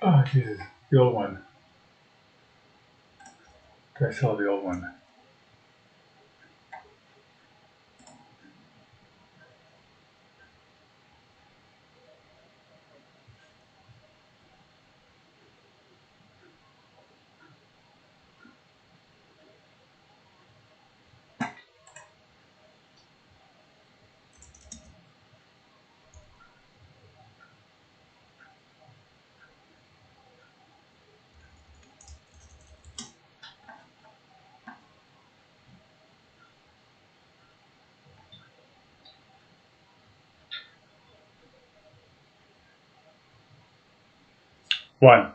Oh, Jesus. The old one. I saw the old one. One.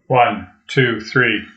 1, 2, 3.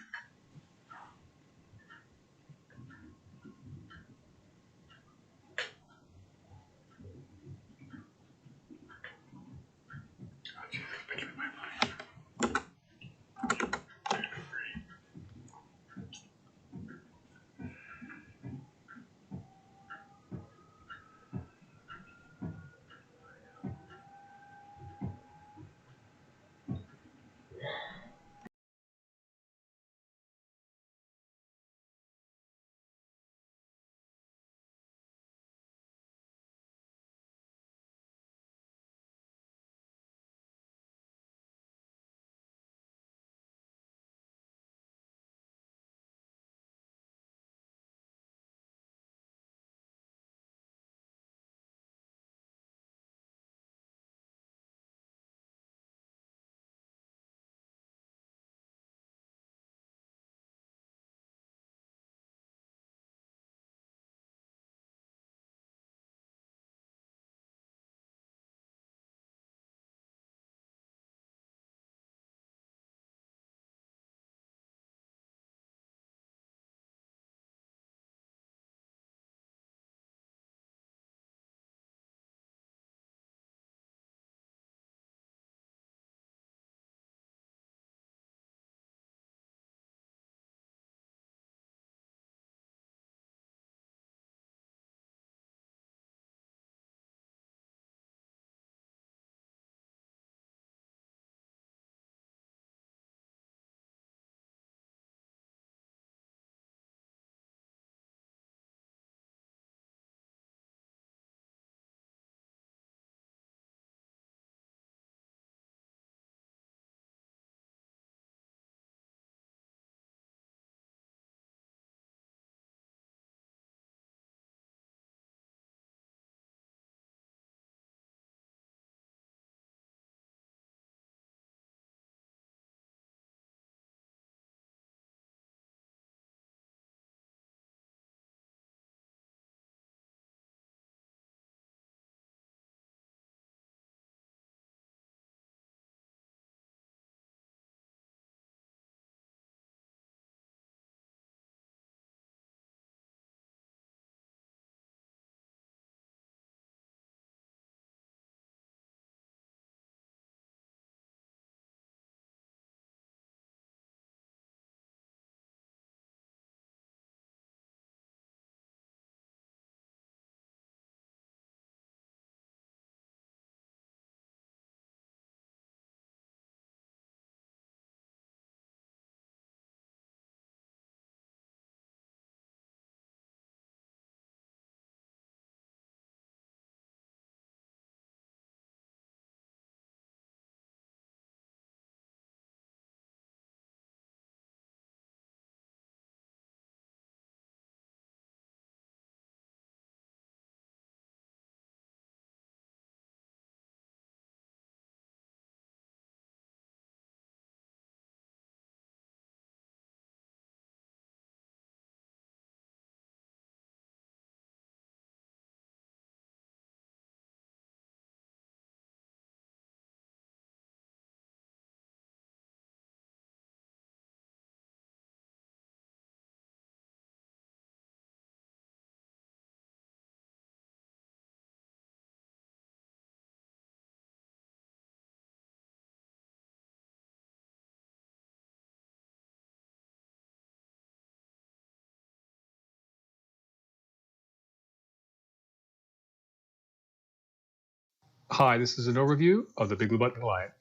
Hi, this is an overview of the BigBlueButton client.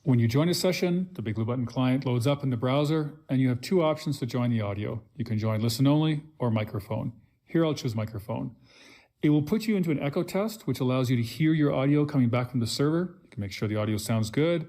When you join a session, the BigBlueButton client loads up in the browser, and you have two options to join the audio. You can join listen only or microphone. Here I'll choose microphone. It will put you into an echo test, which allows you to hear your audio coming back from the server. You can make sure the audio sounds good.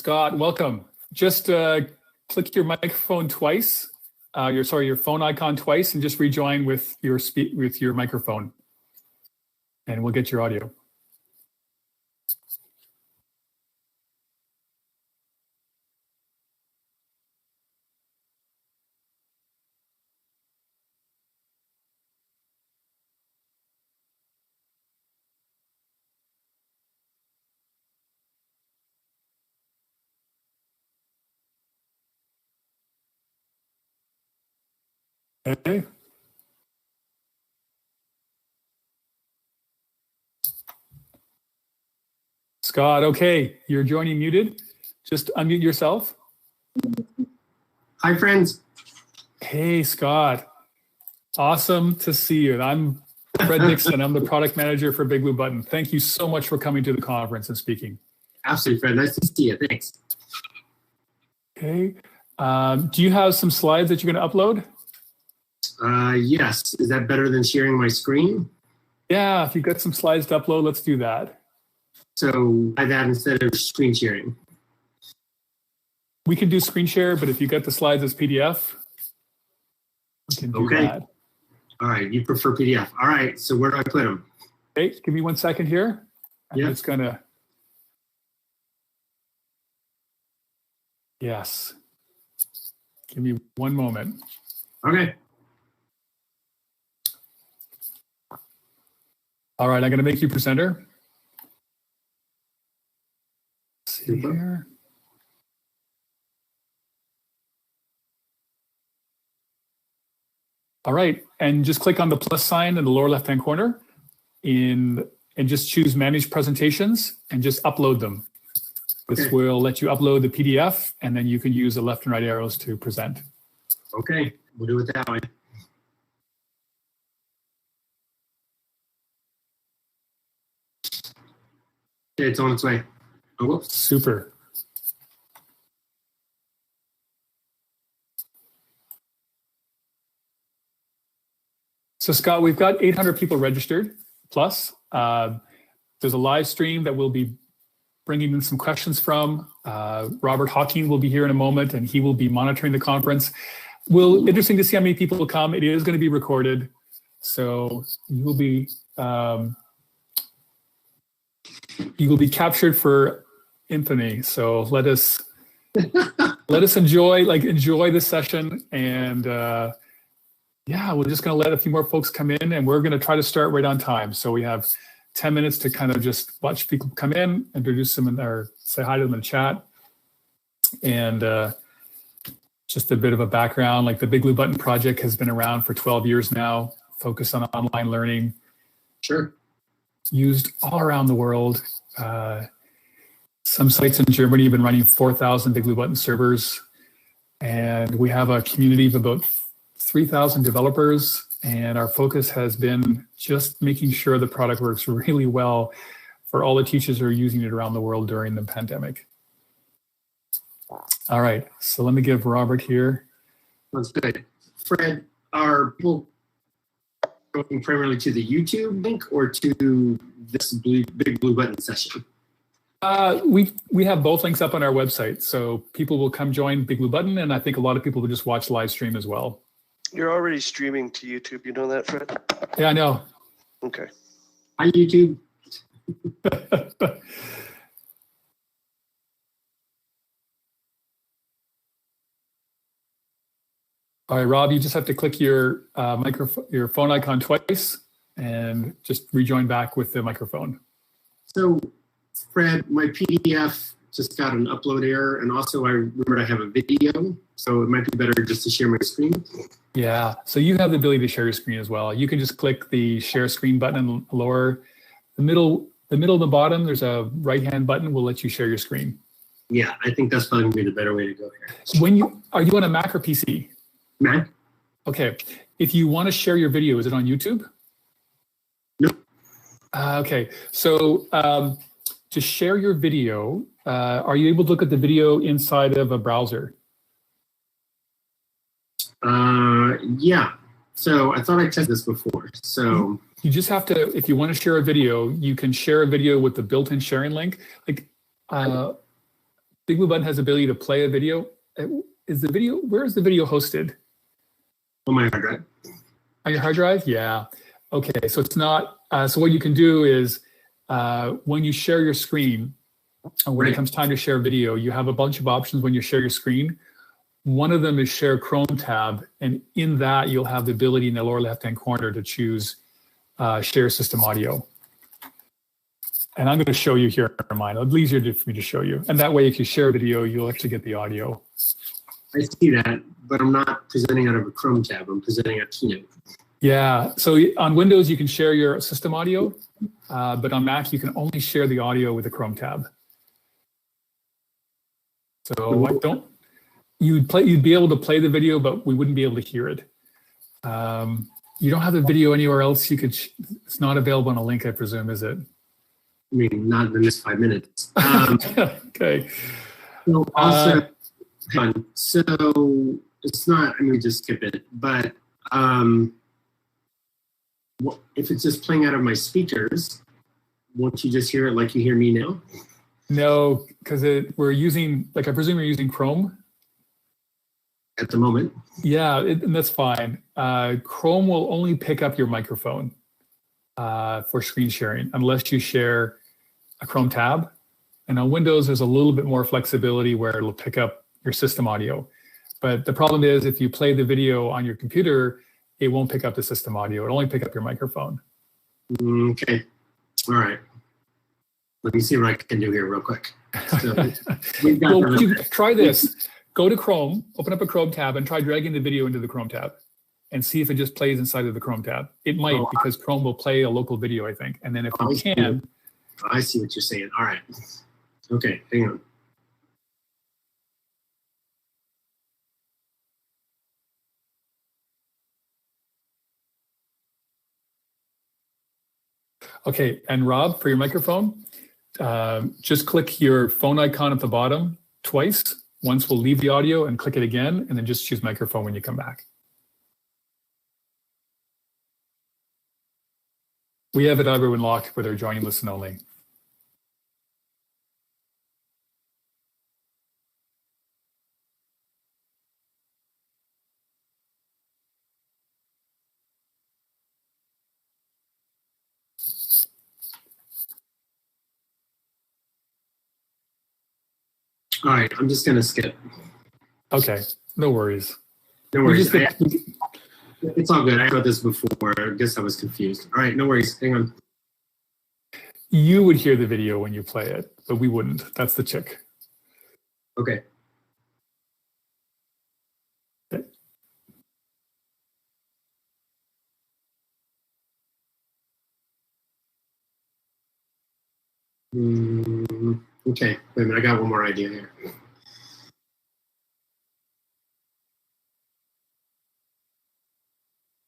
Scott, welcome. Just click your microphone twice. Your phone icon twice, and just rejoin with your microphone, and we'll get your audio. Okay. Scott, okay, you're joining muted. Just unmute yourself. Hi, friends. Hey, Scott. Awesome to see you. And I'm Fred Dixon. I'm the product manager for Big Blue Button. Thank you so much for coming to the conference and speaking. Absolutely, Fred. Nice to see you. Thanks. Okay. Do you have some slides that you're going to upload? Yes. Is that better than sharing my screen? Yeah, if you've got some slides to upload, let's do that. So I that instead of screen sharing. We can do screen share, but if you got the slides as PDF, we can do that. All right. You prefer PDF. All right. So where do I put them? Okay, give me 1 second here. I'm just going to. Yes. Give me 1 moment. Okay. All right, I'm going to make you presenter. Let's see here. All right, and just click on the plus sign in the lower left-hand corner and just choose Manage Presentations and just upload them. This will let you upload the PDF, and then you can use the left and right arrows to present. Okay, we'll do it that way. Okay, it's on its way. Oh, whoops. Super. So Scott, we've got 800 people registered, plus. There's a live stream that we'll be bringing in some questions from. Robert Hawking will be here in a moment, and he will be monitoring the conference. Interesting to see how many people will come. It is going to be recorded, so you will be captured for infamy. So let us enjoy this session, and yeah, we're just going to let a few more folks come in, and we're going to try to start right on time. So we have 10 minutes to kind of just watch people come in, introduce them, or say hi to them in the chat. And just a bit of a background, like the Big Blue Button project has been around for 12 years now, focused on online learning. Sure. Used all around the world. Some sites in Germany have been running 4,000 Big Blue Button servers. And we have a community of about 3,000 developers. And our focus has been just making sure the product works really well for all the teachers who are using it around the world during the pandemic. All right, so let me give Robert here. That's good. Fred, are people going primarily to the YouTube link or to this Big Blue Button session? We have both links up on our website, so people will come join Big Blue Button, and I think a lot of people will just watch live stream as well. You're already streaming to YouTube. You know that, Fred? Yeah, I know. Okay. Hi, YouTube. All right, Rob, you just have to click your your phone icon twice and just rejoin back with the microphone. So, Fred, my PDF just got an upload error, and also I remembered I have a video, so it might be better just to share my screen. Yeah, so you have the ability to share your screen as well. You can just click the share screen button and lower the middle and the bottom. There's a right-hand button will let you share your screen. Yeah, I think that's probably gonna be the better way to go here. Are you on a Mac or PC? Mac. Okay, if you want to share your video, is it on YouTube? No. Okay, so to share your video, are you able to look at the video inside of a browser? Yeah. So I thought I tested this before. So you just have to, if you want to share a video, you can share a video with the built-in sharing link. Like BigBlueButton has the ability to play a video. Where is the video hosted? On my hard drive. On your hard drive? Yeah. Okay, so it's not, so what you can do is when you share your screen, and when it comes time to share video, you have a bunch of options when you share your screen. One of them is share Chrome tab, and in that you'll have the ability in the lower left-hand corner to choose share system audio. And I'm going to show you here in mine. It'll be easier for me to show you. And that way, if you share video, you'll actually get the audio. I see that, but I'm not presenting out of a Chrome tab. I'm presenting a Keynote. Yeah. So on Windows, you can share your system audio, but on Mac, you can only share the audio with the Chrome tab. So you'd be able to play the video, but we wouldn't be able to hear it. You don't have the video anywhere else. It's not available on a link, I presume, is it? I mean, not in the next 5 minutes. Okay. So also, so it's not, I mean, just skip it. But if it's just playing out of my speakers, won't you just hear it like you hear me now? No, because we're using, I presume you're using Chrome? At the moment. Yeah, and that's fine. Chrome will only pick up your microphone for screen sharing unless you share a Chrome tab. And on Windows, there's a little bit more flexibility where it'll pick up your system audio. But the problem is if you play the video on your computer, it won't pick up the system audio. It'll only pick up your microphone. Okay. All right. Let me see what I can do here real quick. So try this. Go to Chrome, open up a Chrome tab, and try dragging the video into the Chrome tab and see if it just plays inside of the Chrome tab. It might, because Chrome will play a local video, I think. And then if you can... I see what you're saying. All right. Okay, hang on. Okay, and Rob, for your microphone, just click your phone icon at the bottom twice. Once will leave the audio, and click it again, and then just choose microphone when you come back. We have it everyone locked where they're joining listen only. All right, I'm just going to skip. Okay, no worries. No worries. It's all good. I heard this before. I guess I was confused. All right, no worries. Hang on. You would hear the video when you play it, but we wouldn't. That's the trick. Okay. Okay. Okay, wait a minute. I got one more idea here.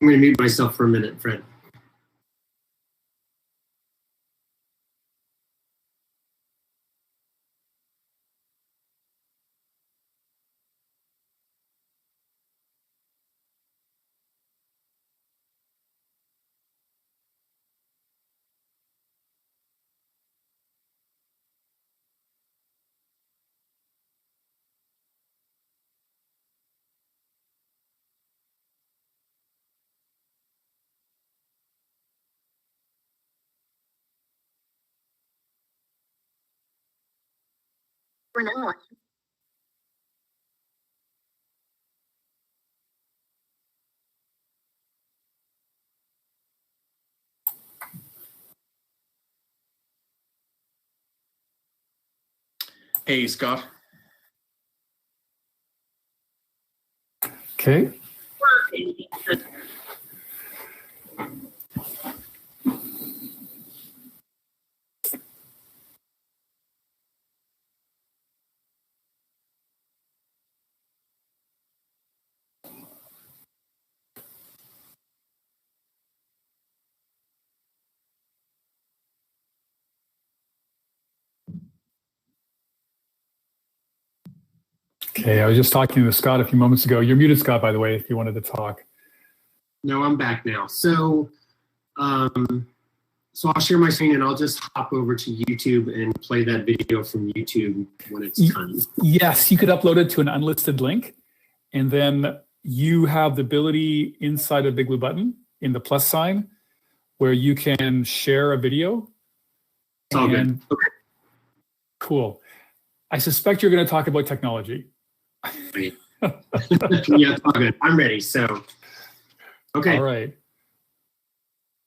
I'm going to mute myself for a minute, Fred. Hey, Scott. Okay. Okay, I was just talking to Scott a few moments ago. You're muted, Scott, by the way, if you wanted to talk. No, I'm back now. So So I'll share my screen and I'll just hop over to YouTube and play that video from YouTube when it's time. Yes, you could upload it to an unlisted link, and then you have the ability inside of Big Blue Button in the plus sign where you can share a video. It's all good. Okay. Cool. I suspect you're going to talk about technology. Right. Yeah, it's all good. I'm ready. So, okay. All right.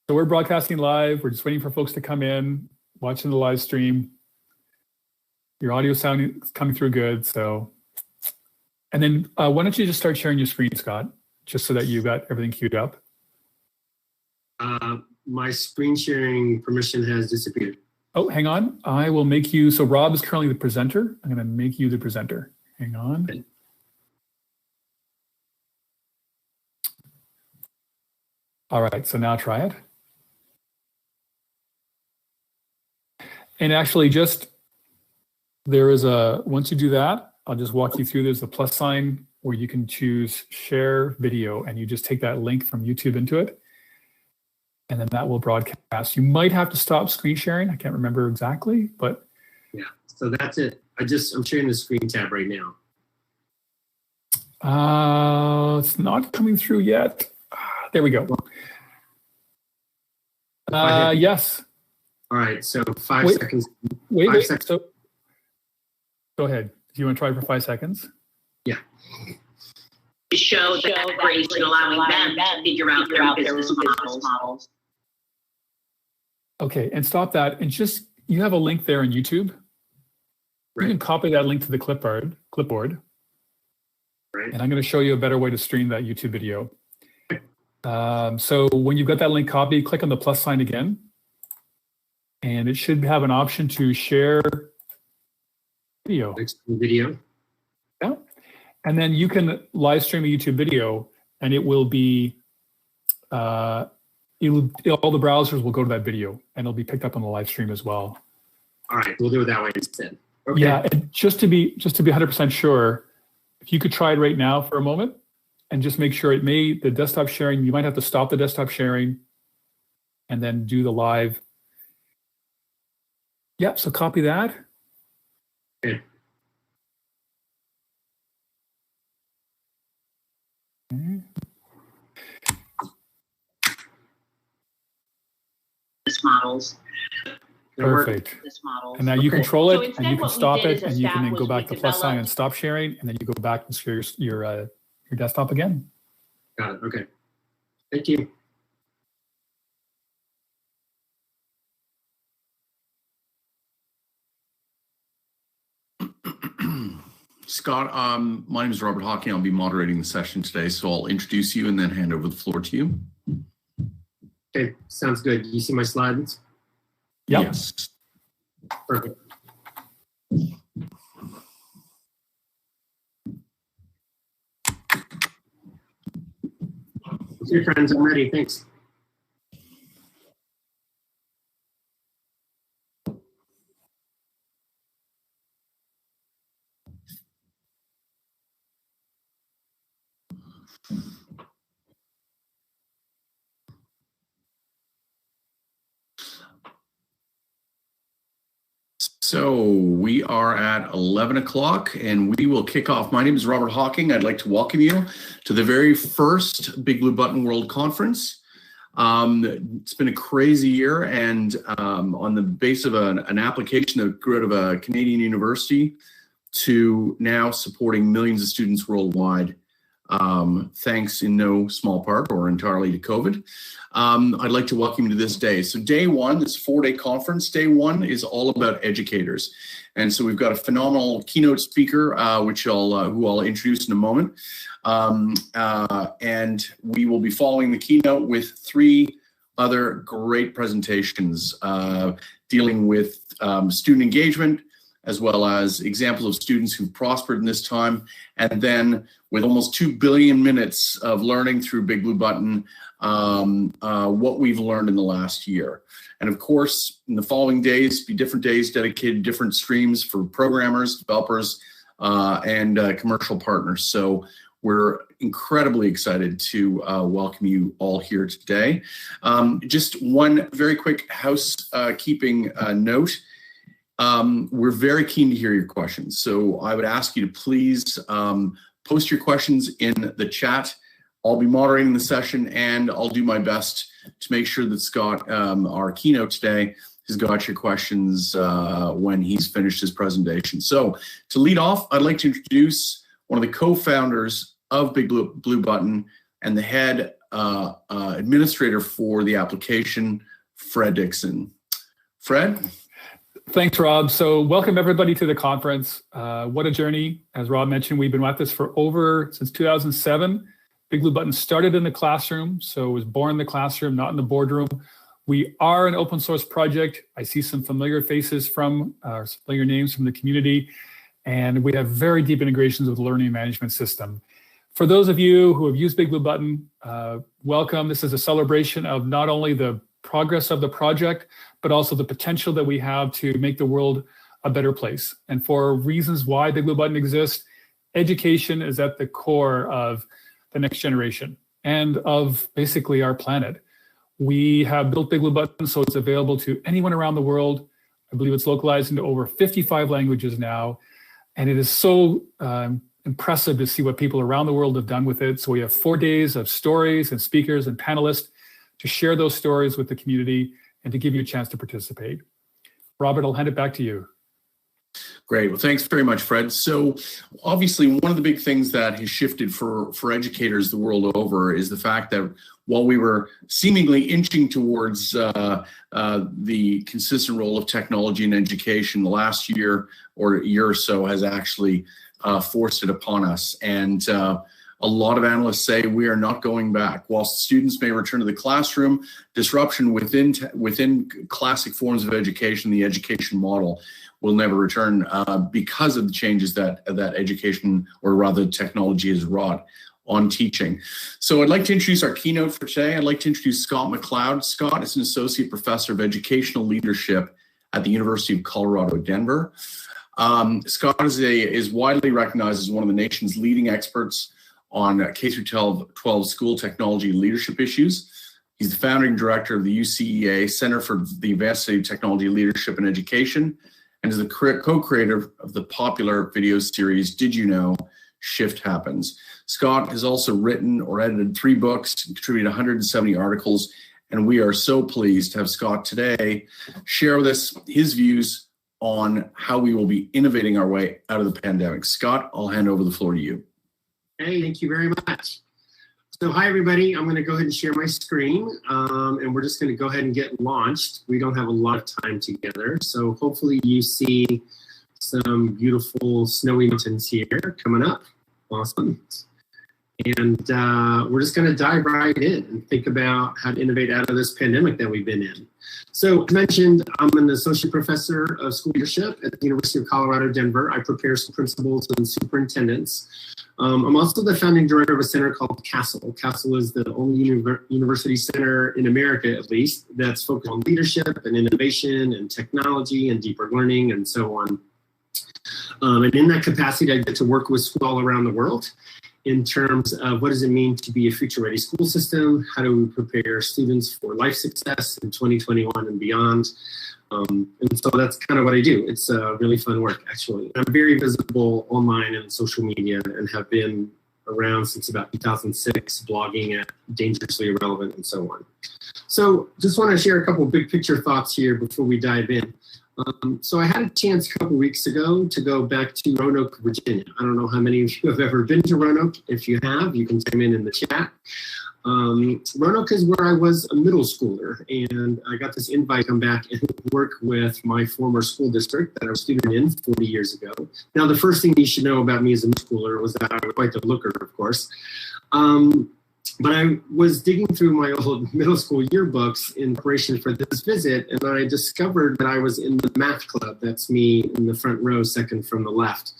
So we're broadcasting live. We're just waiting for folks to come in, watching the live stream. Your audio sound is coming through good. So, and then why don't you just start sharing your screen, Scott, just so that you've got everything queued up. My screen sharing permission has disappeared. Oh, hang on. I will make you, so Rob is currently the presenter. I'm going to make you the presenter. Hang on. Okay. All right, so now try it. And actually once you do that, I'll just walk you through. There's a plus sign where you can choose share video, and you just take that link from YouTube into it. And then that will broadcast. You might have to stop screen sharing. I can't remember exactly, but. Yeah, so that's it. I'm sharing the screen tab right now. It's not coming through yet. There we go. Yes. All right, so 5 seconds. Wait. Seconds. So, go ahead. Do you want to try for 5 seconds? Yeah. To show that grace and allowing them to figure out their business models. Okay, and stop that. And you have a link there in YouTube. Right. You can copy that link to the clipboard. Right. And I'm going to show you a better way to stream that YouTube video. So when you've got that link copied, click on the plus sign again. And it should have an option to share video. Video. Yeah. And then you can live stream a YouTube video, and it will be, all the browsers will go to that video, and it'll be picked up on the live stream as well. All right, we'll do it that way instead. Okay. Yeah, and just to be 100% sure, if you could try it right now for a moment, and just make sure the desktop sharing, you might have to stop the desktop sharing, and then do the live. Yeah, so copy that. Okay. Models. Perfect. And now you control it, and you can stop it, and you can then go back to plus sign and stop sharing, and then you go back and share your desktop again. Got it. Okay. Thank you. Scott, my name is Robert Hawking. I'll be moderating the session today, so I'll introduce you and then hand over the floor to you. Okay, sounds good. You see my slides? Yep. Yes. Perfect. Okay, friends, I'm ready. Thanks. So we are at 11 o'clock and we will kick off. My name is Robert Hawking. I'd like to welcome you to the very first Big Blue Button World Conference. It's been a crazy year, and on the base of an application that grew out of a Canadian university to now supporting millions of students worldwide, thanks in no small part or entirely to COVID. I'd like to welcome you to this day. So day one, this 4-day conference, day one is all about educators. And so we've got a phenomenal keynote speaker, who I'll introduce in a moment. And we will be following the keynote with 3 other great presentations dealing with student engagement, as well as examples of students who've prospered in this time. And then with almost 2 billion minutes of learning through Big Blue Button, what we've learned in the last year. And of course, in the following days, be different days dedicated to different streams for programmers, developers, and commercial partners. So we're incredibly excited to welcome you all here today. Just one very quick housekeeping note. We're very keen to hear your questions. So I would ask you to please post your questions in the chat. I'll be moderating the session, and I'll do my best to make sure that Scott, our keynote today, has got your questions when he's finished his presentation. So to lead off, I'd like to introduce one of the co-founders of BigBlueButton and the head administrator for the application, Fred Dixon. Fred? Thanks, Rob. So welcome everybody to the conference. What a journey. As Rob mentioned, we've been at this for since 2007. BigBlueButton started in the classroom, so it was born in the classroom, not in the boardroom. We are an open source project. I see some familiar faces familiar names from the community, and we have very deep integrations with the learning management system. For those of you who have used BigBlueButton, welcome. This is a celebration of not only the progress of the project, but also the potential that we have to make the world a better place. And for reasons why BigBlueButton exists, education is at the core of the next generation and of basically our planet. We have built BigBlueButton so it's available to anyone around the world. I believe it's localized into over 55 languages now. And it is so impressive to see what people around the world have done with it. So we have 4 days of stories and speakers and panelists to share those stories with the community and to give you a chance to participate. Robert, I'll hand it back to you. Great. Well, thanks very much, Fred. So obviously, one of the big things that has shifted for educators the world over is the fact that while we were seemingly inching towards the consistent role of technology in education, the last year or so has actually forced it upon us. And a lot of analysts say we are not going back. While students may return to the classroom, disruption within classic forms of education, the education model, will never return because of the changes that education, or rather technology, has wrought on teaching. So I'd like to introduce our keynote for today. I'd like to introduce Scott McLeod. Scott is an associate professor of educational leadership at the University of Colorado, Denver. Scott is widely recognized as one of the nation's leading experts on K-12 school technology leadership issues. He's the founding director of the UCEA Center for the Advancement of Technology Leadership and Education, and is the co-creator of the popular video series, Did You Know? Shift Happens. Scott has also written or edited 3 books, contributed 170 articles, and we are so pleased to have Scott today share with us his views on how we will be innovating our way out of the pandemic. Scott, I'll hand over the floor to you. Hey, thank you very much. So hi, everybody. I'm going to go ahead and share my screen, and we're just going to go ahead and get launched. We don't have a lot of time together, so hopefully you see some beautiful snowy mountains here coming up. Awesome. And we're just going to dive right in and think about how to innovate out of this pandemic that we've been in. So as mentioned, I'm an associate professor of school leadership at the University of Colorado, Denver. I prepare some principals and superintendents. I'm also the founding director of a center called CASTLE. CASTLE is the only university center in America, at least, that's focused on leadership and innovation and technology and deeper learning and so on. And in that capacity, I get to work with schools all around the world in terms of what does it mean to be a future-ready school system? How do we prepare students for life success in 2021 and beyond? And so that's kind of what I do. It's really fun work, actually. I'm very visible online and social media and have been around since about 2006, blogging at Dangerously Irrelevant and so on. So just want to share a couple of big picture thoughts here before we dive in. So I had a chance a couple weeks ago to go back to Roanoke, Virginia. I don't know how many of you have ever been to Roanoke. If you have, you can chime in the chat. Roanoke is where I was a middle schooler, and I got this invite to come back and work with my former school district that I was a student in 40 years ago. Now, the first thing you should know about me as a middle schooler was that I was quite the looker, of course. But I was digging through my old middle school yearbooks in preparation for this visit, and I discovered that I was in the math club. That's me in the front row, second from the left.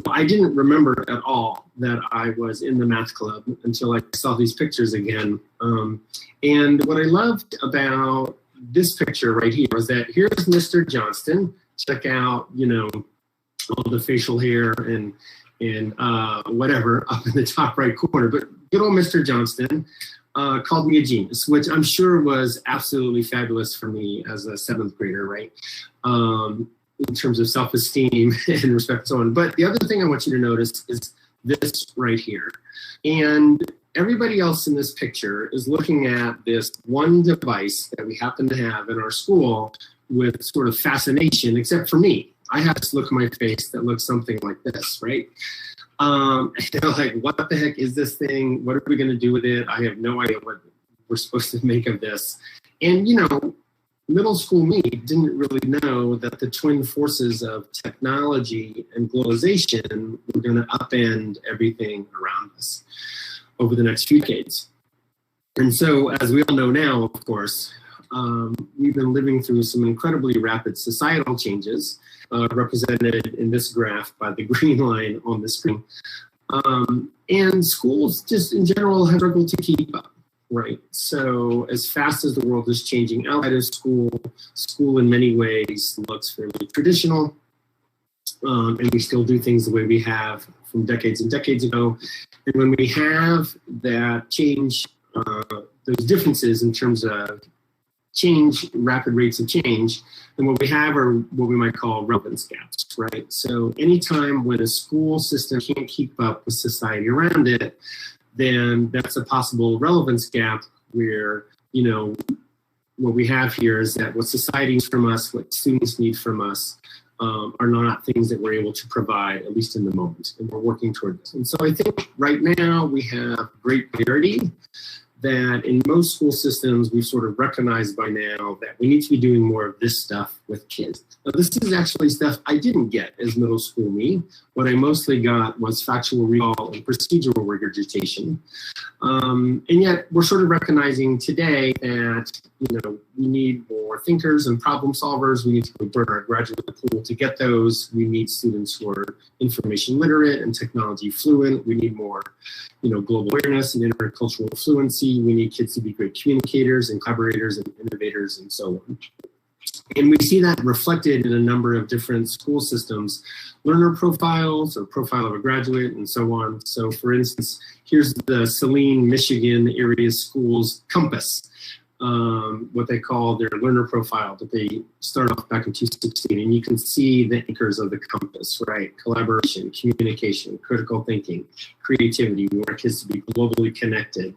I didn't remember at all that I was in the math club until I saw these pictures again. And what I loved about this picture right here was that here's Mr. Johnston. Check out, you know, all the facial hair and and whatever up in the top right corner. But good old Mr. Johnston called me a genius, which I'm sure was absolutely fabulous for me as a 7th grader, right? In terms of self-esteem and respect and so on. But the other thing I want you to notice is this right here. And everybody else in this picture is looking at this one device that we happen to have in our school with sort of fascination, except for me. I have this look on my face that looks something like this, right? They're like, what the heck is this thing? What are we going to do with it? I have no idea what we're supposed to make of this. And, you know, middle school me didn't really know that the twin forces of technology and globalization were going to upend everything around us over the next few decades. And so, as we all know now, of course, we've been living through some incredibly rapid societal changes, represented in this graph by the green line on the screen. And schools just in general have struggled to keep up. Right. So as fast as the world is changing outside of school, school in many ways looks fairly traditional. And we still do things the way we have from decades and decades ago. And when we have that change, those differences in terms of change, rapid rates of change, then what we have are what we might call relevance gaps, right? So anytime when a school system can't keep up with society around it, then that's a possible relevance gap where, you know, what we have here is that what society needs from us, what students need from us, are not things that we're able to provide, at least in the moment, and we're working toward this. And so I think right now we have great clarity that in most school systems, we've sort of recognized by now that we need to be doing more of this stuff with kids. Now, this is actually stuff I didn't get as middle school me. What I mostly got was factual recall and procedural regurgitation. And yet we're sort of recognizing today that, you know, we need more thinkers and problem solvers. We need to burn our graduate pool to get those. We need students who are information literate and technology fluent. We need more, you know, global awareness and intercultural fluency. We need kids to be great communicators and collaborators and innovators and so on. And we see that reflected in a number of different school systems, learner profiles or profile of a graduate and so on. So for instance, here's the Saline, Michigan area schools compass, what they call their learner profile that they started off back in 2016. And you can see the anchors of the compass, right? Collaboration, communication, critical thinking, creativity. We want kids to be globally connected,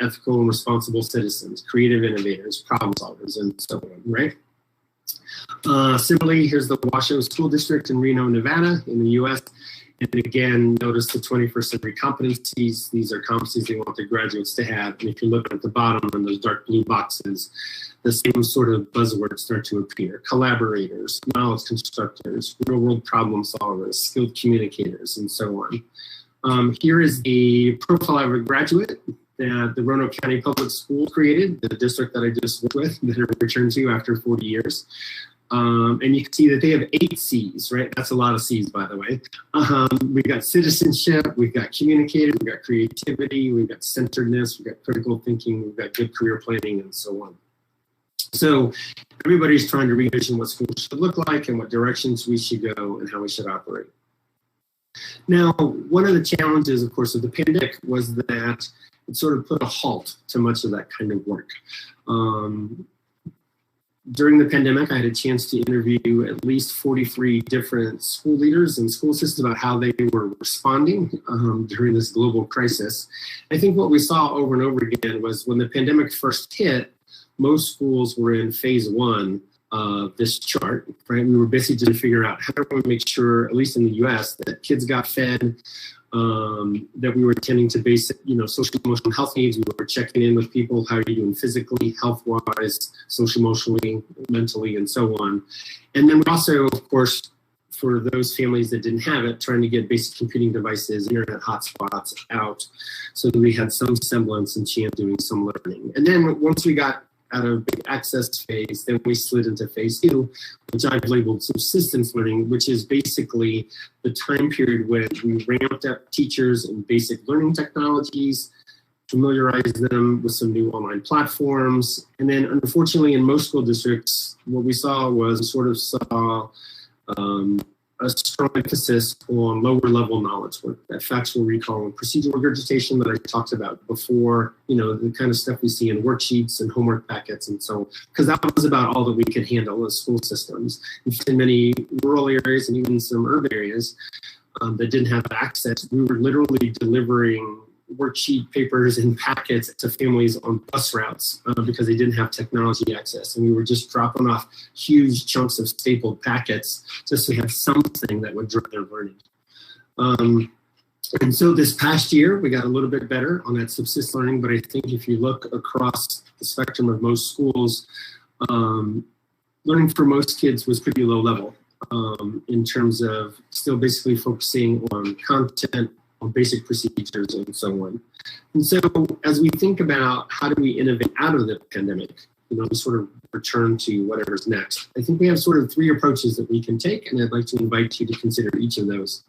ethical and responsible citizens, creative innovators, problem solvers, and so on, right? Similarly, here's the Washoe School District in Reno, Nevada in the US. And again, notice the 21st century competencies. These are competencies they want their graduates to have. And if you look at the bottom in those dark blue boxes, the same sort of buzzwords start to appear. Collaborators, knowledge constructors, real world problem solvers, skilled communicators, and so on. Here is the profile of a graduate that the Roanoke County Public Schools created, the district that I just worked with, that I returned to after 40 years. And you can see that they have 8 C's, right? That's a lot of C's, by the way. We've got citizenship, we've got communicator, we've got creativity, we've got centeredness, we've got critical thinking, we've got good career planning, and so on. So everybody's trying to revision what schools should look like and what directions we should go and how we should operate. Now, one of the challenges, of course, of the pandemic was that it sort of put a halt to much of that kind of work. During the pandemic, I had a chance to interview at least 43 different school leaders and school systems about how they were responding during this global crisis. I think what we saw over and over again was when the pandemic first hit, most schools were in phase 1 of this chart, right? We were basically trying to figure out how do we make sure, at least in the US, that kids got fed, that we were attending to basic, you know, social emotional health needs. We were checking in with people, how are you doing physically, health-wise, social emotionally, mentally, and so on. And then we also, of course, for those families that didn't have it, trying to get basic computing devices, internet hotspots out so that we had some semblance and chance doing some learning. And then once we got out of big access phase, then we slid into phase 2, which I've labeled subsistence learning, which is basically the time period when we ramped up teachers in basic learning technologies, familiarized them with some new online platforms. And then unfortunately in most school districts, what we saw was sort of saw a strong emphasis on lower level knowledge work, that factual recall and procedural regurgitation that I talked about before, the kind of stuff we see in worksheets and homework packets and so on, because that was about all that we could handle as school systems. In many rural areas and even some urban areas that didn't have access, we were literally delivering worksheet papers and packets to families on bus routes because they didn't have technology access. And we were just dropping off huge chunks of stapled packets just to have something that would drive their learning. And so this past year, we got a little bit better on that subsist learning, but I think if you look across the spectrum of most schools, learning for most kids was pretty low level in terms of still basically focusing on content, on basic procedures and so on. And so as we think about how do we innovate out of the pandemic, we sort of return to whatever's next, I think we have sort of three approaches that we can take, and I'd like to invite you to consider each of those.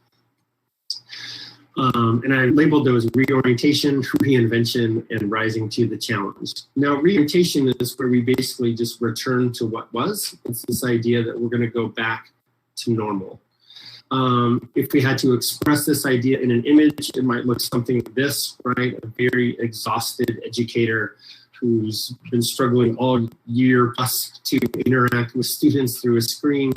And I labeled those reorientation, reinvention, and rising to the challenge. Now, reorientation is where we basically just return to what was. It's this idea that we're going to go back to normal. If we had to express this idea in an image, it might look something like this, right? A very exhausted educator who's been struggling all year plus to interact with students through a screen.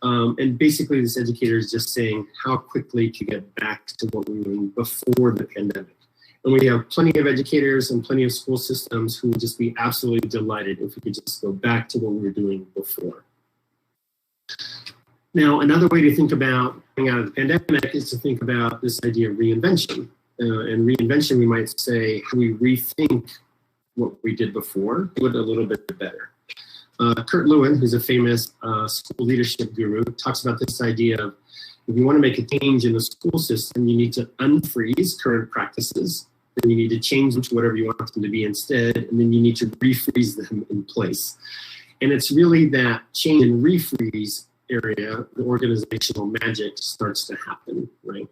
And basically this educator is just saying how quickly to get back to what we were doing before the pandemic. And we have plenty of educators and plenty of school systems who would just be absolutely delighted if we could just go back to what we were doing before. Now, another way to think about coming out of the pandemic is to think about this idea of reinvention. And reinvention, we might say, how we rethink what we did before, do it a little bit better. Kurt Lewin, who's a famous school leadership guru, talks about this idea of if you want to make a change in the school system, you need to unfreeze current practices, then you need to change them to whatever you want them to be instead, and then you need to refreeze them in place. And it's really that change and refreeze area, the organizational magic starts to happen, right?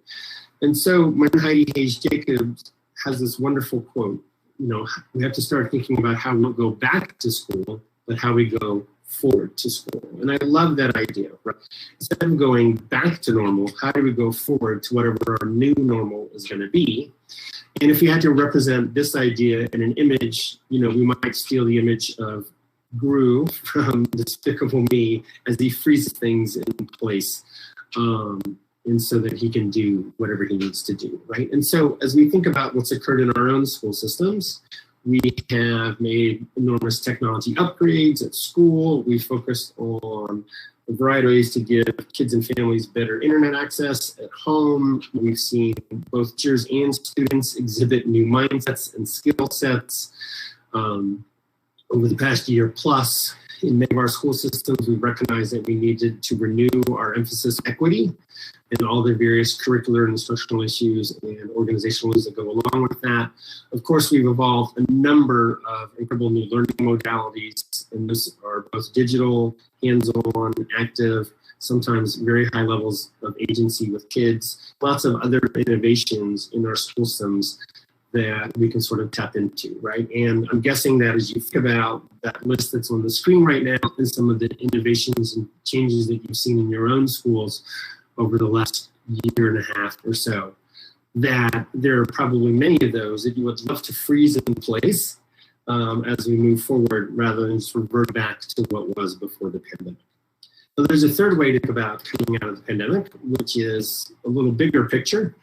And so Heidi Hayes Jacobs has this wonderful quote, we have to start thinking about how we don't go back to school, but how we go forward to school. And I love that idea, right? Instead of going back to normal, how do we go forward to whatever our new normal is going to be? And if we had to represent this idea in an image, we might steal the image of Gru from Despicable Me as he freezes things in place, and so that he can do whatever he needs to do, right? And so as we think about what's occurred in our own school systems, we have made enormous technology upgrades at school. We focused on a variety of ways to give kids and families better internet access at home. We've seen both teachers and students exhibit new mindsets and skill sets. Over the past year plus, in many of our school systems, we recognized that we needed to renew our emphasis on equity and all the various curricular and instructional issues and organizational issues that go along with that. Of course, we've evolved a number of incredible new learning modalities, and those are both digital, hands-on, active, sometimes very high levels of agency with kids, lots of other innovations in our school systems that we can sort of tap into, right? And I'm guessing that as you think about that list that's on the screen right now and some of the innovations and changes that you've seen in your own schools over the last year and a half or so, that there are probably many of those that you would love to freeze in place as we move forward rather than just revert back to what was before the pandemic. So there's a third way to think about coming out of the pandemic, which is a little bigger picture.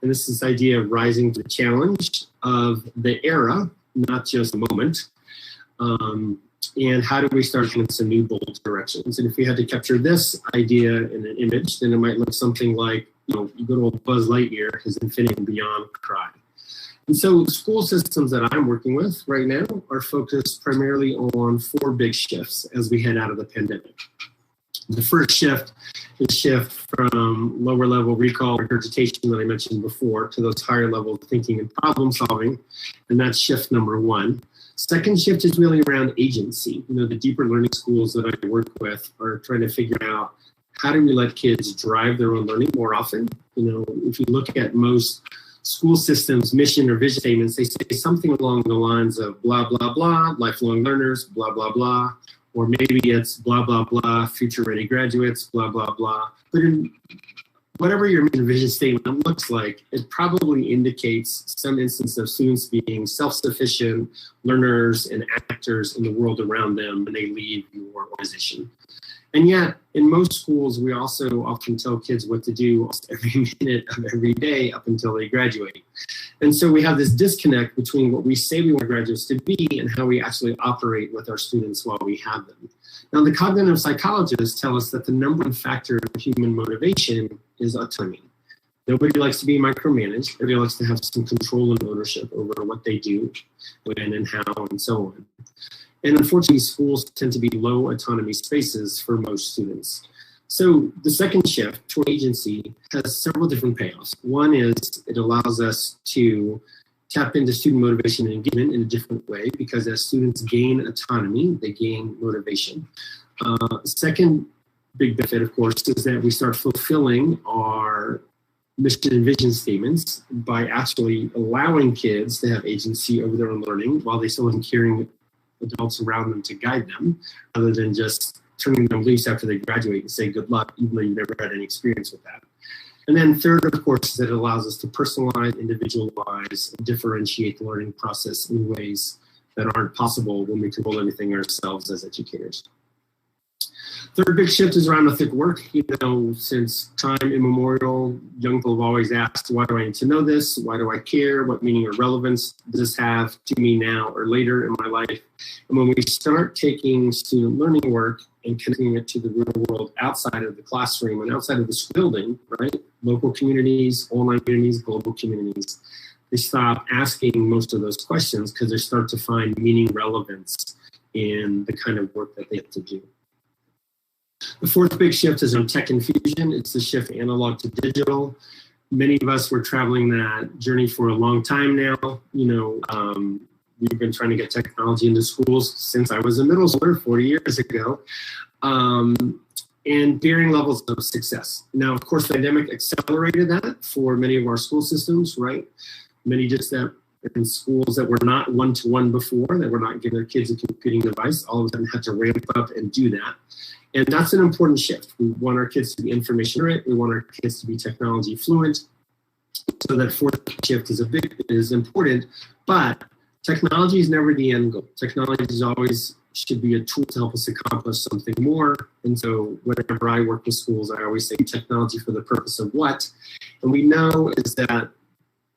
And this is this idea of rising to the challenge of the era, not just the moment. And how do we start in some new bold directions? And if we had to capture this idea in an image, then it might look something like, good old Buzz Lightyear, his infinity and beyond cry. And so school systems that I'm working with right now are focused primarily on 4 big shifts as we head out of the pandemic. The first shift is shift from lower level recall regurgitation that I mentioned before to those higher level thinking and problem solving. And that's shift number 1. Second shift is really around agency. The deeper learning schools that I work with are trying to figure out how do we let kids drive their own learning more often. If you look at most school systems, mission or vision statements, they say something along the lines of blah, blah, blah, lifelong learners, blah, blah, blah, or maybe it's blah, blah, blah, future-ready graduates, blah, blah, blah. But in whatever your mission vision statement looks like, it probably indicates some instance of students being self-sufficient learners and actors in the world around them when they leave your organization. And yet, in most schools, we also often tell kids what to do every minute of every day up until they graduate. And so we have this disconnect between what we say we want graduates to be and how we actually operate with our students while we have them. Now, the cognitive psychologists tell us that the number one factor of human motivation is autonomy. Nobody likes to be micromanaged. Everybody likes to have some control and ownership over what they do, when and how, and so on. And unfortunately, schools tend to be low autonomy spaces for most students. So the second shift toward agency has several different payoffs. One is it allows us to tap into student motivation and engagement in a different way, because as students gain autonomy, they gain motivation. Second big benefit, of course, is that we start fulfilling our mission and vision statements by actually allowing kids to have agency over their own learning while they still have caring adults around them to guide them, rather than just turning them loose after they graduate and say good luck, even though you've never had any experience with that. And then third, of course, is that it allows us to personalize, individualize, and differentiate the learning process in ways that aren't possible when we control everything ourselves as educators. Third big shift is around ethical work. You know, since time immemorial, young people have always asked, why do I need to know this? Why do I care? What meaning or relevance does this have to me now or later in my life? And when we start taking student learning work and connecting it to the real world outside of the classroom and outside of the school building, right? Local communities, online communities, global communities, they stop asking most of those questions because they start to find meaning relevance in the kind of work that they have to do. The fourth big shift is in tech infusion. It's the shift analog to digital. Many of us were traveling that journey for a long time now. You know, we've been trying to get technology into schools since I was a middle schooler 40 years ago, and varying levels of success. Now, of course, the pandemic accelerated that for many of our school systems, right? Many just that in schools that were not one-to-one before, that were not giving their kids a computing device, all of a sudden had to ramp up and do that. And that's an important shift. We want our kids to be information literate. We want our kids to be technology fluent. So that fourth shift is important, but technology is never the end goal. Technology is always should be a tool to help us accomplish something more. And so whenever I work with schools, I always say technology for the purpose of what? And we know is that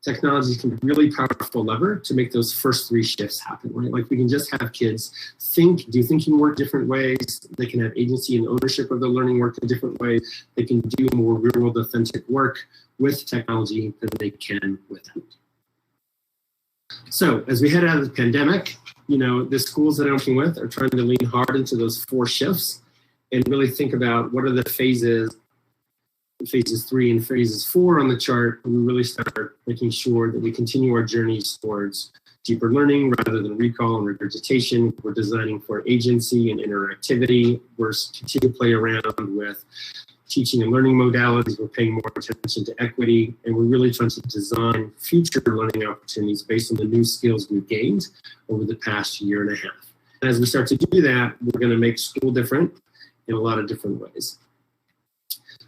technology can be a really powerful lever to make those first three shifts happen, right? Like we can just have kids do thinking work different ways. They can have agency and ownership of their learning work in different ways. They can do more real world authentic work with technology than they can without. So as we head out of the pandemic, you know, the schools that I'm working with are trying to lean hard into those four shifts and really think about what are the phases 3 and phases 4 on the chart. We really start making sure that we continue our journeys towards deeper learning rather than recall and regurgitation. We're designing for agency and interactivity. We're continuing to play around with teaching and learning modalities. We're paying more attention to equity, and we're really trying to design future learning opportunities based on the new skills we've gained over the past year and a half. And as we start to do that, we're going to make school different in a lot of different ways.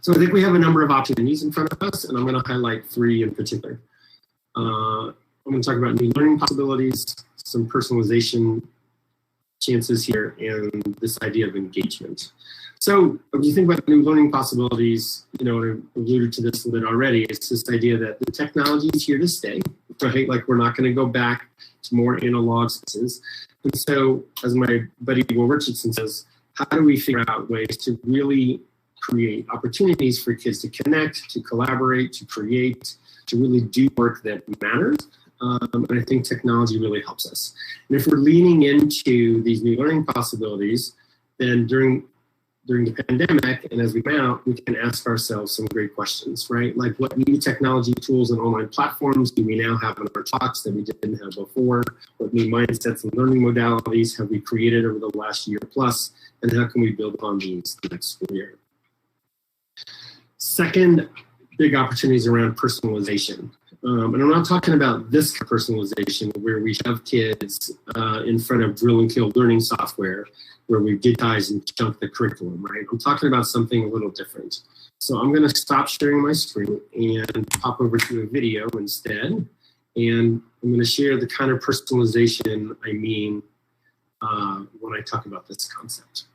So I think we have a number of opportunities in front of us, and I'm going to highlight 3 in particular. I'm going to talk about new learning possibilities, some personalization chances here, and this idea of engagement. So when you think about new learning possibilities, you know, I alluded to this a little bit already, it's this idea that the technology is here to stay, right? Like we're not going to go back to more analog systems. And so as my buddy Will Richardson says, how do we figure out ways to really create opportunities for kids to connect, to collaborate, to create, to really do work that matters? And I think technology really helps us. And if we're leaning into these new learning possibilities, then during the pandemic and as we come out, we can ask ourselves some great questions, right? Like what new technology tools and online platforms do we now have in our talks that we didn't have before? What new mindsets and learning modalities have we created over the last year plus? And how can we build upon these next school year? Second, big opportunities around personalization. And I'm not talking about this personalization where we have kids in front of drill and kill learning software where we digitize and chunk the curriculum, right? I'm talking about something a little different. So I'm going to stop sharing my screen and pop over to a video instead. And I'm going to share the kind of personalization I mean when I talk about this concept.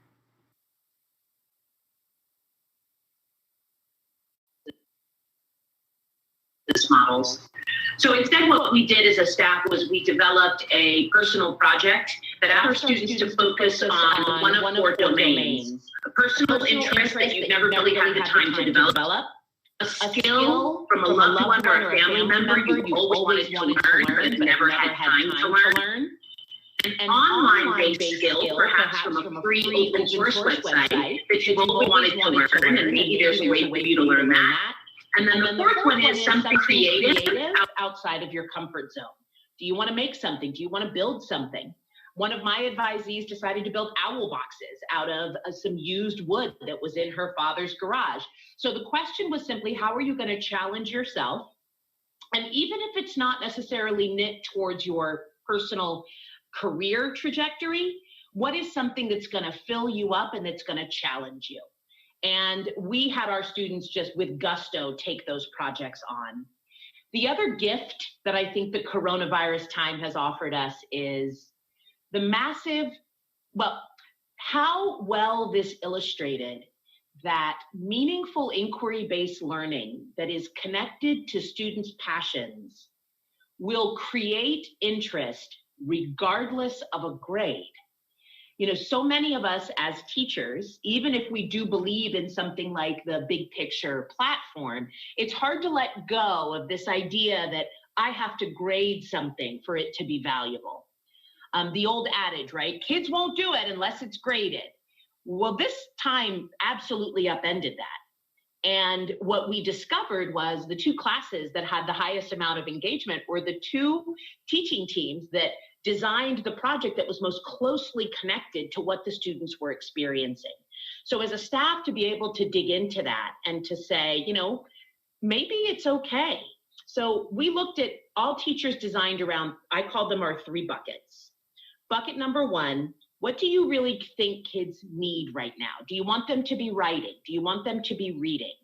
Models. So instead what we did as a staff was we developed a personal project that asked our students to focus on one of four domains. A personal interest that you've never really had the time to develop. A skill from a loved one or a family member you always wanted to learn but never had time to learn. An online-based skill, perhaps from a free open source website that you've always wanted to learn, and maybe there's a way for you to learn that. And then the fourth one is something creative outside of your comfort zone. Do you want to make something? Do you want to build something? One of my advisees decided to build owl boxes out of some used wood that was in her father's garage. So the question was simply, how are you going to challenge yourself? And even if it's not necessarily knit towards your personal career trajectory, what is something that's going to fill you up and that's going to challenge you? And we had our students just with gusto take those projects on. The other gift that I think the coronavirus time has offered us is the massive, well, how well this illustrated that meaningful inquiry-based learning that is connected to students' passions will create interest regardless of a grade. You know, so many of us as teachers, even if we do believe in something like the big picture platform, it's hard to let go of this idea that I have to grade something for it to be valuable. The old adage, right? Kids won't do it unless it's graded. Well, this time absolutely upended that. And what we discovered was the two classes that had the highest amount of engagement were the two teaching teams that designed the project that was most closely connected to what the students were experiencing. So as a staff to be able to dig into that and to say, you know, maybe it's okay. So we looked at all teachers designed around, I called them our 3 buckets. Bucket number 1, what do you really think kids need right now? Do you want them to be writing? Do you want them to be reading?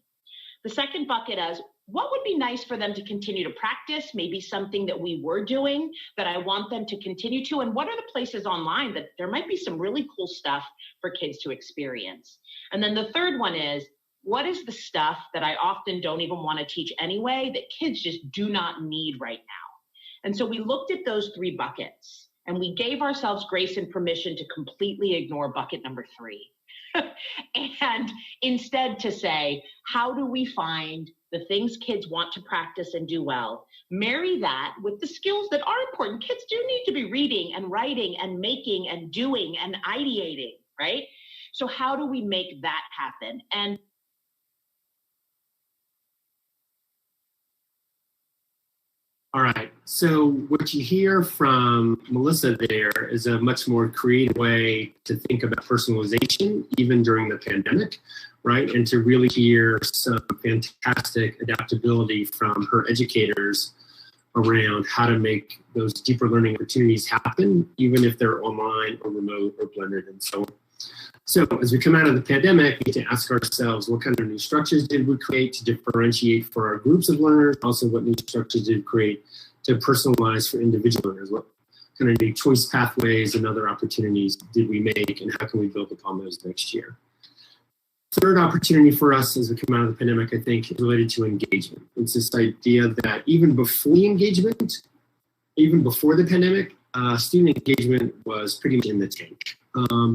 The second bucket is, what would be nice for them to continue to practice? Maybe something that we were doing that I want them to continue to. And what are the places online that there might be some really cool stuff for kids to experience? And then the third one is, what is the stuff that I often don't even want to teach anyway that kids just do not need right now? And so we looked at those 3 buckets and we gave ourselves grace and permission to completely ignore bucket number 3. And instead to say, how do we find the things kids want to practice and do well, marry that with the skills that are important. Kids do need to be reading and writing and making and doing and ideating, right? So how do we make that happen? And all right, so what you hear from Melissa there is a much more creative way to think about personalization, even during the pandemic, right? And to really hear some fantastic adaptability from her educators around how to make those deeper learning opportunities happen, even if they're online or remote or blended and so on. So as we come out of the pandemic, we need to ask ourselves, what kind of new structures did we create to differentiate for our groups of learners? Also, what new structures did we create to personalize for individual learners? What kind of new choice pathways and other opportunities did we make, and how can we build upon those next year? Third opportunity for us as we come out of the pandemic, I think, is related to engagement. It's this idea that even before the engagement, even before the pandemic, student engagement was pretty much in the tank.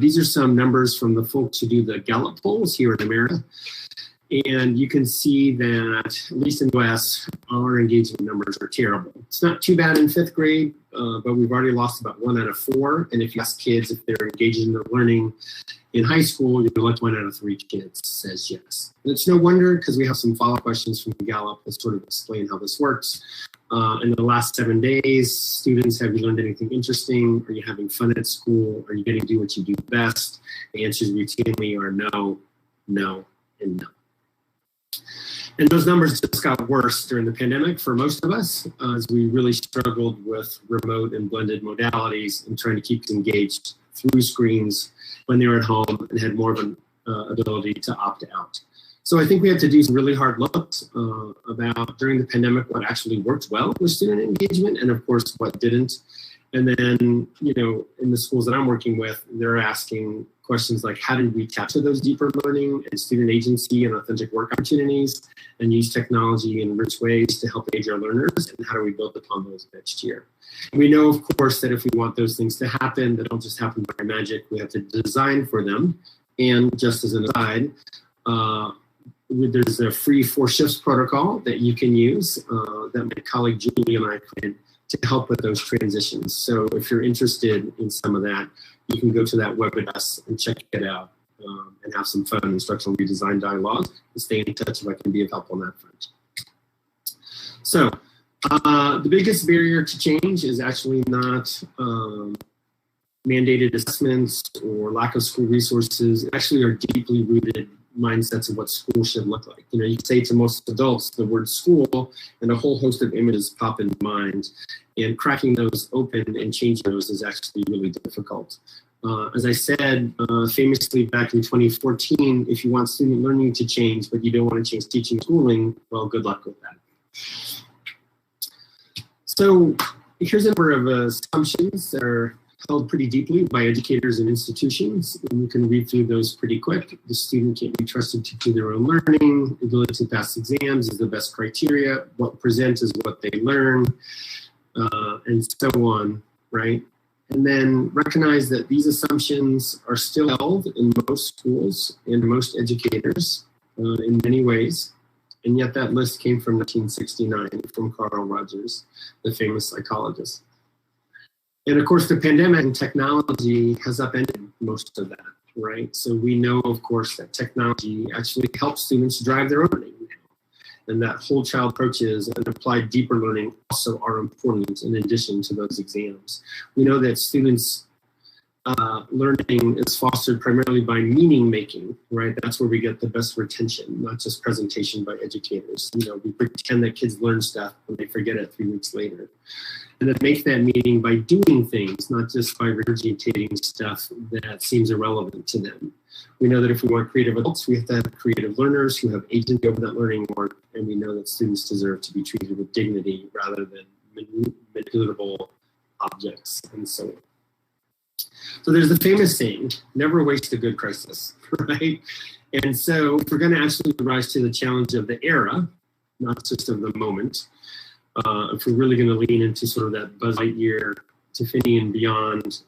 These are some numbers from the folks who do the Gallup polls here in America. And you can see that, at least in the US, our engagement numbers are terrible. It's not too bad in 5th grade, but we've already lost about 1 out of 4. And if you ask kids if they're engaged in their learning in high school, you'll let 1 out of 3 kids says yes. And it's no wonder, because we have some follow-up questions from Gallup that sort of explain how this works. In the last 7 days, students, have you learned anything interesting? Are you having fun at school? Are you getting to do what you do best? The answers routinely are no, no, and no. And those numbers just got worse during the pandemic for most of us, as we really struggled with remote and blended modalities and trying to keep kids engaged through screens when they were at home and had more of an ability to opt out. So I think we had to do some really hard looks about during the pandemic what actually worked well with student engagement and of course what didn't. And then, you know, in the schools that I'm working with, they're asking questions like, how did we capture those deeper learning and student agency and authentic work opportunities and use technology in rich ways to help engage our learners, and how do we build upon those next year? We know, of course, that if we want those things to happen, they don't just happen by magic. We have to design for them. And just as an aside, there's a free 4 shifts protocol that you can use that my colleague Julie and I created to help with those transitions. So if you're interested in some of that, you can go to that web address and check it out and have some fun instructional redesign dialogue and stay in touch if I can be of help on that front. So the biggest barrier to change is actually not mandated assessments or lack of school resources. Actually are deeply rooted mindsets of what school should look like. You know, you say to most adults the word school and a whole host of images pop in mind, and cracking those open and changing those is actually really difficult. As I said famously back in 2014, if you want student learning to change, but you don't want to change teaching schooling, well, good luck with that. So here's a number of assumptions that are held pretty deeply by educators and institutions, and you can read through those pretty quick. The student can't be trusted to do their own learning. Ability to pass exams is the best criteria. What presents is what they learn, and so on, right? And then recognize that these assumptions are still held in most schools and most educators in many ways. And yet that list came from 1969 from Carl Rogers, the famous psychologist. And of course, the pandemic and technology has upended most of that, right? So we know, of course, that technology actually helps students drive their own learning. And that whole child approaches and applied deeper learning also are important in addition to those exams. We know that students' learning is fostered primarily by meaning making, right? That's where we get the best retention, not just presentation by educators. You know, we pretend that kids learn stuff when they forget it 3 weeks later. And then make that meaning by doing things, not just by regurgitating stuff that seems irrelevant to them. We know that if we want creative adults, we have to have creative learners who have agency over that learning work, and we know that students deserve to be treated with dignity rather than manipulatable objects and so on. So there's the famous saying, never waste a good crisis, right? And so if we're going to actually rise to the challenge of the era, not just of the moment, if we're really going to lean into sort of that Buzz Lightyear, Tiffany and beyond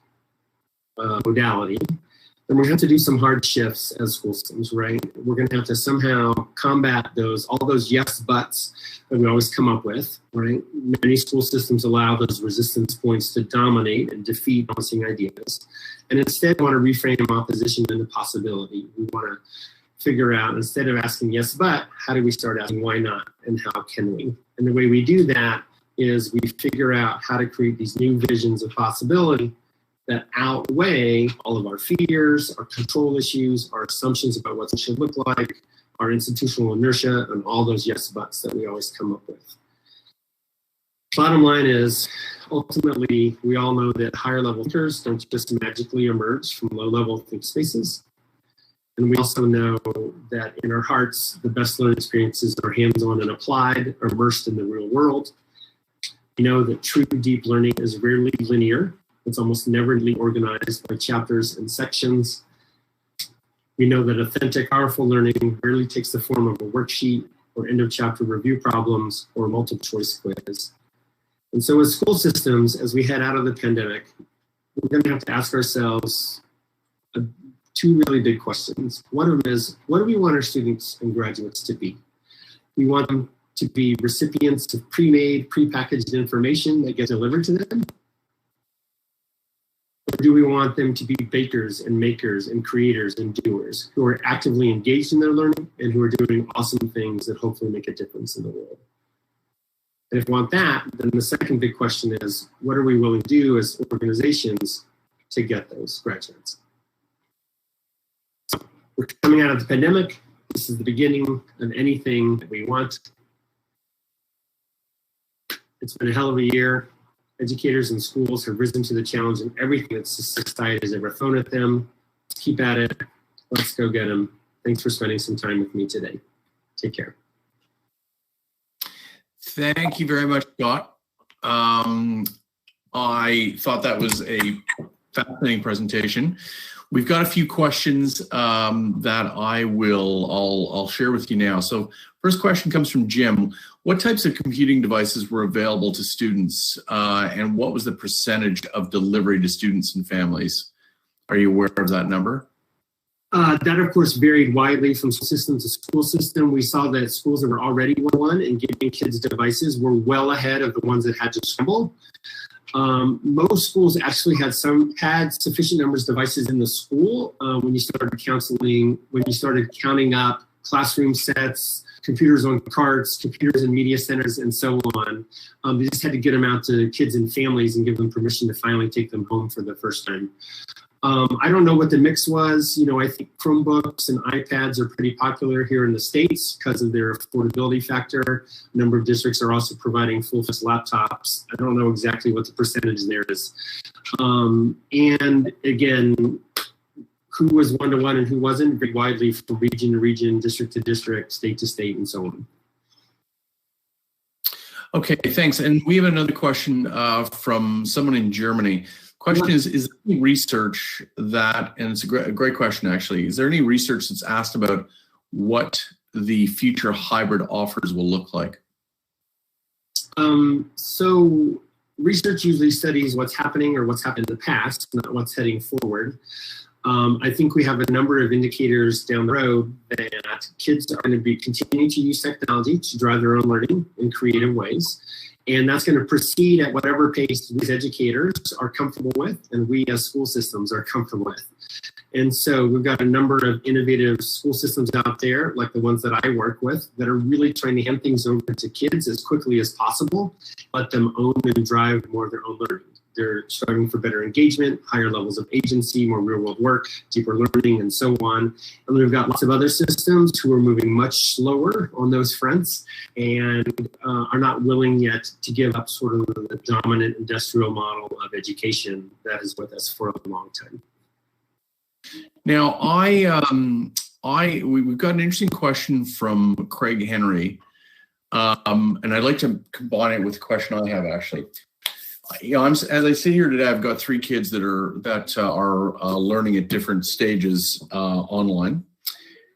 modality, then we're going to have to do some hard shifts as school systems, right? We're going to have to somehow combat all those yes buts that we always come up with, right? Many school systems allow those resistance points to dominate and defeat balancing ideas. And instead, we want to reframe opposition into possibility. We want to figure out, instead of asking yes, but, how do we start asking why not and how can we? And the way we do that is we figure out how to create these new visions of possibility that outweigh all of our fears, our control issues, our assumptions about what it should look like, our institutional inertia, and all those yes buts that we always come up with. Bottom line is, ultimately, we all know that higher level thinkers don't just magically emerge from low level think spaces. And we also know that in our hearts, the best learning experiences are hands-on and applied, immersed in the real world. We know that true deep learning is rarely linear. It's almost never neatly organized by chapters and sections. We know that authentic, powerful learning rarely takes the form of a worksheet or end of chapter review problems or multiple choice quiz. And so as school systems, as we head out of the pandemic, we're going to have to ask ourselves 2 really big questions. One of them is, what do we want our students and graduates to be? We want them to be recipients of pre-made, pre-packaged information that gets delivered to them. Or do we want them to be bakers and makers and creators and doers who are actively engaged in their learning and who are doing awesome things that hopefully make a difference in the world? And if we want that, then the second big question is, what are we willing to do as organizations to get those graduates? So we're coming out of the pandemic. This is the beginning of anything that we want. It's been a hell of a year. Educators and schools have risen to the challenge, and everything that society has ever thrown at them. Let's keep at it. Let's go get them. Thanks for spending some time with me today. Take care. Thank you very much, Scott. I thought that was a fascinating presentation. We've got a few questions that I'll share with you now. So first question comes from Jim. What types of computing devices were available to students and what was the percentage of delivery to students and families? Are you aware of that number? That, of course, varied widely from system to school system. We saw that schools that were already one and giving kids devices were well ahead of the ones that had to scramble. Most schools actually had sufficient numbers of devices in the school when you started counting up classroom sets, computers on carts, computers in media centers, and so on. They just had to get them out to kids and families and give them permission to finally take them home for the first time. I don't know what the mix was. I think Chromebooks and iPads are pretty popular here in the States because of their affordability factor. A number of districts are also providing full-size laptops. I don't know exactly what the percentage there is. And again, who was one-to-one and who wasn't, very widely from region to region, district to district, state to state, and so on. Okay, thanks. And we have another question from someone in Germany. Question is there any research that, and it's a great question actually, is there any research that's asked about what the future hybrid offers will look like? So research usually studies what's happening or what's happened in the past, not what's heading forward. I think we have a number of indicators down the road that kids are going to be continuing to use technology to drive their own learning in creative ways. And that's going to proceed at whatever pace these educators are comfortable with and we as school systems are comfortable with. And so we've got a number of innovative school systems out there, like the ones that I work with, that are really trying to hand things over to kids as quickly as possible, let them own and drive more of their own learning. They're striving for better engagement, higher levels of agency, more real-world work, deeper learning, and so on. And then we've got lots of other systems who are moving much slower on those fronts and are not willing yet to give up sort of the dominant industrial model of education that is with us for a long time. Now, we've got an interesting question from Craig Henry, and I'd like to combine it with a question I have actually. As I sit here today, I've got 3 kids that are learning at different stages online,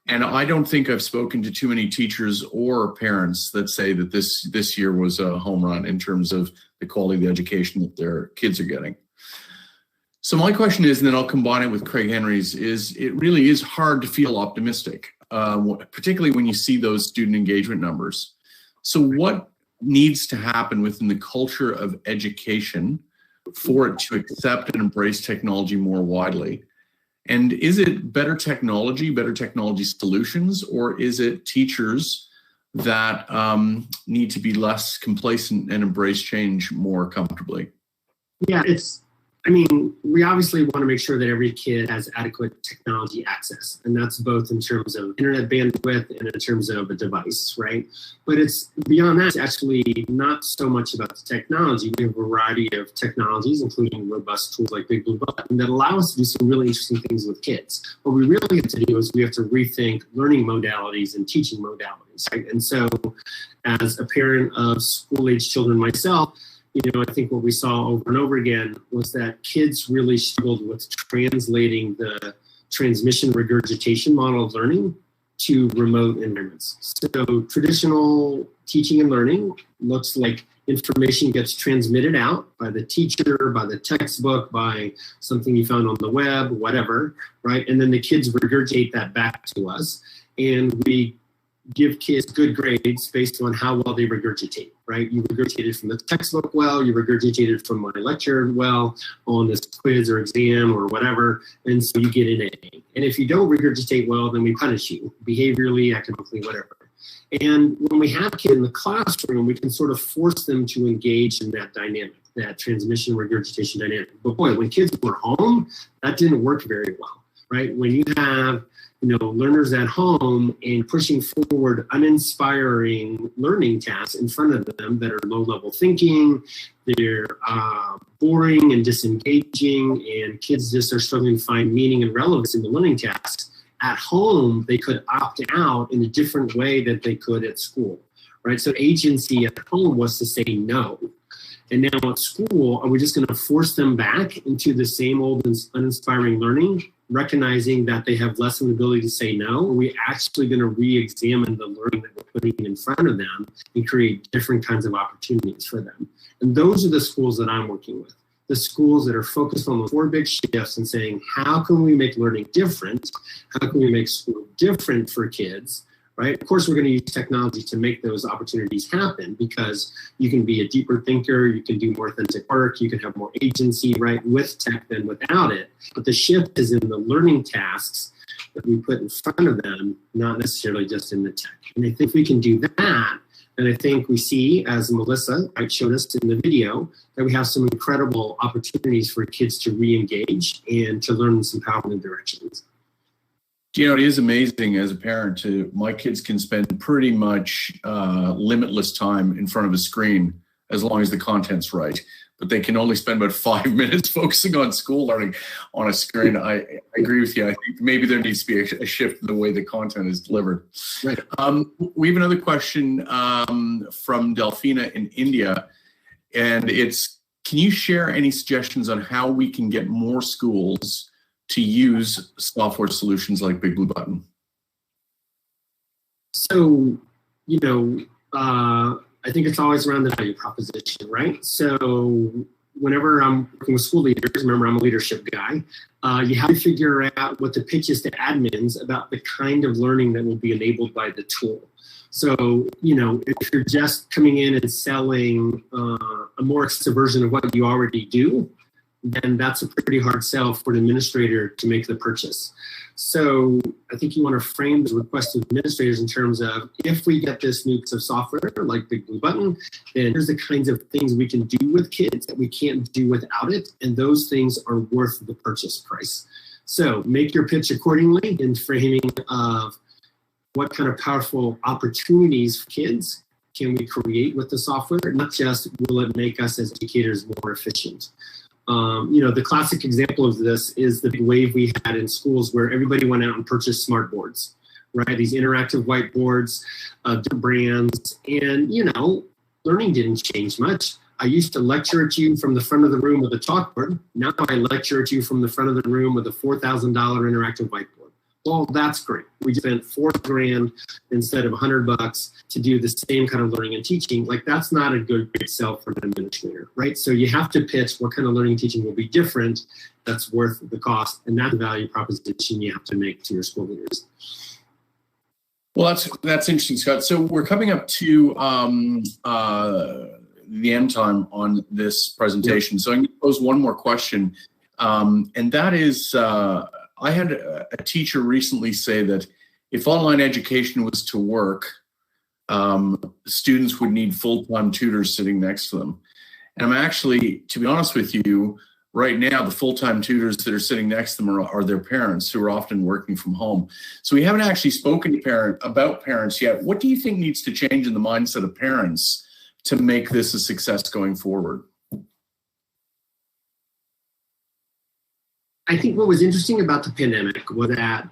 and I don't think I've spoken to too many teachers or parents that say that this year was a home run in terms of the quality of the education that their kids are getting. So my question is, and then I'll combine it with Craig Henry's, is it really is hard to feel optimistic, particularly when you see those student engagement numbers. So what needs to happen within the culture of education for it to accept and embrace technology more widely? And is it better technology solutions, or is it teachers that need to be less complacent and embrace change more comfortably? Yeah, we obviously want to make sure that every kid has adequate technology access, and that's both in terms of internet bandwidth and in terms of a device, right? But it's beyond that, it's actually not so much about the technology. We have a variety of technologies, including robust tools like BigBlueButton, that allow us to do some really interesting things with kids. What we really have to do is we have to rethink learning modalities and teaching modalities, right? And so as a parent of school-age children myself, I think what we saw over and over again was that kids really struggled with translating the transmission regurgitation model of learning to remote environments. So traditional teaching and learning looks like information gets transmitted out by the teacher, by the textbook, by something you found on the web, whatever, right? And then the kids regurgitate that back to us, and we give kids good grades based on how well they regurgitate, right? You regurgitated from the textbook well, you regurgitated from my lecture well on this quiz or exam or whatever, and so you get an A. And if you don't regurgitate well, then we punish you, behaviorally, academically, whatever. And when we have kids in the classroom, we can sort of force them to engage in that dynamic, that transmission regurgitation dynamic. But boy, when kids were home, that didn't work very well, right? When you have learners at home and pushing forward uninspiring learning tasks in front of them that are low-level thinking, they're boring and disengaging, and kids just are struggling to find meaning and relevance in the learning tasks. At home, they could opt out in a different way that they could at school, right? So agency at home was to say no. And now at school, are we just going to force them back into the same old uninspiring learning, recognizing that they have less of an ability to say no? Or are we actually going to re-examine the learning that we're putting in front of them and create different kinds of opportunities for them? And those are the schools that I'm working with. The schools that are focused on the 4 big shifts and saying, how can we make learning different? How can we make school different for kids? Right? Of course, we're going to use technology to make those opportunities happen, because you can be a deeper thinker, you can do more authentic work, you can have more agency, right, with tech than without it. But the shift is in the learning tasks that we put in front of them, not necessarily just in the tech. And I think if we can do that, then I think we see, as Melissa showed us in the video, that we have some incredible opportunities for kids to re-engage and to learn in some powerful new directions. It is amazing as a parent. My kids can spend pretty much limitless time in front of a screen as long as the content's right. But they can only spend about 5 minutes focusing on school learning on a screen. I agree with you. I think maybe there needs to be a shift in the way the content is delivered. Right. We have another question from Delphina in India, and it's, can you share any suggestions on how we can get more schools to use software solutions like BigBlueButton? So, I think it's always around the value proposition, right? So whenever I'm working with school leaders, remember I'm a leadership guy, you have to figure out what the pitch is to admins about the kind of learning that will be enabled by the tool. So, if you're just coming in and selling a more extensive version of what you already do, then that's a pretty hard sell for an administrator to make the purchase. So I think you want to frame the request to administrators in terms of, if we get this new piece of software like BigBlueButton, then here's the kinds of things we can do with kids that we can't do without it, and those things are worth the purchase price. So make your pitch accordingly in framing of what kind of powerful opportunities for kids can we create with the software, not just will it make us as educators more efficient. The classic example of this is the big wave we had in schools where everybody went out and purchased smart boards, right? These interactive whiteboards, different brands, and, learning didn't change much. I used to lecture at you from the front of the room with a chalkboard. Now I lecture at you from the front of the room with a $4,000 interactive whiteboard. Well, that's great. We spent $4,000 instead of $100 to do the same kind of learning and teaching. Like, that's not a good sell for an administrator, right? So you have to pitch what kind of learning and teaching will be different that's worth the cost, and that's the value proposition you have to make to your school leaders. Well, that's interesting, Scott. So we're coming up to the end time on this presentation. So I'm going to pose one more question, and that is, I had a teacher recently say that if online education was to work, students would need full-time tutors sitting next to them. And I'm actually, to be honest with you, right now, the full-time tutors that are sitting next to them are their parents, who are often working from home. So we haven't actually spoken to about parents yet. What do you think needs to change in the mindset of parents to make this a success going forward? I think what was interesting about the pandemic was that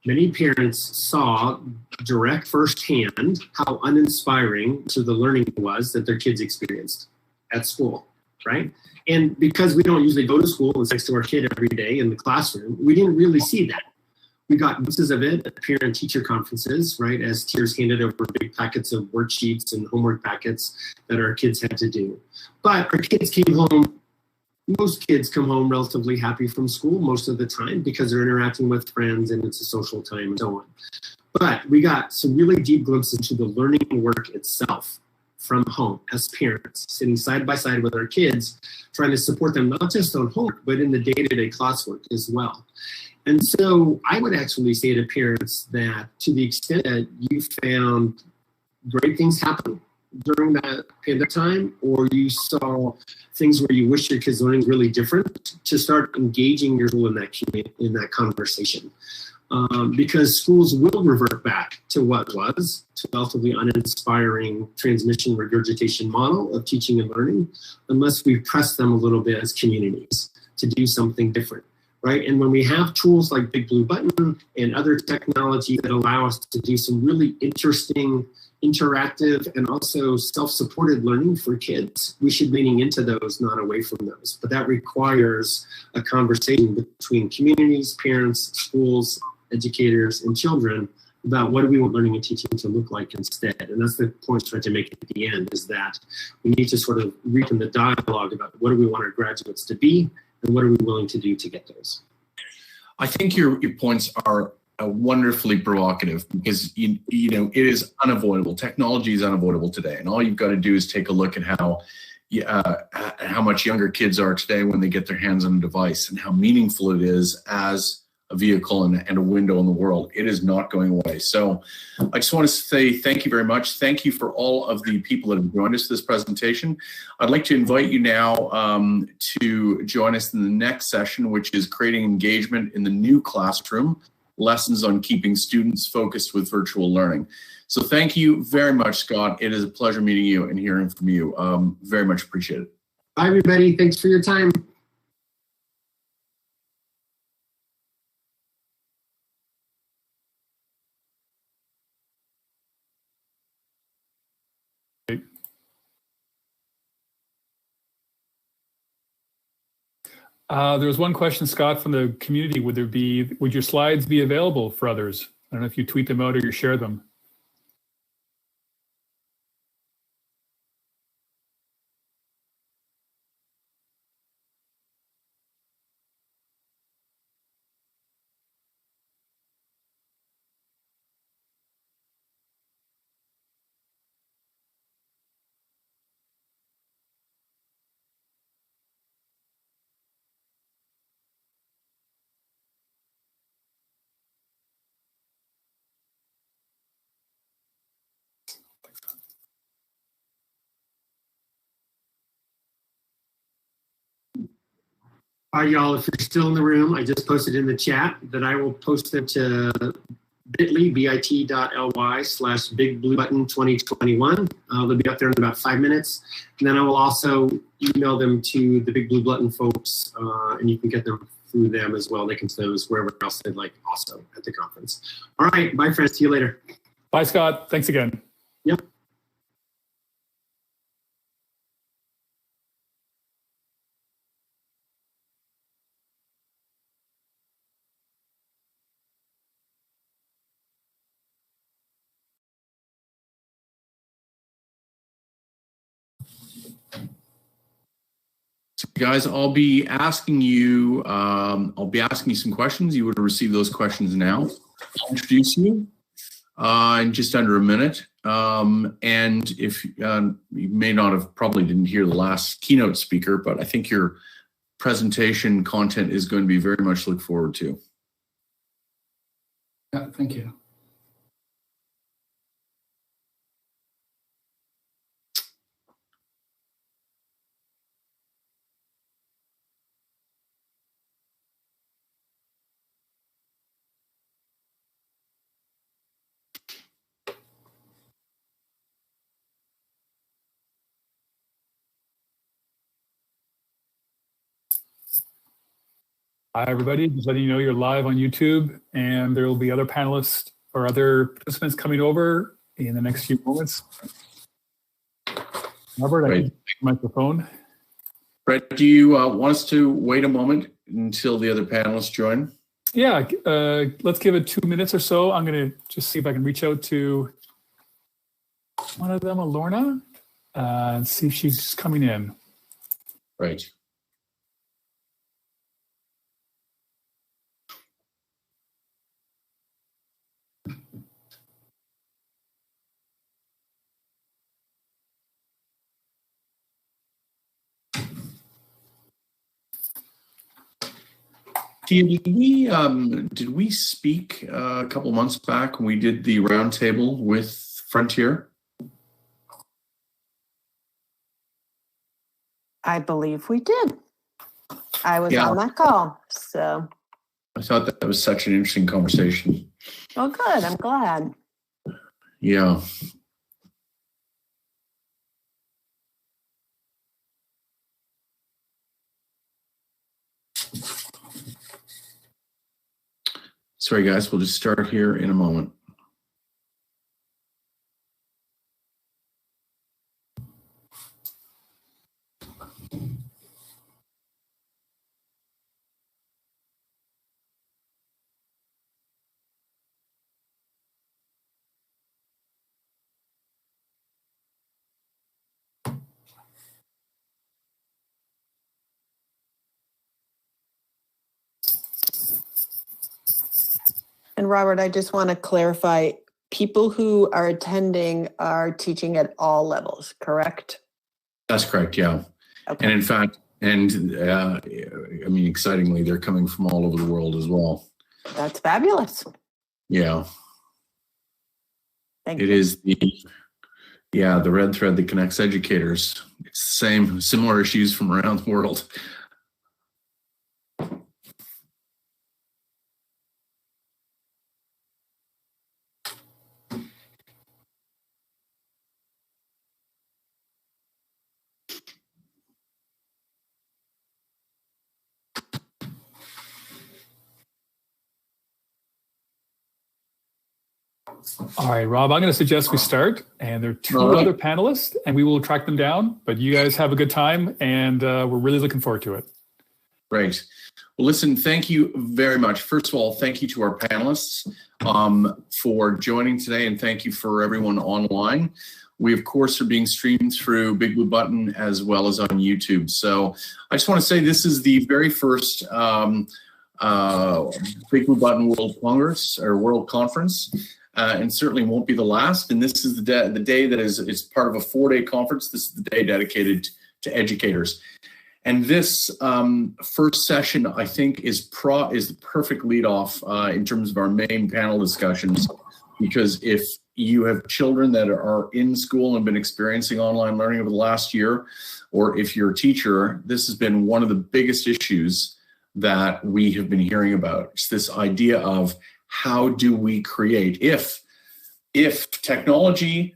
many parents saw direct firsthand how uninspiring to the learning was that their kids experienced at school, right? And because we don't usually go to school and next to our kid every day in the classroom, we didn't really see that. We got glimpses of it at parent-teacher conferences, right, as teachers handed over big packets of worksheets and homework packets that our kids had to do. But our kids came home. Most kids come home relatively happy from school most of the time because they're interacting with friends and it's a social time and so on. But we got some really deep glimpses into the learning work itself from home as parents, sitting side by side with our kids, trying to support them not just on homework, but in the day-to-day classwork as well. And so I would actually say to parents that to the extent that you found great things happen during that pandemic time, or you saw things where you wish your kids' learning was really different, to start engaging your school in that conversation. because schools will revert back to what was, to a relatively uninspiring transmission regurgitation model of teaching and learning, unless we press them a little bit as communities to do something different, right? And when we have tools like Big Blue Button and other technology that allow us to do some really interesting, interactive, and also self-supported learning for kids, we should be leaning into those, not away from those. But that requires a conversation between communities, parents, schools, educators, and children about what do we want learning and teaching to look like instead. And that's the point I tried to make at the end, is that we need to sort of reopen the dialogue about what do we want our graduates to be and what are we willing to do to get those. I think your points are wonderfully provocative, because you know it is unavoidable. Technology is unavoidable today, and all you've got to do is take a look at how much younger kids are today when they get their hands on a device, and how meaningful it is as a vehicle and a window in the world. It is not going away. So I just want to say thank you very much. Thank you for all of the people that have joined us this presentation. I'd like to invite you now to join us in the next session, which is creating engagement in the new classroom, lessons on keeping students focused with virtual learning. So thank you very much, Scott. It is a pleasure meeting you and hearing from you. Very much appreciate it. Bye, everybody. Thanks for your time. There was one question, Scott, from the community. Would your slides be available for others? I don't know if you tweet them out or you share them. All right, y'all, if you're still in the room, I just posted in the chat that I will post them to bit.ly/BigBlueButton2021. They'll be up there in about 5 minutes. And then I will also email them to the Big Blue Button folks, and you can get them through them as well. They can send those wherever else they'd like also at the conference. All right, bye, friends. See you later. Bye, Scott. Thanks again. Yep. Guys, I'll be asking you some questions. You would receive those questions now. I'll introduce you in just under a minute. And if you may not have, probably didn't hear the last keynote speaker, but I think your presentation content is going to be very much look forward to. Yeah, thank you. Hi, everybody. Just letting you know you're live on YouTube, and there will be other panelists or other participants coming over in the next few moments. Robert, I can take the microphone. Brett, do you want us to wait a moment until the other panelists join? Yeah, let's give it 2 minutes or so. I'm going to just see if I can reach out to one of them, Lorna, and see if she's coming in. Right. Did we speak a couple months back when we did the roundtable with Frontier? I believe we did. I was on that call, so. I thought that was such an interesting conversation. Oh, good. I'm glad. Yeah. Sorry, guys, we'll just start here in a moment. And Robert, I just want to clarify, people who are attending are teaching at all levels, correct? That's correct, yeah. Okay. And in fact, I mean, excitingly, they're coming from all over the world as well. That's fabulous. Yeah. Thank It you. is the red thread that connects educators. It's the similar issues from around the world. All right, Rob, I'm going to suggest we start. And there are two other panelists, and we will track them down. But you guys have a good time, and we're really looking forward to it. Great. Well, listen, thank you very much. First of all, thank you to our panelists for joining today, and thank you for everyone online. We, of course, are being streamed through Big Blue Button as well as on YouTube. So I just want to say this is the very first Big Blue Button World Congress or World Conference. And certainly won't be the last. And this is the day that is part of a 4-day conference. This is the day dedicated to educators. And this first session, I think, is the perfect lead off in terms of our main panel discussions. Because if you have children that are in school and been experiencing online learning over the last year, or if you're a teacher, this has been one of the biggest issues that we have been hearing about. It's this idea of how do we create, if technology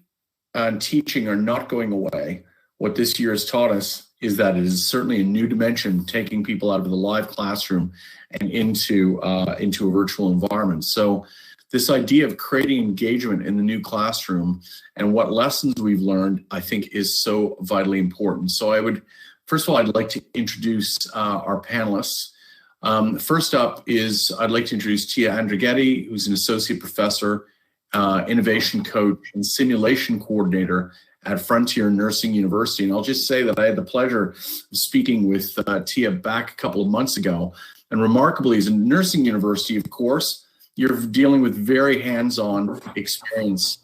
and teaching are not going away, what this year has taught us is that it is certainly a new dimension, taking people out of the live classroom and into a virtual environment. So this idea of creating engagement in the new classroom and what lessons we've learned, I think, is so vitally important. So first of all, I'd like to introduce our panelists. First up is I'd like to introduce Tia Andrighetti, who's an associate professor, innovation coach, and simulation coordinator at Frontier Nursing University. And I'll just say that I had the pleasure of speaking with Tia back a couple of months ago. And remarkably, as a nursing university, of course, you're dealing with very hands-on experience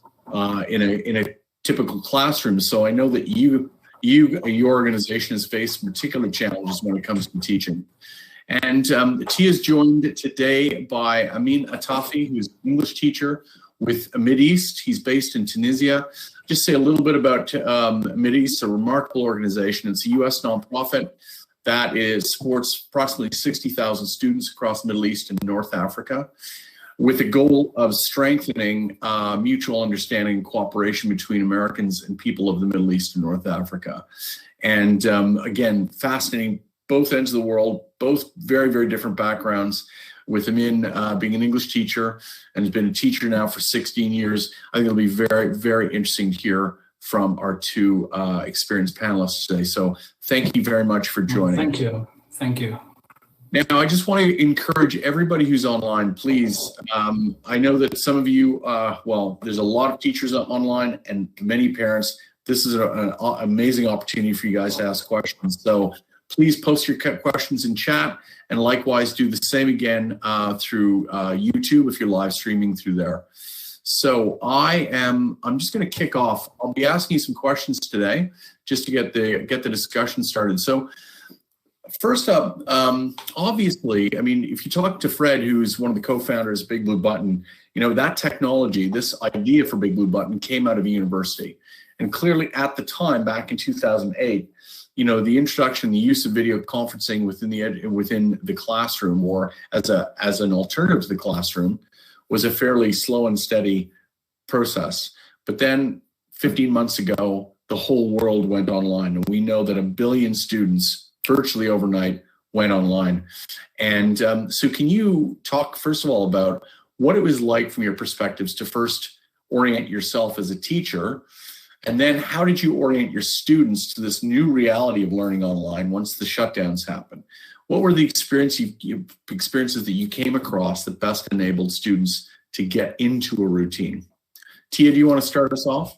in a typical classroom. So I know that your organization has faced particular challenges when it comes to teaching. And Tia is joined today by Amin Atafi, who's an English teacher with Mideast. He's based in Tunisia. Just say a little bit about Mideast, a remarkable organization. It's a U.S. nonprofit that supports approximately 60,000 students across the Middle East and North Africa, with the goal of strengthening mutual understanding and cooperation between Americans and people of the Middle East and North Africa. And again, fascinating, both ends of the world, both very, very different backgrounds, with Amin being an English teacher and has been a teacher now for 16 years. I think it'll be very, very interesting to hear from our two experienced panelists today. So thank you very much for joining. Thank you. Thank you. Now, I just want to encourage everybody who's online, please. I know that some of you, there's a lot of teachers online and many parents. This is an amazing opportunity for you guys to ask questions. So please post your questions in chat, and likewise do the same again through YouTube if you're live streaming through there. So I'm just going to kick off. I'll be asking you some questions today just to get the discussion started. So first up, obviously, I mean, if you talk to Fred, who's one of the co-founders of Big Blue Button, you know, that technology, this idea for Big Blue Button came out of a university. And clearly at the time, back in 2008, the introduction, the use of video conferencing within the classroom, or as an alternative to the classroom, was a fairly slow and steady process. But then 15 months ago, the whole world went online, and we know that 1 billion students virtually overnight went online. And so can you talk, first of all, about what it was like from your perspectives to first orient yourself as a teacher, and then how did you orient your students to this new reality of learning online once the shutdowns happened? What were the experiences that you came across that best enabled students to get into a routine? Tia, do you want to start us off?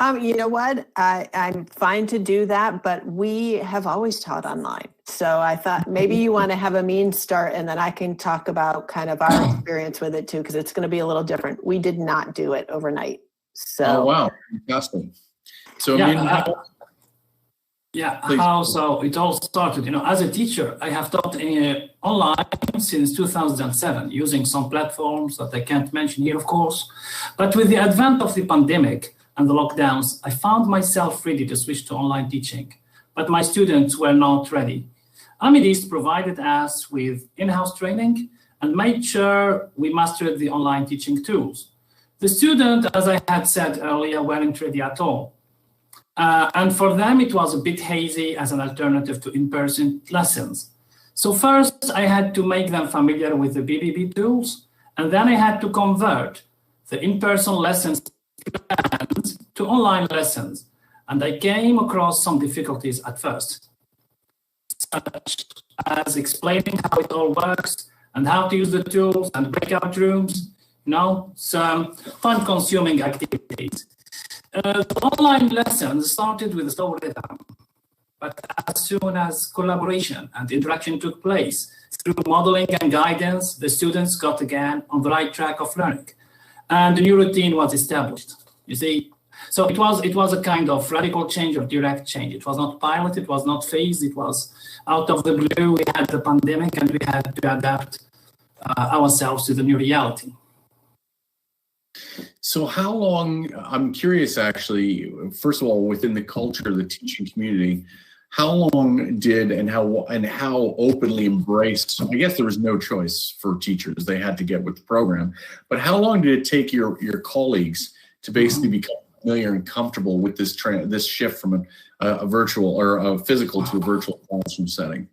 You know what? I'm fine to do that, but we have always taught online. So I thought maybe you want to have a mean start, and then I can talk about kind of our experience with it too, because it's going to be a little different. We did not do it overnight. So. Oh, wow. Fantastic. So, so it all started, as a teacher, I have taught online since 2007 using some platforms that I can't mention here, of course. But with the advent of the pandemic and the lockdowns, I found myself ready to switch to online teaching, but my students were not ready. Amidist provided us with in-house training and made sure we mastered the online teaching tools. The students, as I had said earlier, weren't ready at all. And for them, it was a bit hazy as an alternative to in-person lessons. So first, I had to make them familiar with the BBB tools, and then I had to convert the in-person lessons to online lessons. And I came across some difficulties at first, such as explaining how it all works and how to use the tools and breakout rooms, some time-consuming activities. The online lessons started with a slow rhythm, but as soon as collaboration and interaction took place, through modeling and guidance, the students got again on the right track of learning, and the new routine was established. You see, so it was a kind of radical change or direct change. It was not pilot, it was not phased, it was out of the blue. We had the pandemic, and we had to adapt ourselves to the new reality. So how long, I'm curious actually, first of all, within the culture of the teaching community, how long did and how openly embraced, I guess there was no choice for teachers, they had to get with the program, but how long did it take your colleagues to basically become familiar and comfortable with this shift from a virtual or a physical to a virtual classroom setting?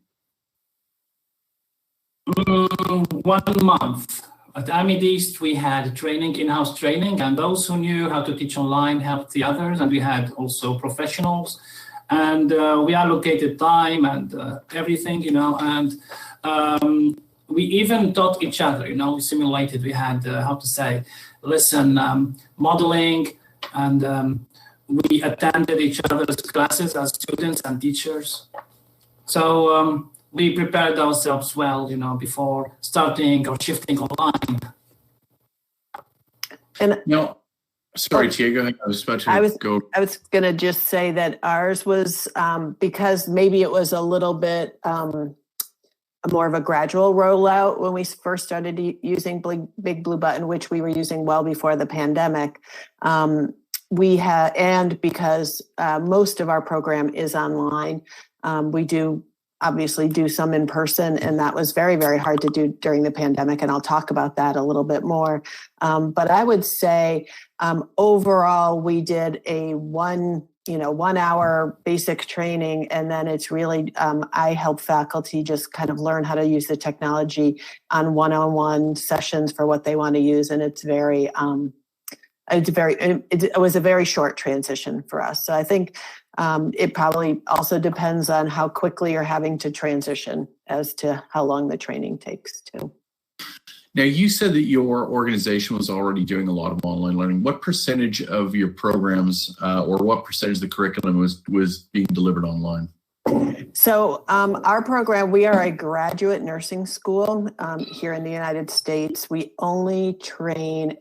1 month. At Amidist, we had training, in-house training, and those who knew how to teach online helped the others, and we had also professionals, and we allocated time and everything, and we even taught each other, we simulated, we had, lesson modeling, and we attended each other's classes as students and teachers. So we prepared ourselves well, before starting or shifting online. And no, sorry, Tia, go ahead. I was about to go. I was going to just say that ours was because maybe it was a little bit more of a gradual rollout when we first started using BigBlueButton, which we were using well before the pandemic. We had, and because most of our program is online, we do obviously do some in person, and that was very, very hard to do during the pandemic. And I'll talk about that a little bit more. But I would say overall, we did a 1 hour basic training. And then it's really, I help faculty just kind of learn how to use the technology on one-on-one sessions for what they want to use. And it was a very short transition for us. So I think it probably also depends on how quickly you're having to transition as to how long the training takes too. Now, you said that your organization was already doing a lot of online learning. What percentage of your programs or what percentage of the curriculum was being delivered online? So our program, we are a graduate nursing school here in the United States. We only train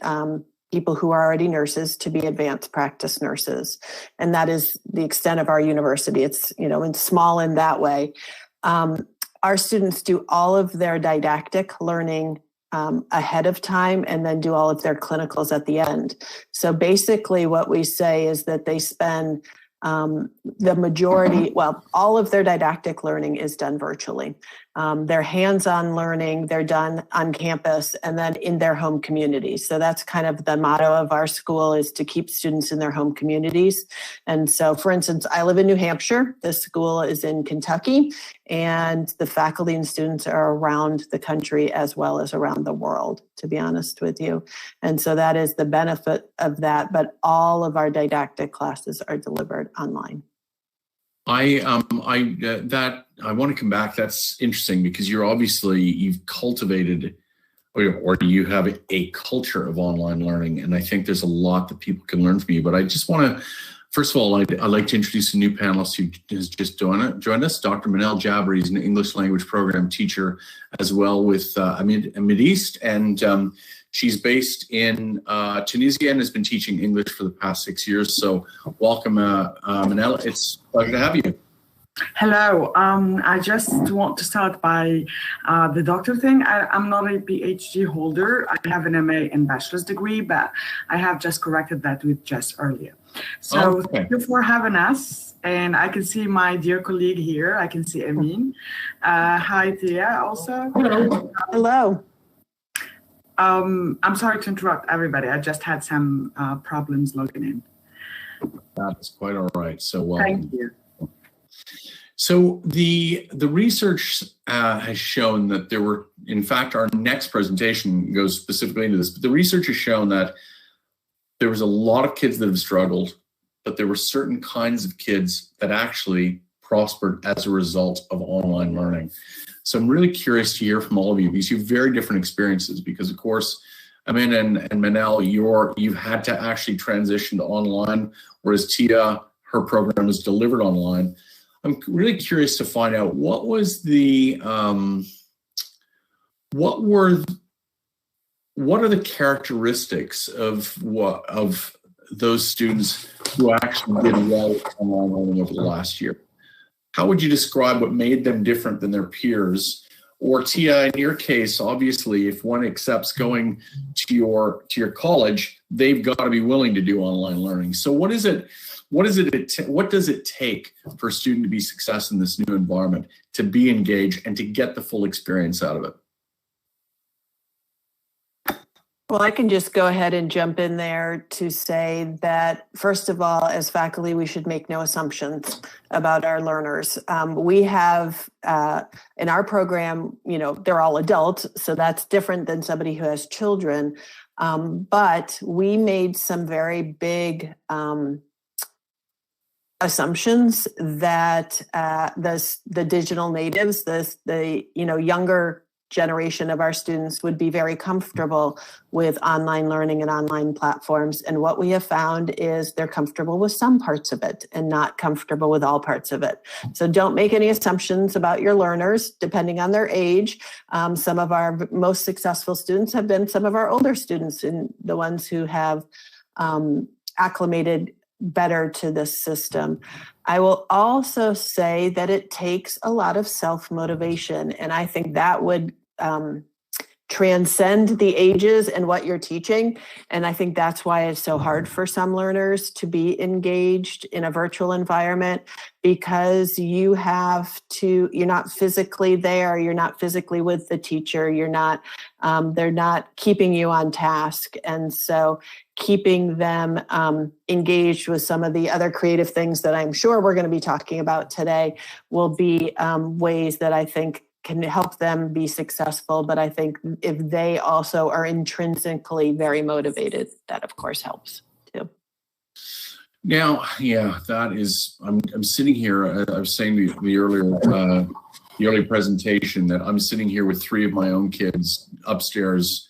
people who are already nurses to be advanced practice nurses. And that is the extent of our university. It's, it's small in that way. Our students do all of their didactic learning ahead of time and then do all of their clinicals at the end. So basically what we say is that they spend the majority, well, all of their didactic learning is done virtually. Their hands-on learning, they're done on campus and then in their home communities. So that's kind of the motto of our school, is to keep students in their home communities. And so, for instance, I live in New Hampshire. This school is in Kentucky, and the faculty and students are around the country as well as around the world, to be honest with you. And so that is the benefit of that. But all of our didactic classes are delivered online. I want to come back. That's interesting, because you've cultivated, or you have a culture of online learning, and I think there's a lot that people can learn from you. But I just want to, first of all, I'd like to introduce a new panelist who has just joined us. Dr. Manal Jabri is an English language program teacher, as well with Mid East, and she's based in Tunisia and has been teaching English for the past 6 years. So welcome, Manal. It's a pleasure to have you. Hello. I just want to start by the doctor thing. I'm not a PhD holder. I have an MA and bachelor's degree, but I have just corrected that with Jess earlier. So Thank you for having us. And I can see my dear colleague here. I can see Amin. Hi, Tia, also. Hello. Hello. I'm sorry to interrupt everybody. I just had some problems logging in. That's quite all right. So thank you. So the research has shown that there were, in fact, our next presentation goes specifically into this, but the research has shown that there was a lot of kids that have struggled, but there were certain kinds of kids that actually prospered as a result of online learning. So I'm really curious to hear from all of you, because you have very different experiences, because of course, Amin and Manal, you've had to actually transition to online, whereas Tia, her program is delivered online. I'm really curious to find out what are the characteristics of those students who actually did well with online learning over the last year? How would you describe what made them different than their peers? Or Tia, in your case, obviously, if one accepts going to your college, they've got to be willing to do online learning. So what does it take for a student to be successful in this new environment, to be engaged and to get the full experience out of it? Well, I can just go ahead and jump in there to say that, first of all, as faculty, we should make no assumptions about our learners. We have, in our program, they're all adults, so that's different than somebody who has children. But we made some very big assumptions that the digital natives, the younger generation of our students would be very comfortable with online learning and online platforms. And what we have found is they're comfortable with some parts of it and not comfortable with all parts of it. So don't make any assumptions about your learners, depending on their age. Some of our most successful students have been some of our older students, and the ones who have acclimated better to this system. I will also say that it takes a lot of self-motivation, and I think that would transcend the ages and what you're teaching. And I think that's why it's so hard for some learners to be engaged in a virtual environment, because you're not physically there, you're not physically with the teacher, they're not keeping you on task. And so keeping them engaged with some of the other creative things that I'm sure we're going to be talking about today will be ways that I think can help them be successful. But I think if they also are intrinsically very motivated, that of course helps too. Now, yeah, that is, I'm sitting here, I was saying the earlier presentation that I'm sitting here with 3 of my own kids upstairs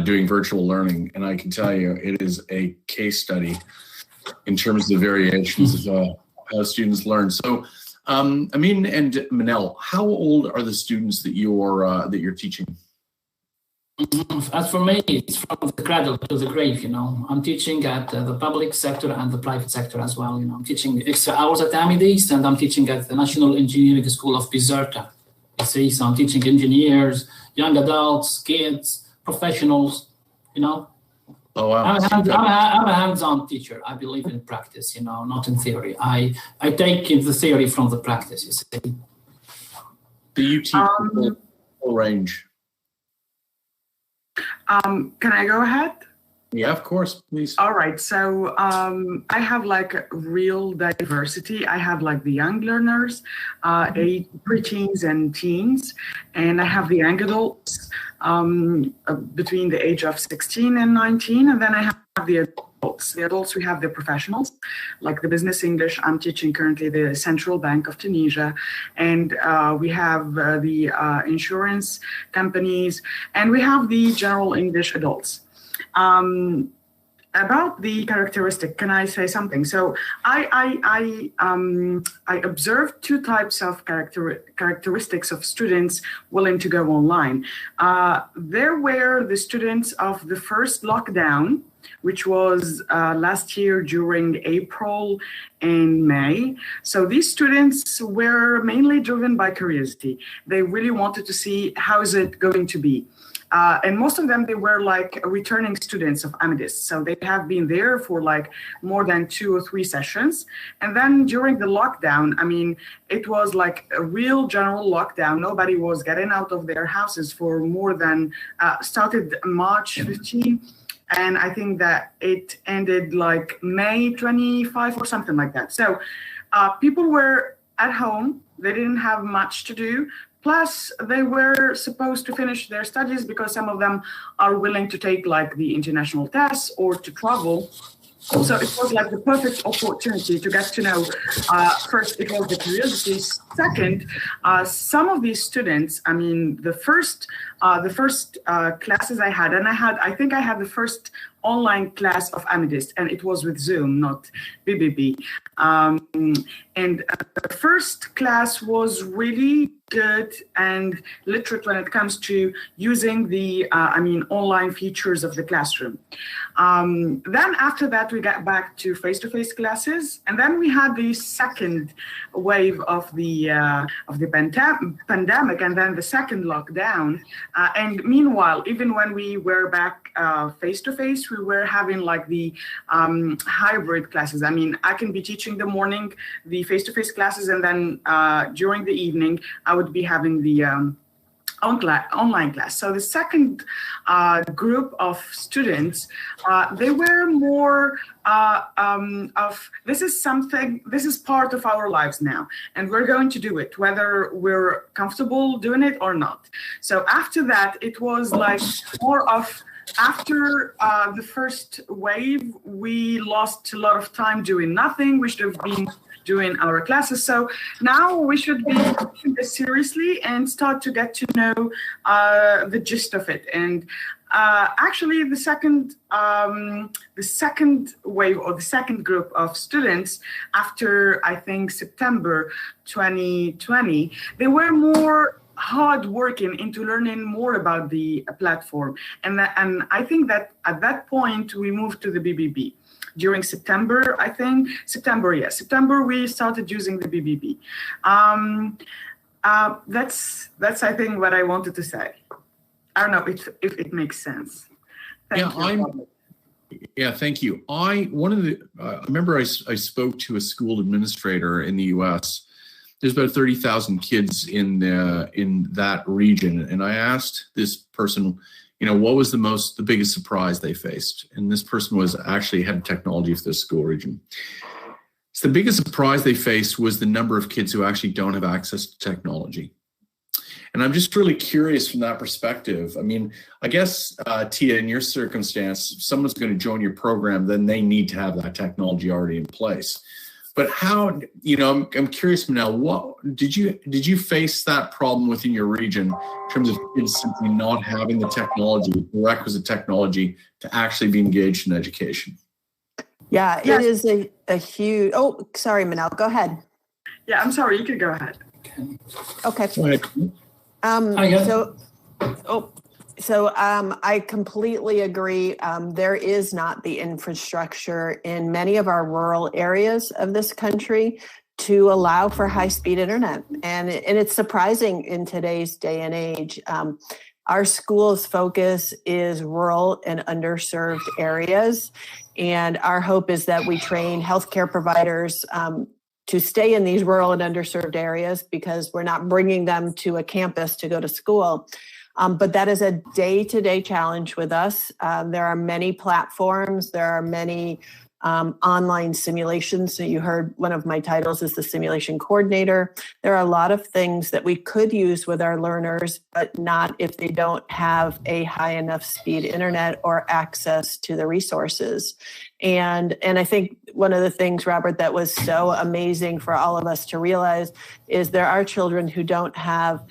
doing virtual learning. And I can tell you, it is a case study in terms of the variations of how students learn. So, Amin and Manal, how old are the students that you're teaching? As for me, it's from the cradle to the grave. I'm teaching at the public sector and the private sector as well. I'm teaching extra hours at Amid East, and I'm teaching at the National Engineering School of Bizerta. So I'm teaching engineers, young adults, kids, professionals, you know. Oh, wow. I'm a hands-on teacher. I believe in practice, you know, not in theory. I take the theory from the practice, you see. Do you teach the full range? Can I go ahead? Yeah, of course, please. All right. So I have like real diversity. I have like the young learners, preteens and teens, and I have the young adults between the age of 16 and 19, and then I have the adults. The adults, we have the professionals, like the business English. I'm teaching currently the Central Bank of Tunisia, and we have the insurance companies, and we have the general English adults. About the characteristic, can I say something? So I observed two types of characteristics of students willing to go online. There were the students of the first lockdown, which was last year during April and May. So these students were mainly driven by curiosity. They really wanted to see how is it going to be. And most of them, they were like returning students of Amethyst. So they have been there for like more than 2 or 3 sessions. And then during the lockdown, I mean, it was like a real general lockdown. Nobody was getting out of their houses for more than, started March 15. And I think that it ended like May 25 or something like that. So people were at home. They didn't have much to do. Plus, they were supposed to finish their studies because some of them are willing to take like the international tests or to travel. So it was like the perfect opportunity to get to know, first, it was the curiosity. Second, some of these students, I mean, the first classes I had, and I think I had the first online class of Amethyst, and it was with Zoom, not BBB. And the first class was really good and literate when it comes to using the, online features of the classroom. Then after that, we got back to face-to-face classes, and then we had the second wave of the pandemic, and then the second lockdown. And meanwhile, even when we were back face-to-face, we were having like the hybrid classes. I mean, I can be teaching the morning, the face-to-face classes, and then during the evening, I would be having the online class. So the second group of students, they were more of this is part of our lives now, and we're going to do it, whether we're comfortable doing it or not. So after that, it was like more of, after the first wave, we lost a lot of time doing nothing. We should have been doing our classes. So now we should be taking this seriously and start to get to know the gist of it. And actually, the second wave, or the second group of students, after I think September 2020, they were more hard working into learning more about the platform. And I think that at that point, we moved to the BBB. During September, I think, September, we started using the BBB. That's I think what I wanted to say. I don't know if it makes sense. Thank you. Thank you. I remember I spoke to a school administrator in the U.S. There's about 30,000 kids in that region, and I asked this person, what was the biggest surprise they faced? And this person was actually head of technology for this school region. So the biggest surprise they faced was the number of kids who actually don't have access to technology. And I'm just really curious from that perspective. I mean, I guess, Tia, in your circumstance, if someone's going to join your program, then they need to have that technology already in place. But how, I'm curious now, what did you face that problem within your region in terms of kids simply not having the technology, the requisite technology to actually be engaged in education? Yeah, it is a huge, sorry, Manal, go ahead. Yeah, I'm sorry, you could go ahead. Okay. Go ahead. So I completely agree. There is not the infrastructure in many of our rural areas of this country to allow for high-speed internet. And it's surprising in today's day and age. Our school's focus is rural and underserved areas. And our hope is that we train healthcare providers to stay in these rural and underserved areas, because we're not bringing them to a campus to go to school. But that is a day-to-day challenge with us. There are many platforms. There are many online simulations. So you heard one of my titles is the simulation coordinator. There are a lot of things that we could use with our learners, but not if they don't have a high enough speed internet or access to the resources. And I think one of the things, Robert, that was so amazing for all of us to realize is there are children who don't have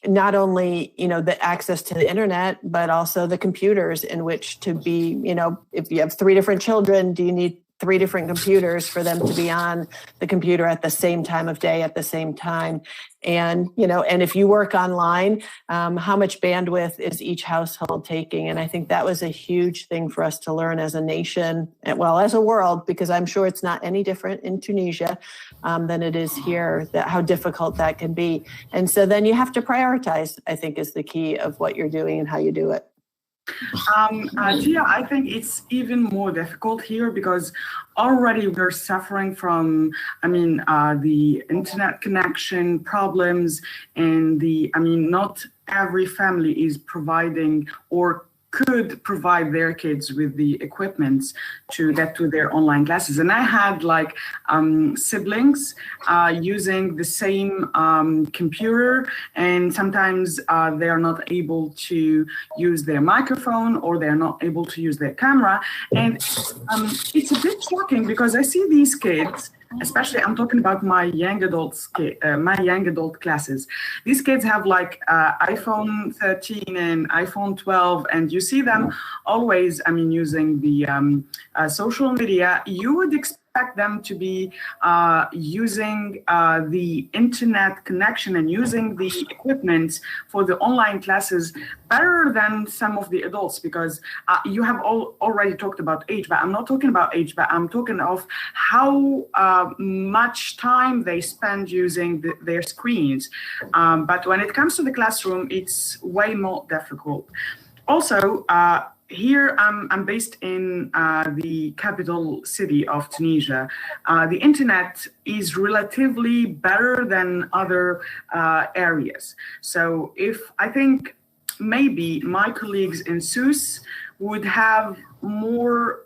not only, the access to the internet, but also the computers in which to be, if you have 3 different children, do you need 3 different computers for them to be on the computer at the same time of day, at the same time? And, and if you work online, how much bandwidth is each household taking? And I think that was a huge thing for us to learn as a nation, well, as a world, because I'm sure it's not any different in Tunisia than it is here, that how difficult that can be. And so then you have to prioritize, I think, is the key of what you're doing and how you do it. Gia, I think it's even more difficult here because already we're suffering from, the internet connection problems, and not every family is providing or could provide their kids with the equipment to get to their online classes. And I had siblings using the same computer, and sometimes they are not able to use their microphone, or they're not able to use their camera. And it's a bit shocking because I see these kids, especially I'm talking about my young adult classes. These kids have iPhone 13 and iPhone 12, and you see them always, using the social media. You would expect them to be using the internet connection and using the equipment for the online classes better than some of the adults, because you have already talked about age, but I'm not talking about age, but I'm talking of how much time they spend using their screens. But when it comes to the classroom, it's way more difficult. Also, here I'm based in the capital city of Tunisia. The internet is relatively better than other areas. So I think maybe my colleagues in Sousse would have more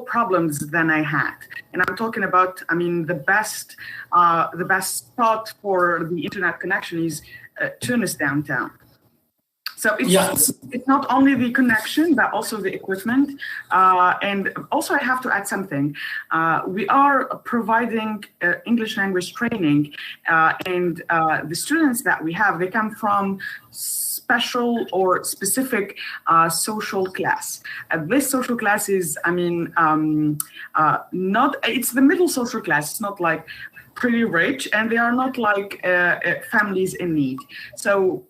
problems than I had. And I'm talking about, the best spot for the internet connection is Tunis downtown. So it's not only the connection, but also the equipment. And also I have to add something. We are providing English language training, and the students that we have, they come from special or specific social class. This social class is, it's the middle social class. It's not like pretty rich, and they are not like families in need. So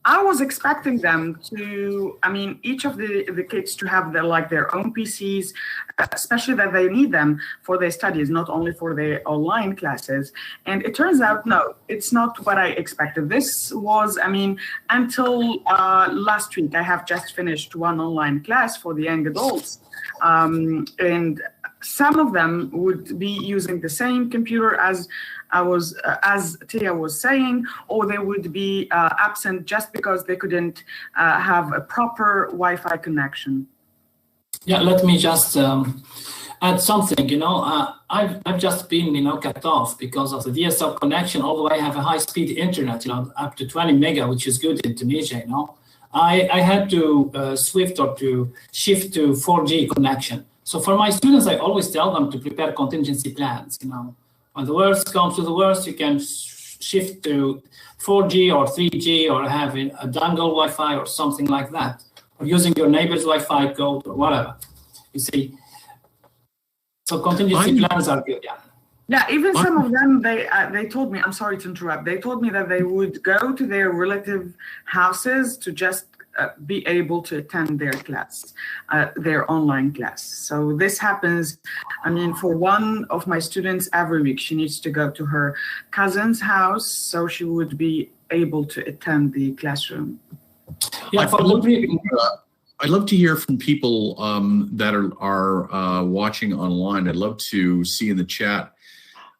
I was expecting them to, each of the kids to have their own PCs, especially that they need them for their studies, not only for their online classes. And it turns out, no, it's not what I expected. This was, until last week, I have just finished one online class for the young adults. And some of them would be using the same computer as Tia was saying, or they would be absent just because they couldn't have a proper Wi-Fi connection. Yeah, let me just add something. I've just been cut off because of the DSL connection. Although I have a high-speed internet, up to 20 mega, which is good in Tunisia. I had to shift to 4G connection. So for my students, I always tell them to prepare contingency plans. When the worst comes to the worst, you can shift to 4G or 3G, or having a dongle Wi-Fi or something like that, or using your neighbor's Wi-Fi code or whatever. You see, so contingency plans are good. Yeah, even some of them, they told me, I'm sorry to interrupt, they told me that they would go to their relative houses to just be able to attend their class, their online class. So this happens, for one of my students every week. She needs to go to her cousin's house, so she would be able to attend the classroom. Yeah, I'd love to hear from people that are watching online. I'd love to see in the chat,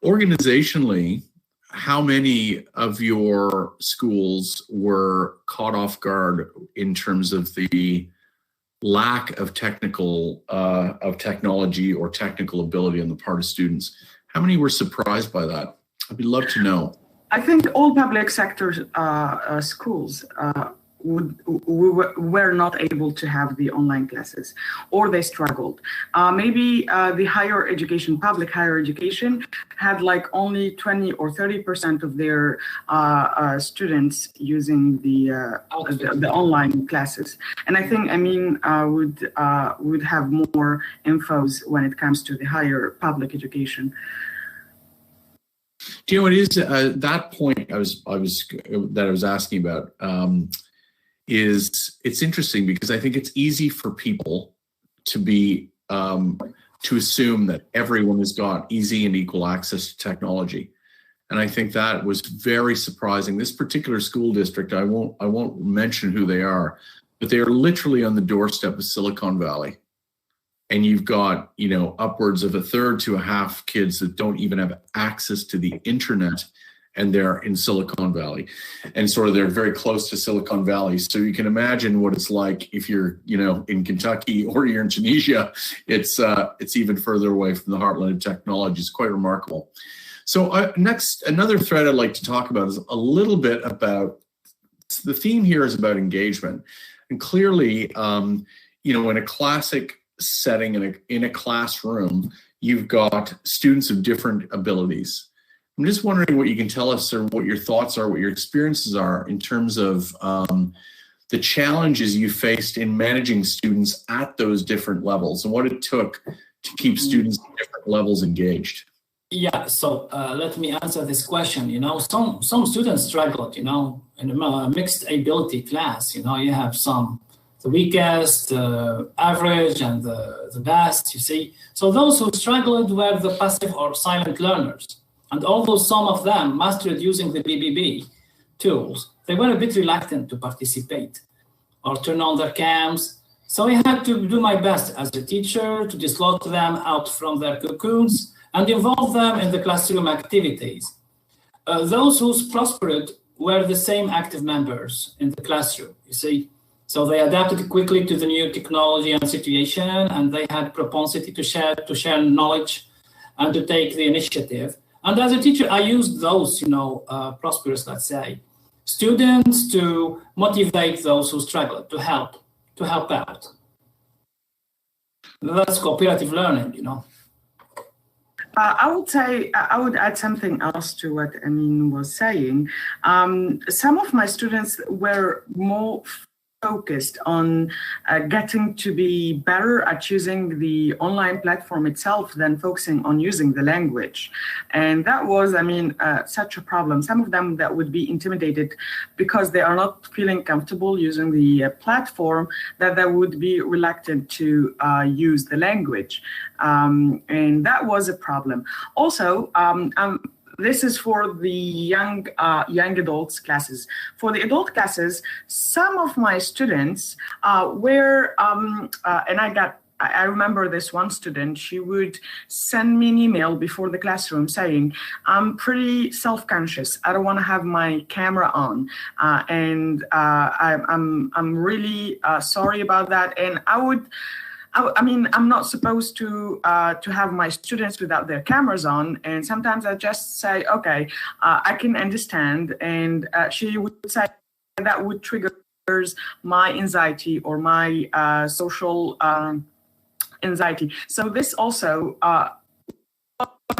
organizationally, how many of your schools were caught off guard in terms of the lack of technology or technical ability on the part of students? How many were surprised by that? I'd love to know. I think all public sector schools were not able to have the online classes, or they struggled. Maybe the higher education, public higher education, had like only 20 or 30% of their students using the online classes. And I think Amin would have more infos when it comes to the higher public education. Do you know, it is that point I was asking about. It's interesting because I think it's easy for people to be to assume that everyone has got easy and equal access to technology, and I think that was very surprising. This particular school district, I won't mention who they are, but they are literally on the doorstep of Silicon Valley, and you've got, you know, upwards of a third to a half kids that don't even have access to the internet. And they're in Silicon Valley, and sort of they're very close to Silicon Valley. So you can imagine what it's like if you're, you know, in Kentucky or you're in Tunisia. It's even further away from the heartland of technology. It's quite remarkable. So next, another thread I'd like to talk about is a little bit about, the theme here is about engagement. And clearly, you know, in a classic setting, in a classroom, you've got students of different abilities. I'm just wondering what you can tell us, or what your thoughts are, what your experiences are in terms of the challenges you faced in managing students at those different levels, and what it took to keep students at different levels engaged. Yeah, so let me answer this question. You know, some students struggled, you know, in a mixed ability class. You know, you have some, the weakest, average, and the best, you see. So those who struggled were the passive or silent learners. And although some of them mastered using the BBB tools, they were a bit reluctant to participate or turn on their cams. So I had to do my best as a teacher to dislodge them out from their cocoons and involve them in the classroom activities. Those who prospered were the same active members in the classroom, you see. So they adapted quickly to the new technology and situation, and they had propensity to share knowledge and to take the initiative. And as a teacher, I used those, you know, prosperous, let's say, students to motivate those who struggle, to help out. That's cooperative learning, you know. I would say, I would add something else to what Amin was saying. Some of my students were more focused on getting to be better at using the online platform itself than focusing on using the language. And that was, I mean, such a problem. Some of them that would be intimidated because they are not feeling comfortable using the platform, that they would be reluctant to use the language. And that was a problem. Also, this is for the young adults classes. For the adult classes, some of my students were, and I remember this one student, she would send me an email before the classroom saying, I'm pretty self-conscious. I don't want to have my camera on. And I'm really sorry about that. And I mean, I'm not supposed to have my students without their cameras on, and sometimes I just say, okay, I can understand, and she would say that would trigger my anxiety or my social anxiety. So this also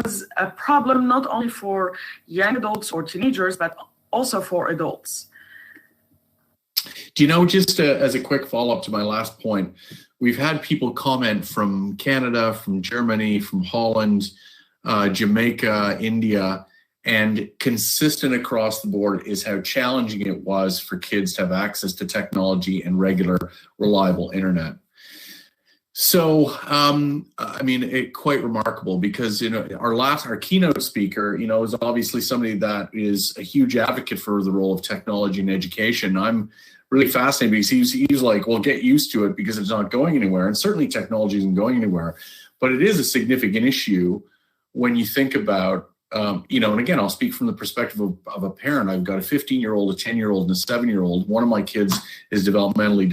was a problem not only for young adults or teenagers, but also for adults. Do you know, just as a quick follow-up to my last point, we've had people comment from Canada, from Germany, from Holland, Jamaica, India, and consistent across the board is how challenging it was for kids to have access to technology and regular, reliable internet. So, I mean, quite remarkable, because, you know, our keynote speaker, you know, is obviously somebody that is a huge advocate for the role of technology in education. I'm really fascinating because he's like, well, get used to it because it's not going anywhere. And certainly technology isn't going anywhere, but it is a significant issue when you think about, and again, I'll speak from the perspective of a parent. I've got a 15-year-old, a 10-year-old, and a 7-year-old. One of my kids is developmentally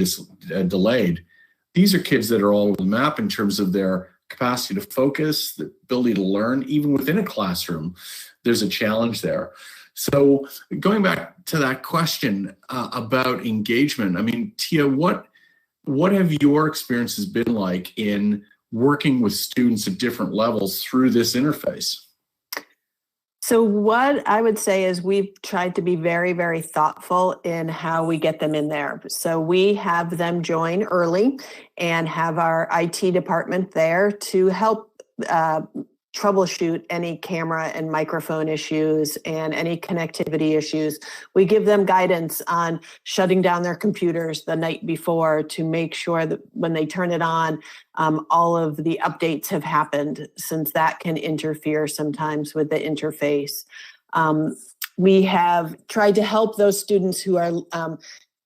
delayed. These are kids that are all over the map in terms of their capacity to focus, the ability to learn. Even within a classroom, there's a challenge there. So going back to that question about engagement, I mean, Tia, what have your experiences been like in working with students at different levels through this interface? So what I would say is we've tried to be very, very thoughtful in how we get them in there. So we have them join early and have our IT department there to help troubleshoot any camera and microphone issues and any connectivity issues. We give them guidance on shutting down their computers the night before to make sure that when they turn it on, all of the updates have happened, since that can interfere sometimes with the interface. We have tried to help those students who are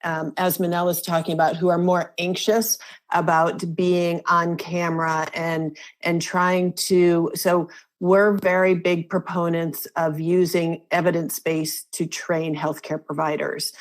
as Manel was talking about, who are more anxious about being on camera and trying to, so we're very big proponents of using evidence-based to train healthcare providers.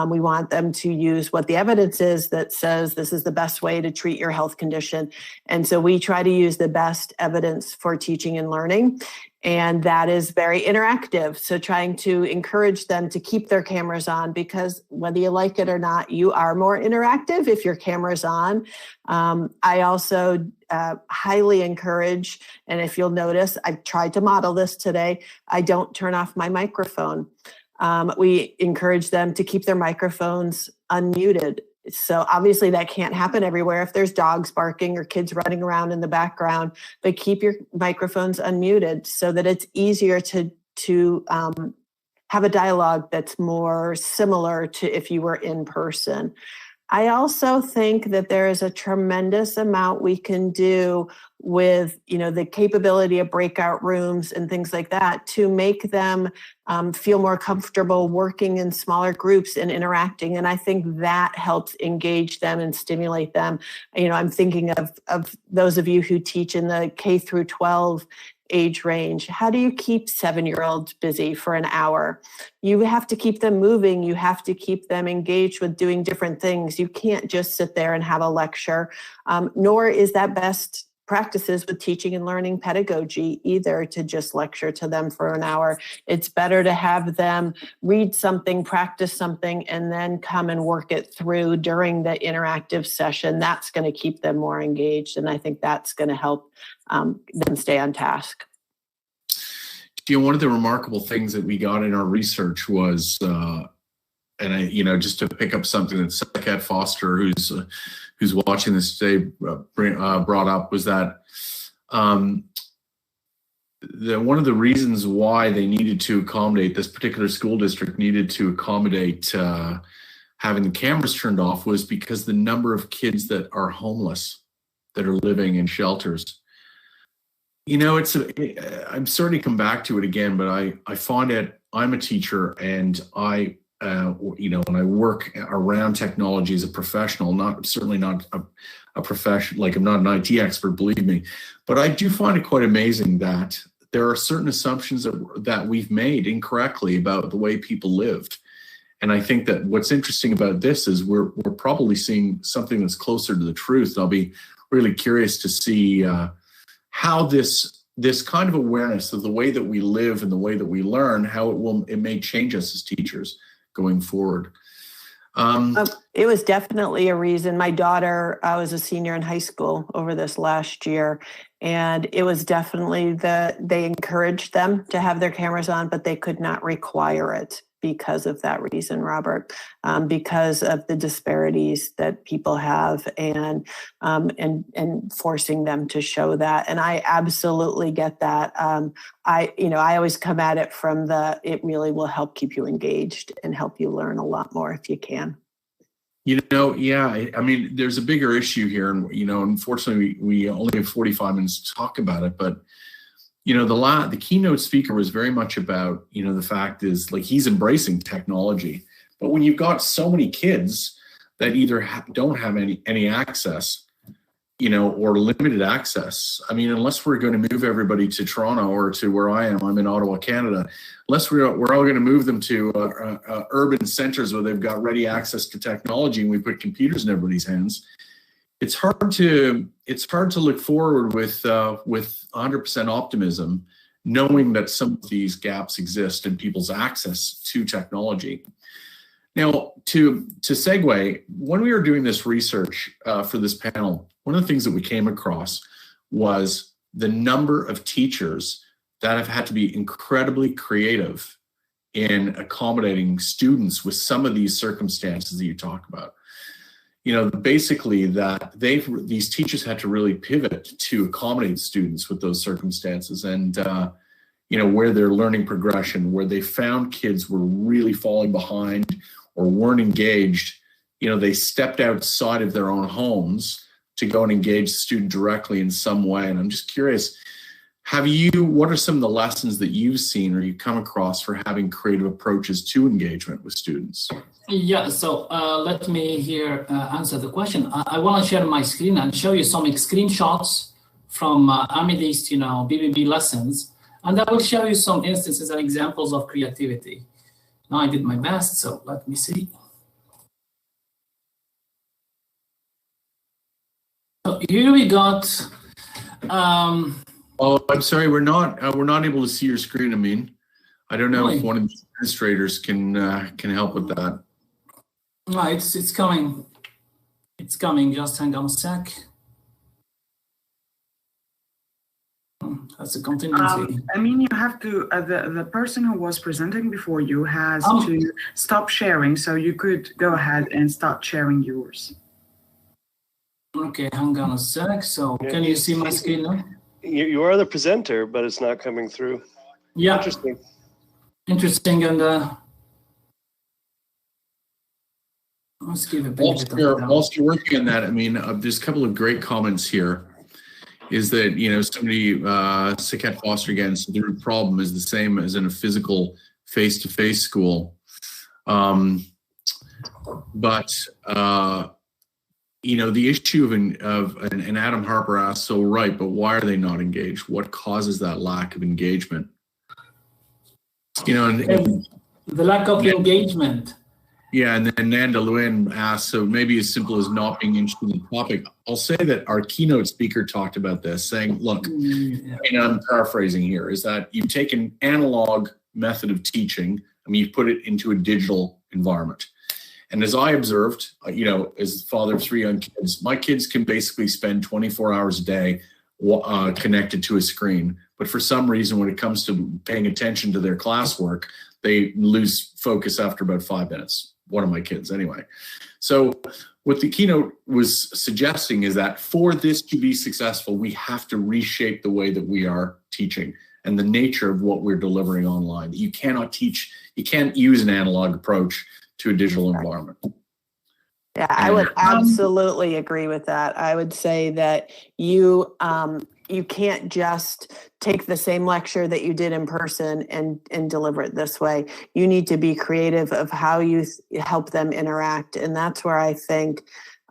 We want them to use what the evidence is that says this is the best way to treat your health condition. And so we try to use the best evidence for teaching and learning. And that is very interactive. So trying to encourage them to keep their cameras on, because whether you like it or not, you are more interactive if your camera's on. I also highly encourage, and if you'll notice, I've tried to model this today, I don't turn off my microphone. We encourage them to keep their microphones unmuted. So obviously that can't happen everywhere if there's dogs barking or kids running around in the background, but keep your microphones unmuted so that it's easier to have a dialogue that's more similar to if you were in person. I also think that there is a tremendous amount we can do with, the capability of breakout rooms and things like that to make them feel more comfortable working in smaller groups and interacting. And I think that helps engage them and stimulate them. I'm thinking of those of you who teach in the K through 12 age range. How do you keep 7-year-olds busy for an hour? You have to keep them moving. You have to keep them engaged with doing different things. You can't just sit there and have a lecture, nor is that best practices with teaching and learning pedagogy either, to just lecture to them for an hour. It's better to have them read something, practice something, and then come and work it through during the interactive session. That's going to keep them more engaged, and I think that's going to help them stay on task. One of the remarkable things that we got in our research was, and I, just to pick up something that Kat Foster, who's watching this today, brought up, was that one of the reasons why they needed to accommodate, this particular school district needed to accommodate having the cameras turned off, was because the number of kids that are homeless, that are living in shelters. I'm sorry to come back to it again, but I find it, I'm a teacher, and when I work around technology as a professional, certainly not a professional, like I'm not an IT expert, believe me, but I do find it quite amazing that there are certain assumptions that we've made incorrectly about the way people lived. And I think that what's interesting about this is we're probably seeing something that's closer to the truth. And I'll be really curious to see how this kind of awareness of the way that we live and the way that we learn, how it may change us as teachers going forward. It was definitely a reason. My daughter was a senior in high school over this last year, and it was definitely they encouraged them to have their cameras on, but they could not require it because of that reason, Robert, because of the disparities that people have and forcing them to show that. And I absolutely get that. I always come at it from it really will help keep you engaged and help you learn a lot more if you can. I mean, there's a bigger issue here, and unfortunately we only have 45 minutes to talk about it, but the keynote speaker was very much about, the fact is, like, he's embracing technology. But when you've got so many kids, that either don't have any access, you know, or limited access. I mean, unless we're going to move everybody to Toronto or to where I am, I'm in Ottawa, Canada, unless we're all going to move them to urban centers where they've got ready access to technology and we put computers in everybody's hands, it's hard to look forward with 100% optimism, knowing that some of these gaps exist in people's access to technology. Now, to segue, when we were doing this research for this panel, one of the things that we came across was the number of teachers that have had to be incredibly creative in accommodating students with some of these circumstances that you talk about. You know, basically that these teachers had to really pivot to accommodate students with those circumstances, and you know, where their learning progression, where they found kids were really falling behind or weren't engaged, you know, they stepped outside of their own homes to go and engage the student directly in some way. And I'm just curious, what are some of the lessons that you've seen or you come across for having creative approaches to engagement with students? Yeah, so let me here answer the question. I want to share my screen and show you some screenshots from Amidy's, you know, BBB lessons. And I will show you some instances and examples of creativity. Now I did my best, so let me see. So here we got. Oh, I'm sorry, we're not able to see your screen, Amin. I don't know if one of the administrators can help with that. No, it's coming. It's coming. Just hang on a sec. That's a contingency. I mean, you have to, the person who was presenting before you has to stop sharing, so you could go ahead and start sharing yours. Okay, hang on a sec. So can you see my screen now? You are the presenter, but it's not coming through. Yeah. Interesting. Interesting, and let's give a bit whilst you're working on that, I mean, there's a couple of great comments here. Is that, you know, somebody, Saket Foster again, so the root problem is the same as in a physical face-to-face school. But you know, the issue and Adam Harper asked, so right, but why are they not engaged? What causes that lack of engagement? You know, and the lack of engagement. Yeah, and then Nanda Lewin asked, so maybe as simple as not being interested in the topic. I'll say that our keynote speaker talked about this, saying, look, and I'm paraphrasing here, is that you take an analog method of teaching, I mean, you put it into a digital environment. And as I observed, you know, as the father of 3 young kids, my kids can basically spend 24 hours a day connected to a screen. But for some reason, when it comes to paying attention to their classwork, they lose focus after about 5 minutes. One of my kids anyway. So what the keynote was suggesting is that for this to be successful, we have to reshape the way that we are teaching and the nature of what we're delivering online. You cannot teach, you can't use an analog approach to a digital environment. Yeah, I would absolutely agree with that. I would say that you can't just take the same lecture that you did in person and deliver it this way. You need to be creative of how you help them interact. And that's where I think,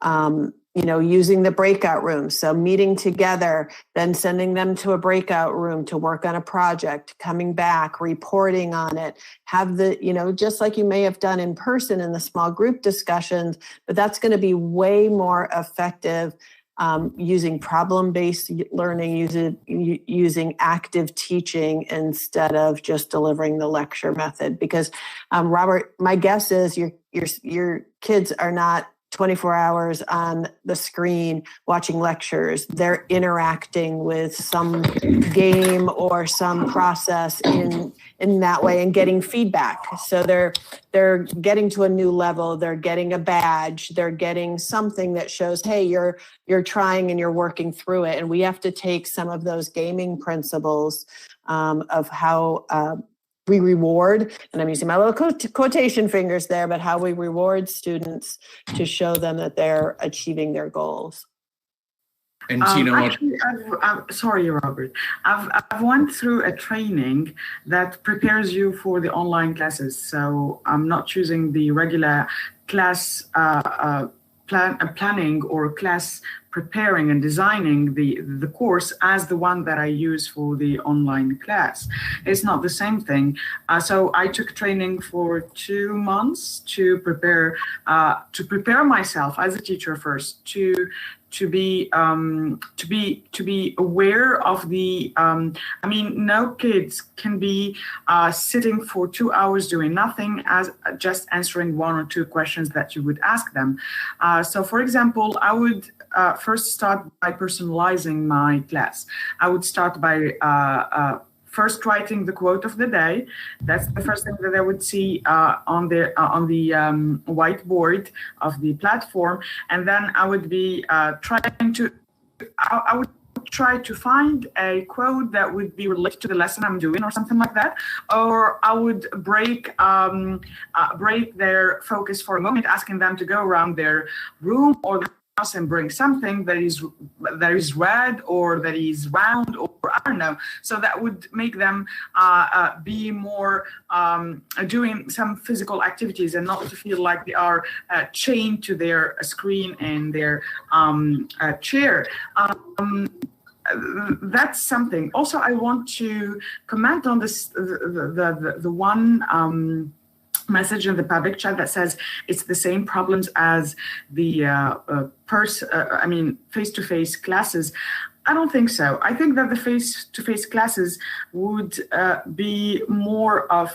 you know, using the breakout room. So meeting together, then sending them to a breakout room to work on a project, coming back, reporting on it, have the, you know, just like you may have done in person in the small group discussions, but that's going to be way more effective. Using problem-based learning, using active teaching instead of just delivering the lecture method. Because Robert, my guess is your kids are not 24 hours on the screen watching lectures. They're interacting with some game or some process in that way and getting feedback. So they're getting to a new level. They're getting a badge. They're getting something that shows, hey, you're trying and you're working through it. And we have to take some of those gaming principles of how we reward, and I'm using my little quotation fingers there, but how we reward students to show them that they're achieving their goals. And you know what? Actually, sorry, Robert. I've went through a training that prepares you for the online classes. So I'm not choosing the regular class planning or class preparing and designing the course as the one that I use for the online class. It's not the same thing. So I took training for 2 months to prepare myself as a teacher first to be aware of the I mean, no kids can be sitting for 2 hours doing nothing as just answering 1 or 2 questions that you would ask them. So for example, I would first start by personalizing my class. I would start by first writing the quote of the day. That's the first thing that I would see on the whiteboard of the platform, and then I would be I would try to find a quote that would be related to the lesson I'm doing or something like that, or I would break their focus for a moment, asking them to go around their room or the house and bring something that is red or that is round, or I don't know. So that would make them be more doing some physical activities and not to feel like they are chained to their screen and their chair. That's something. Also, I want to comment on this the one message in the public chat that says it's the same problems as the face-to-face classes. I don't think so. I think that the face-to-face classes would be more of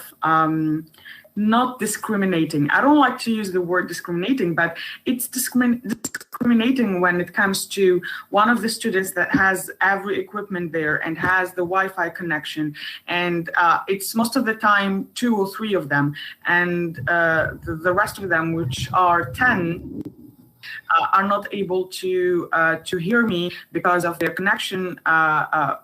not discriminating. I don't like to use the word discriminating, but it's discriminating when it comes to one of the students that has every equipment there and has the Wi-Fi connection, and it's most of the time 2 or 3 of them, and the rest of them, which are 10, are not able to hear me because of their connection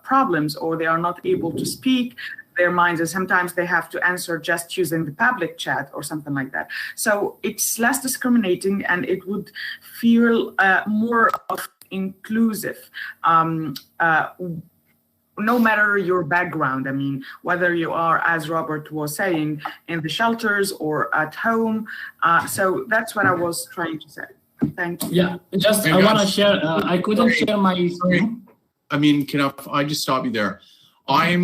problems, or they are not able to speak their minds, and sometimes they have to answer just using the public chat or something like that. So it's less discriminating, and it would feel more of inclusive. No matter your background, I mean, whether you are, as Robert was saying, in the shelters or at home. So that's what I was trying to say. Thank you. Yeah, just I want to share. I couldn't share my. I mean, can I just stop you there? I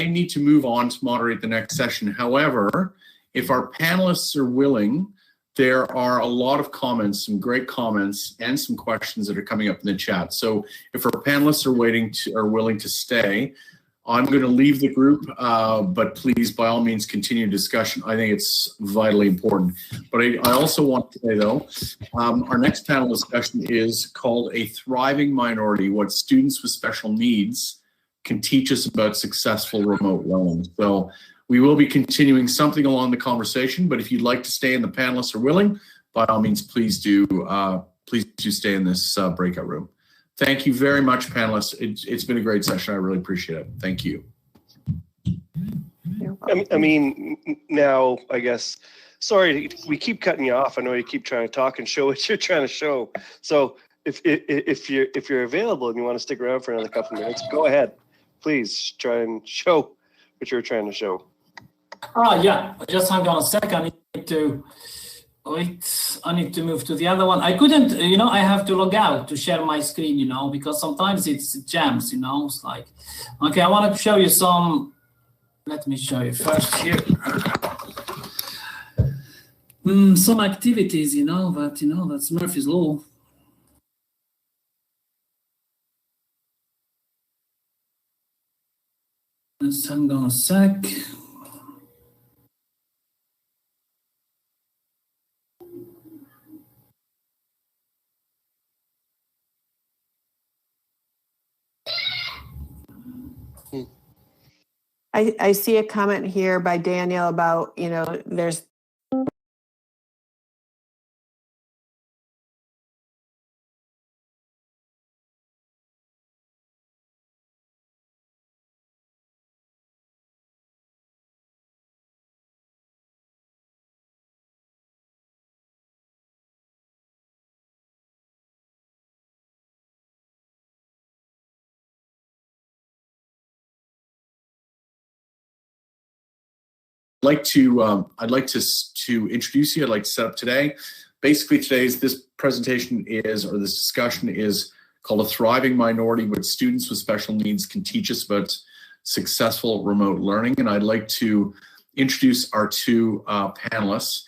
need to move on to moderate the next session. However, if our panelists are willing, there are a lot of comments, some great comments, and some questions that are coming up in the chat. So if our panelists are willing to stay, I'm going to leave the group, but please, by all means, continue discussion. I think it's vitally important. But I also want to say, though, our next panel discussion is called A Thriving Minority, What Students with Special Needs Can Teach Us About Successful Remote Learning. So we will be continuing something along the conversation, but if you'd like to stay and the panelists are willing, by all means, please do stay in this breakout room. Thank you very much, panelists. It's been a great session. I really appreciate it. Thank you. I mean, now, I guess, sorry, we keep cutting you off. I know you keep trying to talk and show what you're trying to show. So if you're available and you want to stick around for another couple of minutes, go ahead. Please try and show what you're trying to show. Yeah, just hang on a second. I need to wait. I need to move to the other one. I couldn't, I have to log out to share my screen, because sometimes it jams, It's like, okay, I want to show you some. Let me show you first here. Some activities, but that's Murphy's Law. Let's hang on a sec. I see a comment here by Daniel about, there's I'd like to introduce you. I'd like to set up today Basically, this presentation is, or this discussion is called A Thriving Minority, what students with special needs can teach us about successful remote learning. And I'd like to introduce our two panelists.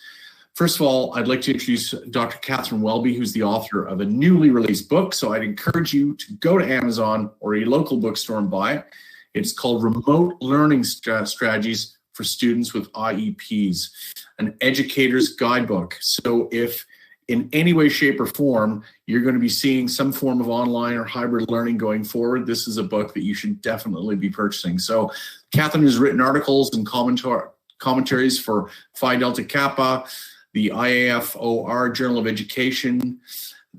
First of all, I'd like to introduce Dr. Catherine Welby, who's the author of a newly released book. So I'd encourage you to go to Amazon or a local bookstore and buy it. It's called Remote Learning Strategies for Students with IEPs, an educator's guidebook. So if in any way, shape, or form, you're going to be seeing some form of online or hybrid learning going forward, this is a book that you should definitely be purchasing. So Catherine has written articles and commentaries for Phi Delta Kappa, the IAFOR Journal of Education,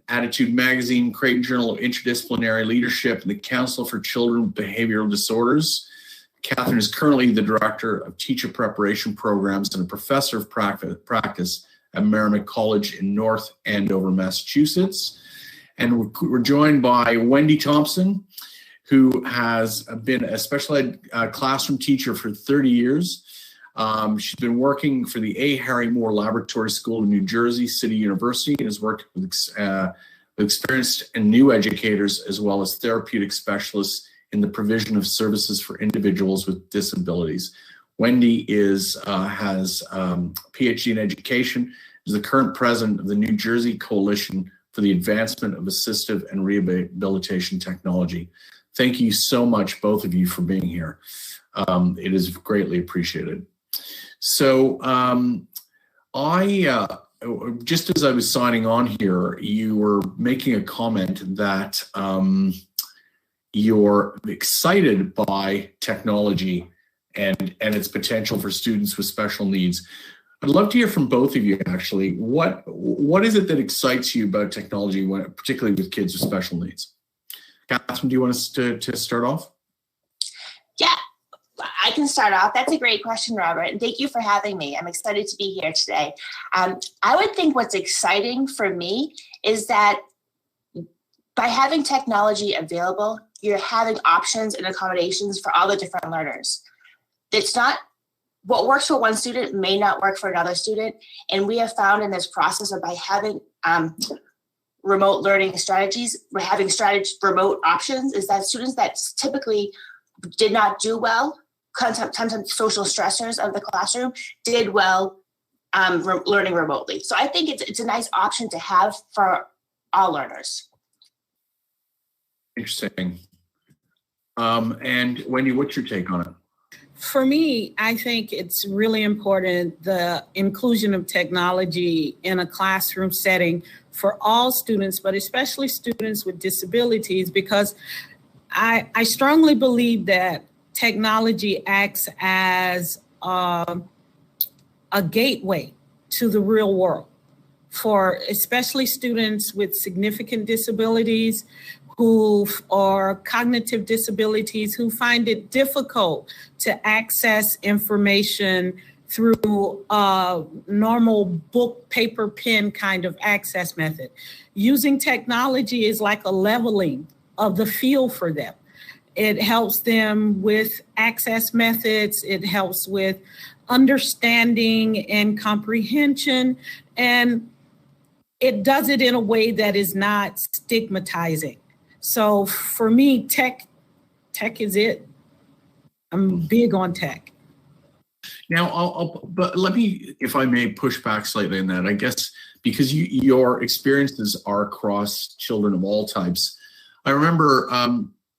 Attitude Magazine, Creighton Journal of Interdisciplinary Leadership, and the Council for Children with Behavioral Disorders. Catherine is currently the Director of Teacher Preparation Programs and a Professor of Practice at Merrimack College in North Andover, Massachusetts. And we're joined by Wendy Thompson, who has been a special ed classroom teacher for 30 years. She's been working for the A. Harry Moore Laboratory School in New Jersey City University and has worked with experienced and new educators as well as therapeutic specialists in the provision of services for individuals with disabilities. Wendy has a PhD in education, is the current president of the New Jersey Coalition for the Advancement of Assistive and Rehabilitation Technology. Thank you so much, both of you, for being here. It is greatly appreciated. So just as I was signing on here, you were making a comment that you're excited by technology and its potential for students with special needs. I'd love to hear from both of you, actually. What is it that excites you about technology, particularly with kids with special needs? Catherine, do you want us to start off? Yeah, I can start off. That's a great question, Robert, and thank you for having me. I'm excited to be here today. I would think what's exciting for me is that by having technology available, you're having options and accommodations for all the different learners. It's not what works for one student may not work for another student. And we have found in this process of by having remote learning strategies, we're having remote options, is that students that typically did not do well, sometimes social stressors of the classroom, did well learning remotely. So I think it's a nice option to have for all learners. Interesting. And Wendy, what's your take on it? For me, I think it's really important, the inclusion of technology in a classroom setting for all students, but especially students with disabilities, because I strongly believe that technology acts as a gateway to the real world for especially students with significant disabilities or cognitive disabilities who find it difficult to access information through a normal book, paper, pen kind of access method. Using technology is like a leveling of the field for them. It helps them with access methods. It helps with understanding and comprehension. And it does it in a way that is not stigmatizing. So for me, tech is it. I'm big on tech. Now, but let me, if I may, push back slightly on that. I guess because your experiences are across children of all types. I remember,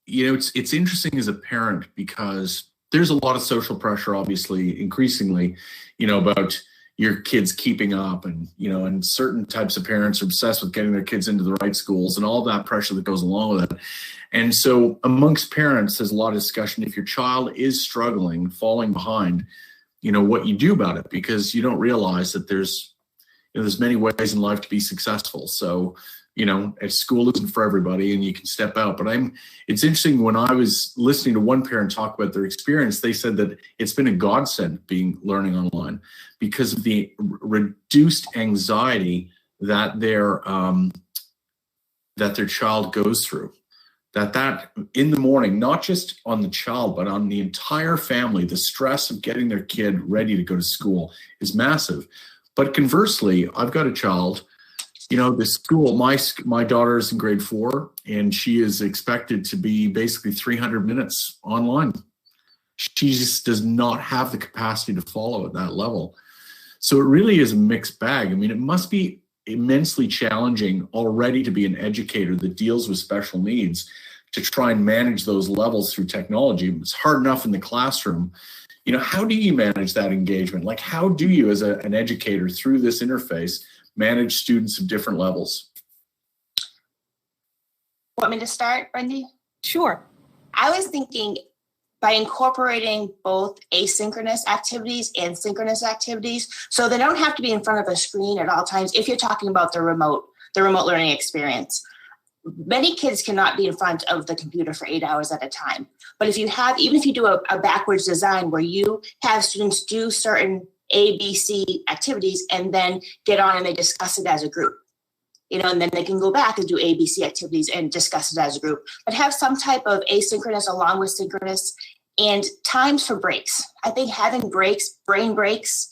it's interesting as a parent because there's a lot of social pressure, obviously, increasingly, about your kids keeping up, and certain types of parents are obsessed with getting their kids into the right schools and all that pressure that goes along with it. And so amongst parents, there's a lot of discussion. If your child is struggling, falling behind, what you do about it, because you don't realize that there's many ways in life to be successful. So, school isn't for everybody and you can step out. But it's interesting, when I was listening to one parent talk about their experience, they said that it's been a godsend learning online because of the reduced anxiety that their child goes through. That in the morning, not just on the child, but on the entire family, the stress of getting their kid ready to go to school is massive. But conversely, I've got a child You know, the school, my daughter is in grade 4, and she is expected to be basically 300 minutes online. She just does not have the capacity to follow at that level. So it really is a mixed bag. I mean, it must be immensely challenging already to be an educator that deals with special needs, to try and manage those levels through technology. It's hard enough in the classroom. You know, how do you manage that engagement? Like, how do you, as an educator through this interface, manage students of different levels? Want me to start, Wendy? Sure. I was thinking by incorporating both asynchronous activities and synchronous activities, so they don't have to be in front of a screen at all times. If you're talking about the remote learning experience, many kids cannot be in front of the computer for 8 hours at a time. But if you have, even if you do a backwards design where you have students do certain A, B, C activities and then get on and they discuss it as a group, you know, and then they can go back and do A, B, C activities and discuss it as a group, but have some type of asynchronous along with synchronous, and times for breaks. I think having breaks, brain breaks,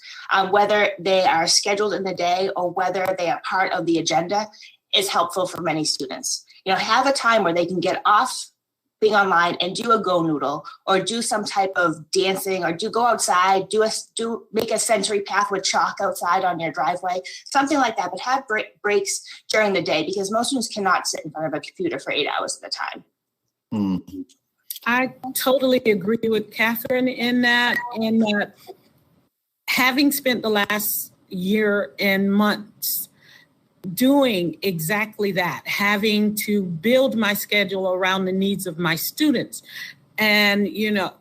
whether they are scheduled in the day or whether they are part of the agenda, is helpful for many students. You know, have a time where they can get off being online and do a Go Noodle or do some type of dancing or go outside, make a sensory path with chalk outside on your driveway, something like that. But have breaks during the day, because most students cannot sit in front of a computer for 8 hours at a time. Mm. I totally agree with Catherine in that having spent the last year and months doing exactly that, having to build my schedule around the needs of my students. And, you know,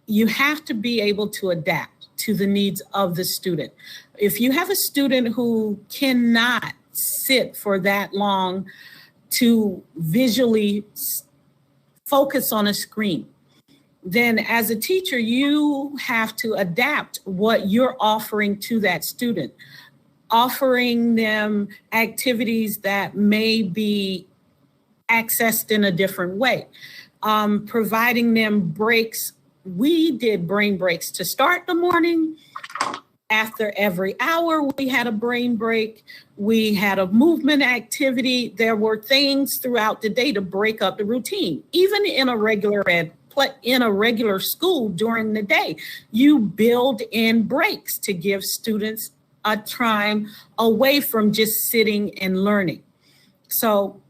you have to be able to adapt to the needs of the student. If you have a student who cannot sit for that long to visually focus on a screen, then as a teacher, you have to adapt what you're offering to that student, offering them activities that may be accessed in a different way, providing them breaks. We did brain breaks to start the morning. After every hour, we had a brain break. We had a movement activity. There were things throughout the day to break up the routine. Even in a regular school during the day, you build in breaks to give students a time away from just sitting and learning. So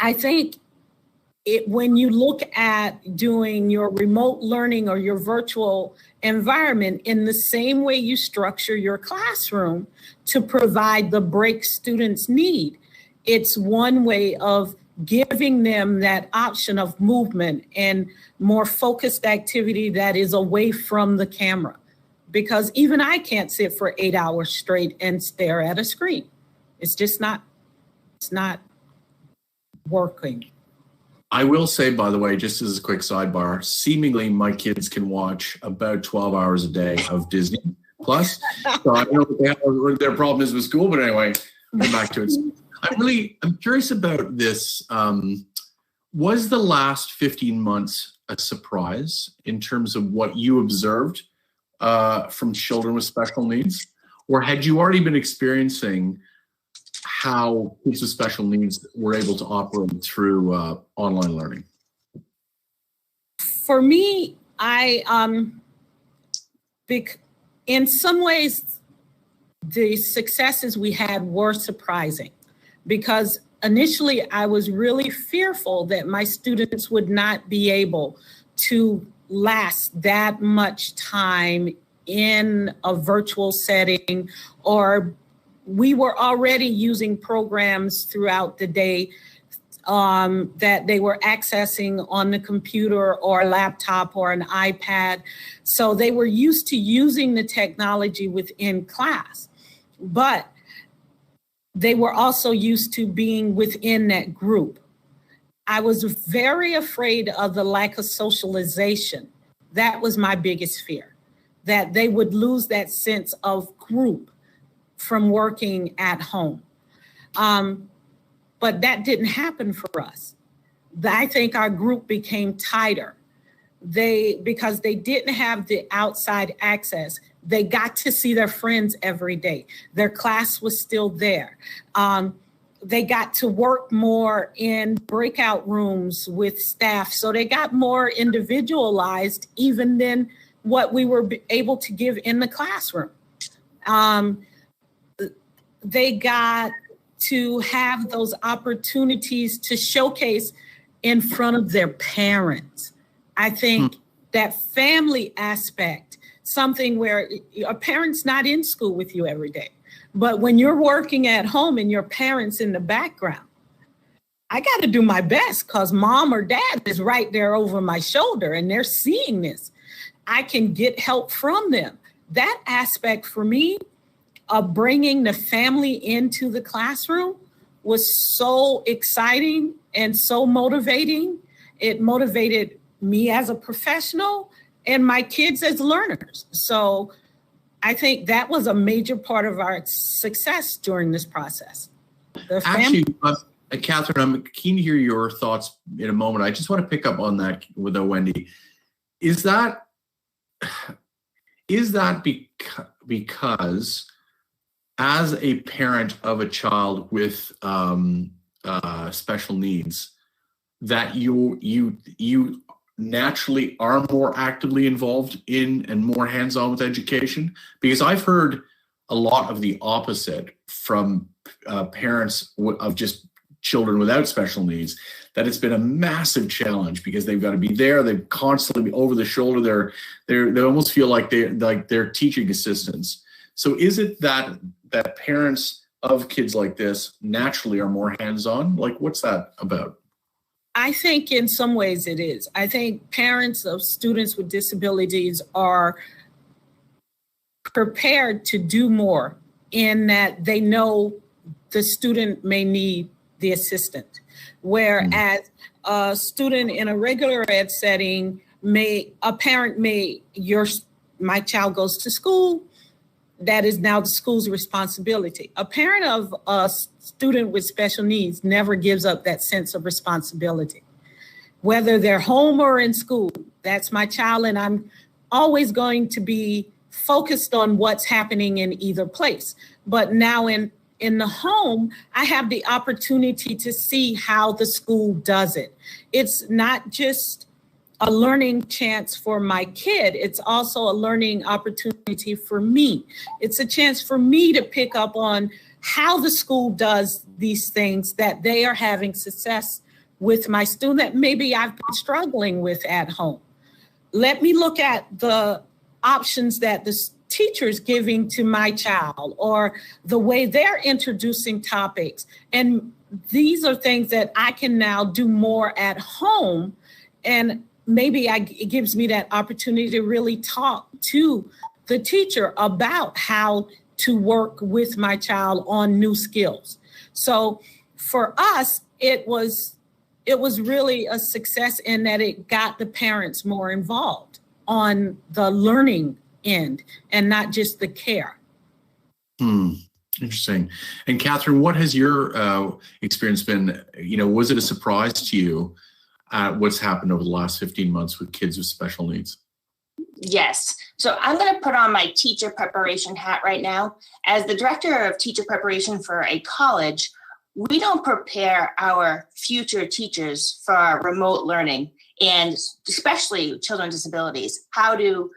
I think when you look at doing your remote learning or your virtual environment in the same way you structure your classroom to provide the breaks students need, it's one way of giving them that option of movement and more focused activity that is away from the camera. Because even I can't sit for 8 hours straight and stare at a screen. It's just not working. I will say, by the way, just as a quick sidebar, seemingly my kids can watch about 12 hours a day of Disney Plus. So I don't know what their problem is with school, but anyway, get back to it. I'm curious about this. Was the last 15 months a surprise in terms of what you observed from children with special needs? Or had you already been experiencing how kids with special needs were able to operate through online learning? For me, in some ways, the successes we had were surprising, because initially I was really fearful that my students would not be able to last that much time in a virtual setting, or we were already using programs throughout the day that they were accessing on the computer or laptop or an iPad. So they were used to using the technology within class, but they were also used to being within that group. I was very afraid of the lack of socialization. That was my biggest fear, that they would lose that sense of group from working at home. But that didn't happen for us. I think our group became tighter. because they didn't have the outside access, they got to see their friends every day. Their class was still there. They got to work more in breakout rooms with staff. So they got more individualized even than what we were able to give in the classroom. They got to have those opportunities to showcase in front of their parents. I think that family aspect, something where a parent's not in school with you every day, but when you're working at home and your parents in the background, I got to do my best because mom or dad is right there over my shoulder and they're seeing this. I can get help from them. That aspect for me of bringing the family into the classroom was so exciting and so motivating. It motivated me as a professional and my kids as learners. So I think that was a major part of our success during this process. Actually, Catherine, I'm keen to hear your thoughts in a moment. I just want to pick up on that with Wendy. Is that because as a parent of a child with special needs, that you naturally are more actively involved in and more hands-on with education? Because I've heard a lot of the opposite from parents of just children without special needs, that it's been a massive challenge because they've got to be there. They're constantly over the shoulder. They almost feel like they're teaching assistants. So is it that parents of kids like this naturally are more hands-on? Like, what's that about? I think in some ways it is. I think parents of students with disabilities are prepared to do more in that they know the student may need the assistant. Whereas a student in a regular ed setting my child goes to school, that is now the school's responsibility. A parent of a student with special needs never gives up that sense of responsibility. Whether they're home or in school, that's my child, and I'm always going to be focused on what's happening in either place. But now in the home, I have the opportunity to see how the school does it. It's not just a learning chance for my kid, it's also a learning opportunity for me. It's a chance for me to pick up on how the school does these things that they are having success with my student that maybe I've been struggling with at home. Let me look at the options that the teacher's giving to my child or the way they're introducing topics. And these are things that I can now do more at home, and maybe it gives me that opportunity to really talk to the teacher about how to work with my child on new skills. So for us, it was really a success in that it got the parents more involved on the learning end and not just the care. Interesting. And Catherine, what has your experience been? Was it a surprise to you what's happened over the last 15 months with kids with special needs? Yes. So I'm going to put on my teacher preparation hat right now. As the director of teacher preparation for a college, we don't prepare our future teachers for remote learning, and especially children with disabilities, how to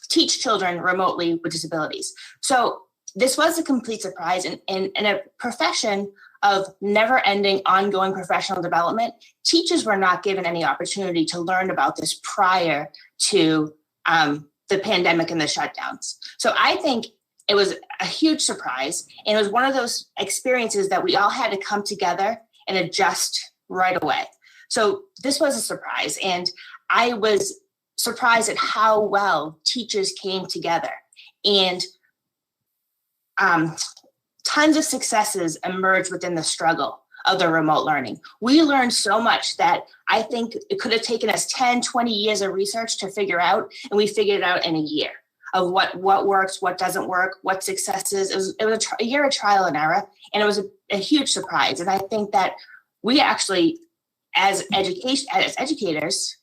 teach children remotely with disabilities. So this was a complete surprise, and in a profession of never-ending ongoing professional development, teachers were not given any opportunity to learn about this prior to the pandemic and the shutdowns. So I think it was a huge surprise, and it was one of those experiences that we all had to come together and adjust right away. So this was a surprise, and I was surprised at how well teachers came together, and tons of successes emerged within the struggle of the remote learning. We learned so much that I think it could have taken us 10, 20 years of research to figure out, and we figured it out in a year of what works, what doesn't work, what successes. It was a year of trial and error, and it was a huge surprise. And I think that we actually, as educators,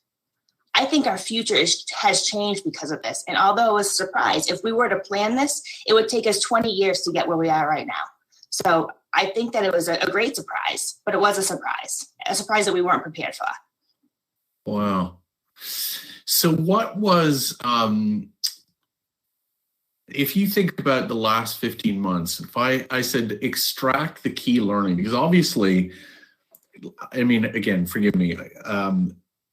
I think our future has changed because of this. And although it was a surprise, if we were to plan this, it would take us 20 years to get where we are right now. So I think that it was a great surprise, but it was a surprise that we weren't prepared for. Wow. So what was, if you think about the last 15 months, if I said extract the key learning, because obviously, I mean, again, forgive me,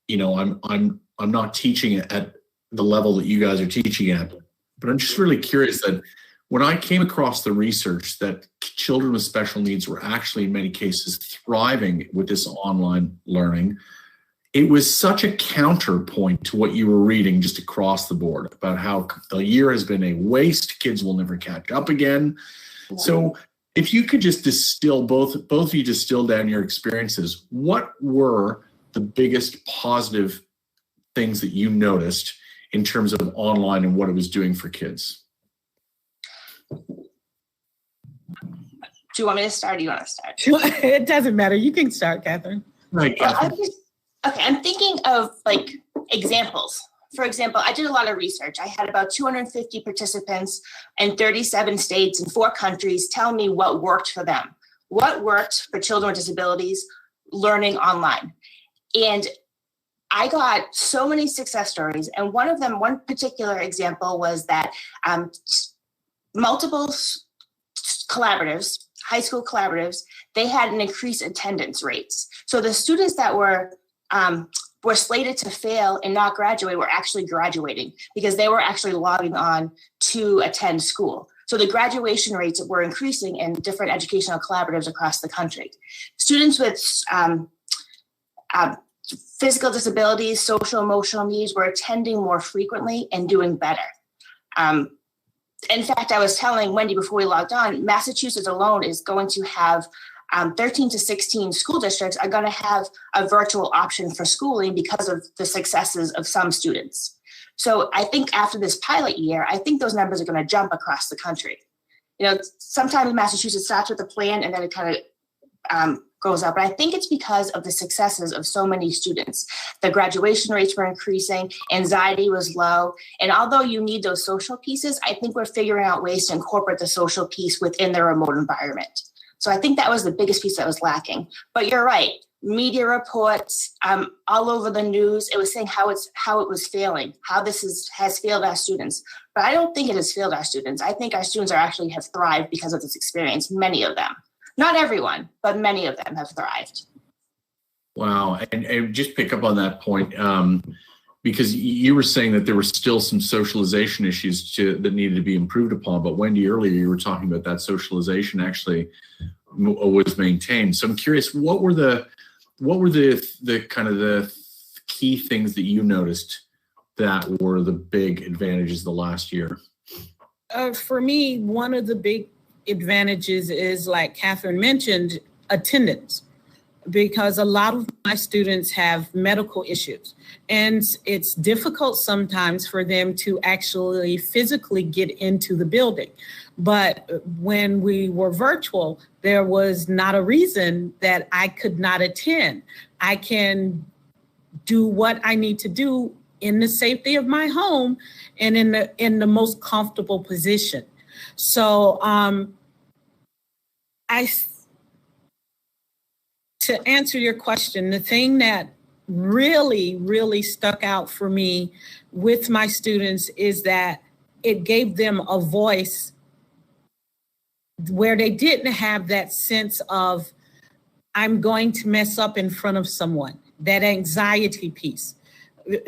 you know, I'm not teaching at the level that you guys are teaching at, but I'm just really curious that when I came across the research that children with special needs were actually in many cases thriving with this online learning, it was such a counterpoint to what you were reading just across the board about how the year has been a waste, kids will never catch up again. So if you could just distill, both of you distill down your experiences, what were the biggest positive things that you noticed in terms of online and what it was doing for kids? Do you want me to start or do you want to start? It doesn't matter. You can start, Catherine. Right, Catherine. Okay, I'm thinking of like examples. For example, I did a lot of research. I had about 250 participants in 37 states and 4 countries tell me what worked for them. What worked for children with disabilities learning online. And I got so many success stories. And one particular example was that multiple collaboratives, high school collaboratives, they had an increased attendance rates. So the students that were slated to fail and not graduate were actually graduating because they were actually logging on to attend school. So the graduation rates were increasing in different educational collaboratives across the country. Students with physical disabilities, social emotional needs were attending more frequently and doing better. In fact, I was telling Wendy before we logged on, Massachusetts alone is going to have 13 to 16 school districts are going to have a virtual option for schooling because of the successes of some students. So I think after this pilot year, I think those numbers are going to jump across the country. You know, sometimes Massachusetts starts with a plan and then it kind of goes up. But I think it's because of the successes of so many students. The graduation rates were increasing, anxiety was low. And although you need those social pieces, I think we're figuring out ways to incorporate the social piece within the remote environment. So I think that was the biggest piece that was lacking. But you're right, media reports all over the news, it was saying how it was failing, how this has failed our students. But I don't think it has failed our students. I think our students have thrived because of this experience, many of them. Not everyone, but many of them have thrived. Wow, and just pick up on that point, because you were saying that there were still some socialization issues that needed to be improved upon. But Wendy, earlier you were talking about that socialization actually was maintained. So I'm curious, what were the kind of the key things that you noticed that were the big advantages the last year? For me, one of the big advantages is, like Catherine mentioned, attendance. Because a lot of my students have medical issues and it's difficult sometimes for them to actually physically get into the building. But when we were virtual, there was not a reason that I could not attend. I can do what I need to do in the safety of my home and in the most comfortable position. So to answer your question, the thing that really, really stuck out for me with my students is that it gave them a voice where they didn't have that sense of, I'm going to mess up in front of someone, that anxiety piece.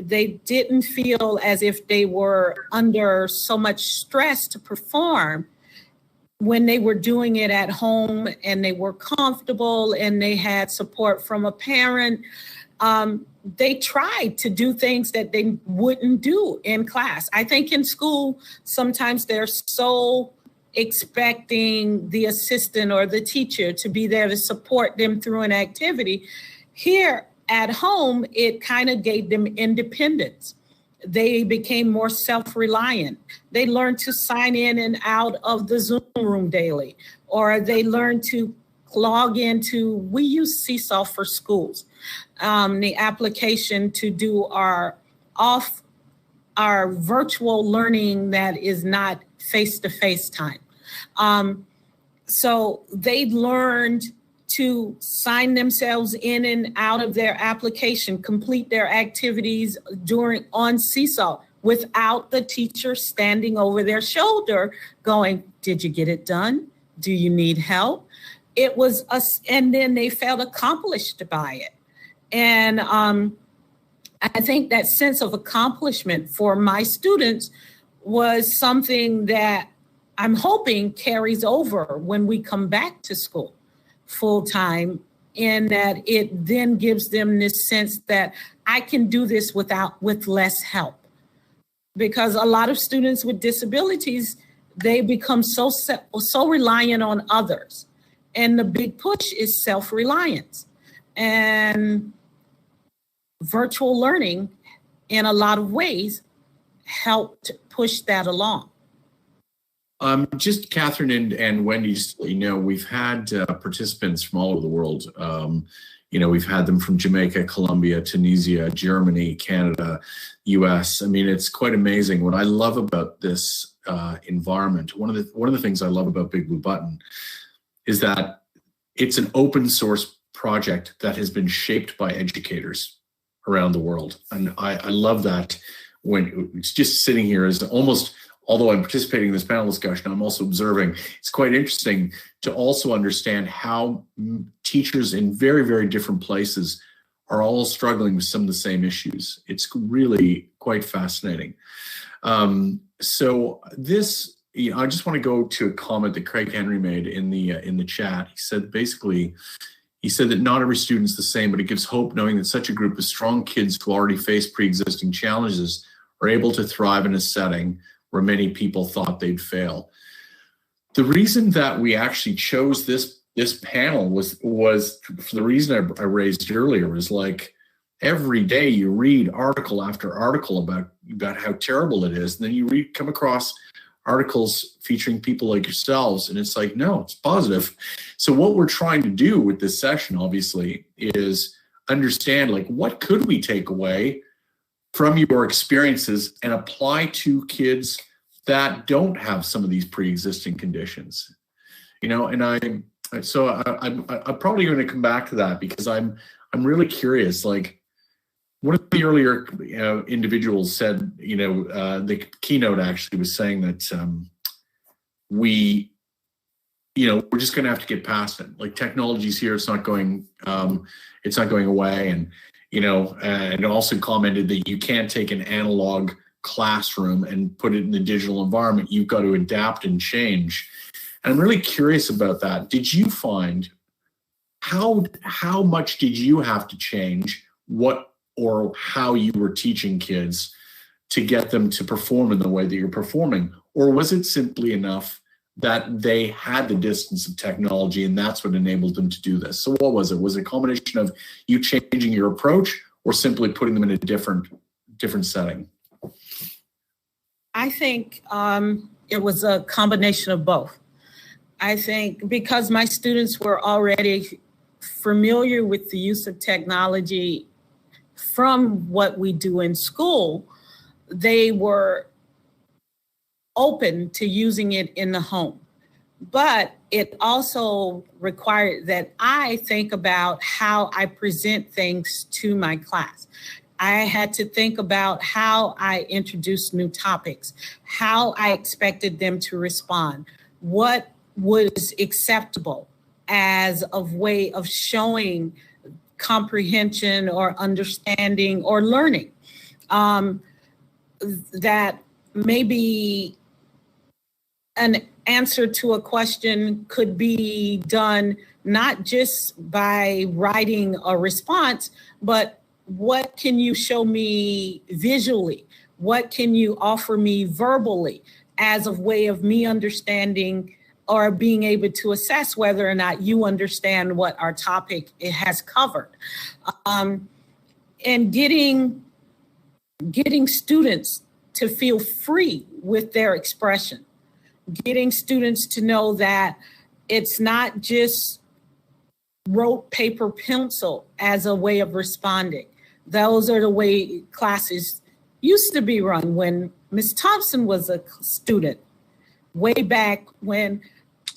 They didn't feel as if they were under so much stress to perform when they were doing it at home and they were comfortable and they had support from a parent. They tried to do things that they wouldn't do in class. I think in school, sometimes they're so expecting the assistant or the teacher to be there to support them through an activity. Here at home, it kind of gave them independence. They became more self-reliant. They learned to sign in and out of the Zoom room daily, or they learned to log into, we use Seesaw for Schools, the application to do our off our virtual learning that is not face-to-face time. So they learned to sign themselves in and out of their application, complete their activities on Seesaw without the teacher standing over their shoulder going, did you get it done? Do you need help? It was us, and then they felt accomplished by it. And I think that sense of accomplishment for my students was something that I'm hoping carries over when we come back to school full time, in that it then gives them this sense that I can do this with less help. Because a lot of students with disabilities, they become so reliant on others. And the big push is self-reliance. And virtual learning, in a lot of ways, helped push that along. Just Catherine and Wendy, we've had participants from all over the world. We've had them from Jamaica, Colombia, Tunisia, Germany, Canada, US. I mean, it's quite amazing. What I love about this environment, one of the things I love about Big Blue Button is that it's an open source project that has been shaped by educators around the world. And I love that when it's just sitting here as almost, although I'm participating in this panel discussion, I'm also observing. It's quite interesting to also understand how teachers in very, very different places are all struggling with some of the same issues. It's really quite fascinating. So this, I just want to go to a comment that Craig Henry made in the chat. He said that not every student's the same, but it gives hope knowing that such a group of strong kids who already face pre-existing challenges are able to thrive in a setting where many people thought they'd fail. The reason that we actually chose this panel was for the reason I raised earlier, was like every day you read article after article about how terrible it is, and then you come across articles featuring people like yourselves, and it's like, no, it's positive. So what we're trying to do with this session, obviously, is understand, like, what could we take away from your experiences and apply to kids that don't have some of these pre-existing conditions, and I'm probably going to come back to that, because I'm really curious. Like, one of the earlier individuals said, the keynote actually was saying that we're just going to have to get past it. Like, technology's here; it's not going away, and also commented that you can't take an analog classroom and put it in the digital environment. You've got to adapt and change. And I'm really curious about that. Did you find how much did you have to change or how you were teaching kids to get them to perform in the way that you're performing? Or was it simply enough that they had the distance of technology and that's what enabled them to do this? So what was it? Was it a combination of you changing your approach or simply putting them in a different setting? I think it was a combination of both. I think because my students were already familiar with the use of technology from what we do in school, they were open to using it in the home. But it also required that I think about how I present things to my class. I had to think about how I introduced new topics, how I expected them to respond, what was acceptable as a way of showing comprehension or understanding or learning. That maybe an answer to a question could be done not just by writing a response, but what can you show me visually? What can you offer me verbally as a way of me understanding or being able to assess whether or not you understand what our topic it has covered? And getting students to feel free with their expression, getting students to know that it's not just rote paper pencil as a way of responding. Those are the way classes used to be run when Miss Thompson was a student, way back when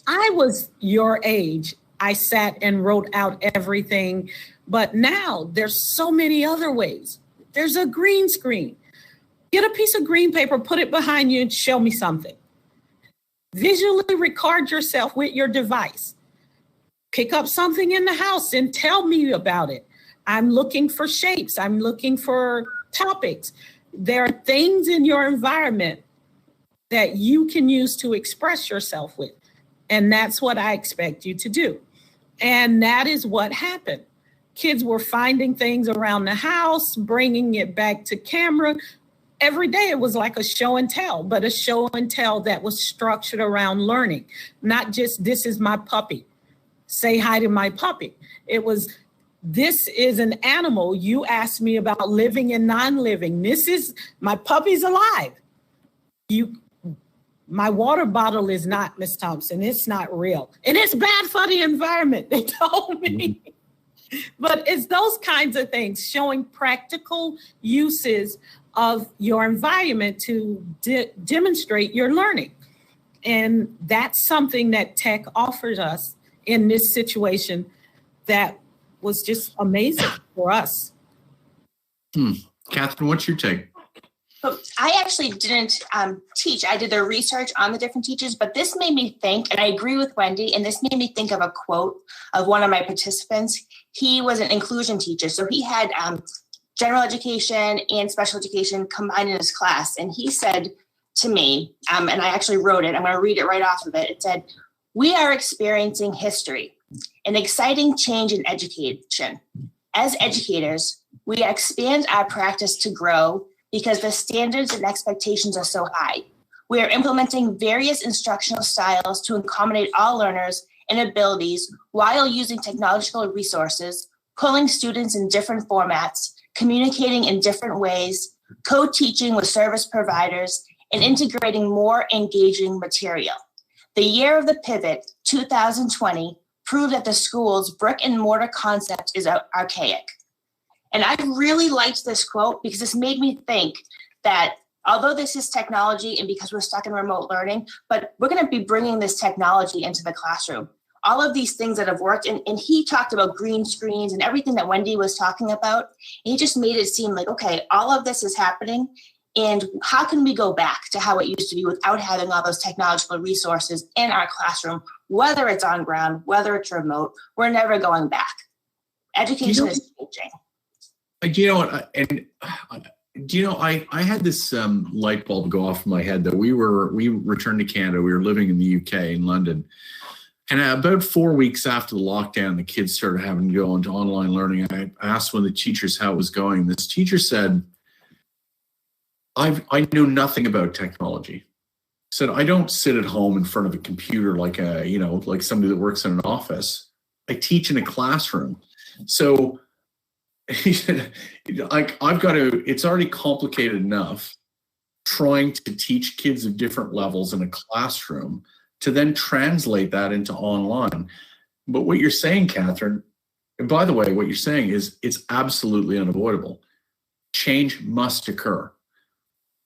I was your age. I sat and wrote out everything, but now there's so many other ways. There's a green screen. Get a piece of green paper, put it behind you and show me something. Visually record yourself with your device. Pick up something in the house and tell me about it. I'm looking for shapes. I'm looking for topics. There are things in your environment that you can use to express yourself with. And that's what I expect you to do. And that is what happened. Kids were finding things around the house, bringing it back to camera. Every day it was like a show and tell, but a show and tell that was structured around learning, not just this is my puppy. Say hi to my puppy. It was, this is an animal. You asked me about living and non-living. This is, my puppy's alive. My water bottle is not, Miss Thompson. It's not real. And it's bad for the environment, they told me. But it's those kinds of things, showing practical uses of your environment to demonstrate your learning. And that's something that tech offers us in this situation that was just amazing for us. Catherine, what's your take? I actually didn't teach. I did the research on the different teachers, but this made me think, and I agree with Wendy, and this made me think of a quote of one of my participants. He was an inclusion teacher, so he had general education and special education combined in his class. And he said to me, and I actually wrote it, I'm going to read it right off of it. It said, "We are experiencing history, an exciting change in education. As educators, we expand our practice to grow because the standards and expectations are so high. We are implementing various instructional styles to accommodate all learners and abilities while using technological resources, pulling students in different formats, communicating in different ways, co-teaching with service providers, and integrating more engaging material. The year of the pivot, 2020, proved that the school's brick and mortar concept is archaic." And I really liked this quote because this made me think that although this is technology and because we're stuck in remote learning, but we're going to be bringing this technology into the classroom. All of these things that have worked, and he talked about green screens and everything that Wendy was talking about. He just made it seem like, okay, all of this is happening. And how can we go back to how it used to be without having all those technological resources in our classroom, whether it's on ground, whether it's remote, we're never going back. Education is changing. Do you know what? I had this light bulb go off in my head that we returned to Canada. We were living in the UK in London. And about 4 weeks after the lockdown, the kids started having to go into online learning. I asked one of the teachers how it was going. This teacher said, I know nothing about technology. Said, I don't sit at home in front of a computer like somebody that works in an office. I teach in a classroom. So he said, it's already complicated enough trying to teach kids of different levels in a classroom to then translate that into online. But what you're saying, Catherine, and by the way, what you're saying is it's absolutely unavoidable. Change must occur.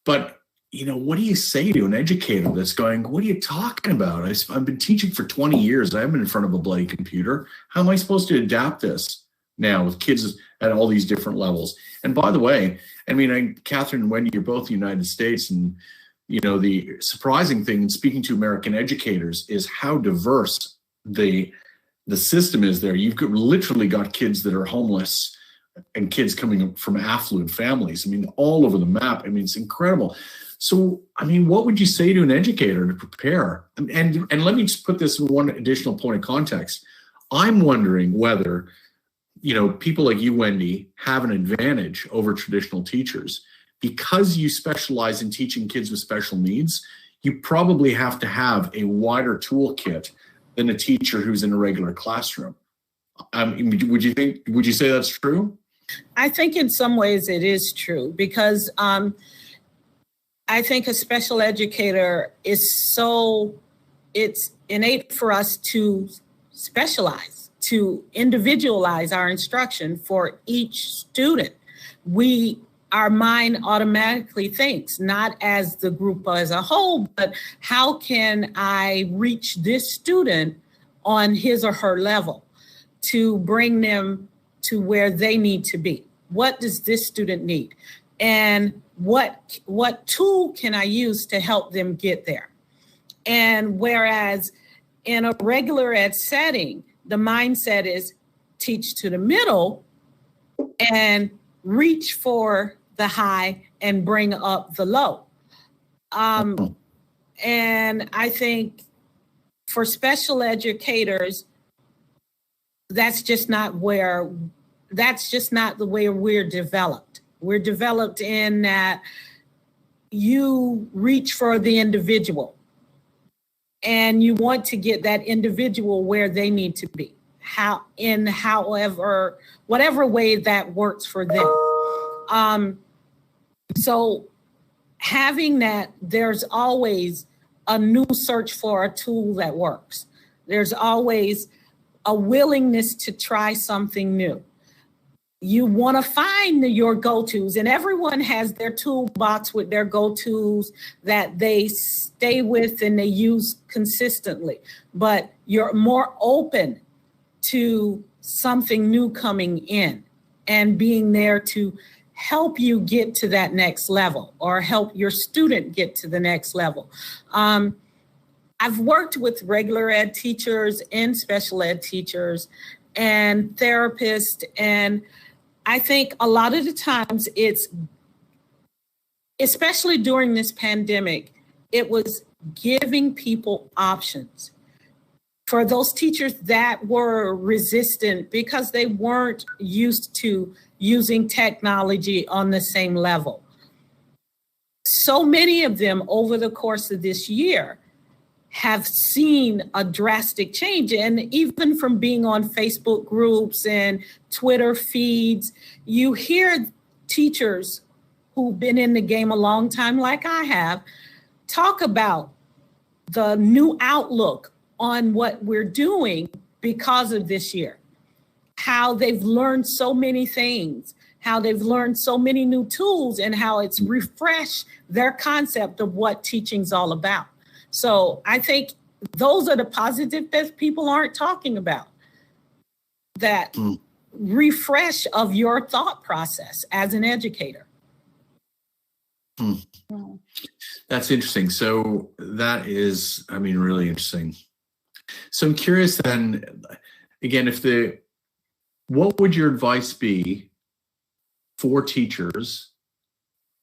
But, what do you say to an educator that's going, what are you talking about? I've been teaching for 20 years. I haven't been in front of a bloody computer. How am I supposed to adapt this now with kids at all these different levels? And by the way, Catherine and Wendy, you're both in the United States, and the surprising thing in speaking to American educators is how diverse the system is there. You've literally got kids that are homeless and kids coming from affluent families. All over the map. It's incredible. So, what would you say to an educator to prepare? And let me just put this in one additional point of context. I'm wondering whether, people like you, Wendy, have an advantage over traditional teachers. Because you specialize in teaching kids with special needs, you probably have to have a wider toolkit than a teacher who's in a regular classroom. Would you say that's true? I think in some ways it is true because I think a special educator it's innate for us to specialize, to individualize our instruction for each student. We our mind automatically thinks, not as the group as a whole, but how can I reach this student on his or her level to bring them to where they need to be? What does this student need? And what tool can I use to help them get there? And whereas in a regular ed setting, the mindset is teach to the middle and reach for the high and bring up the low. And I think for special educators, that's just not the way we're developed. We're developed in that you reach for the individual and you want to get that individual where they need to be, whatever way that works for them. So having that, there's always a new search for a tool that works. There's always a willingness to try something new. You want to find your go-tos, and everyone has their toolbox with their go-tos that they stay with and they use consistently, but you're more open to something new coming in and being there to help you get to that next level or help your student get to the next level. I've worked with regular ed teachers and special ed teachers and therapists, and I think a lot of the times it's, especially during this pandemic, it was giving people options. For those teachers that were resistant because they weren't used to using technology on the same level. So many of them over the course of this year have seen a drastic change. And even from being on Facebook groups and Twitter feeds, you hear teachers who've been in the game a long time, like I have, talk about the new outlook on what we're doing because of this year, how they've learned so many things, how they've learned so many new tools, and how it's refreshed their concept of what teaching's all about. So I think those are the positive that people aren't talking about, that refresh of your thought process as an educator. That's interesting. So that is, really interesting. So I'm curious then, again, what would your advice be for teachers,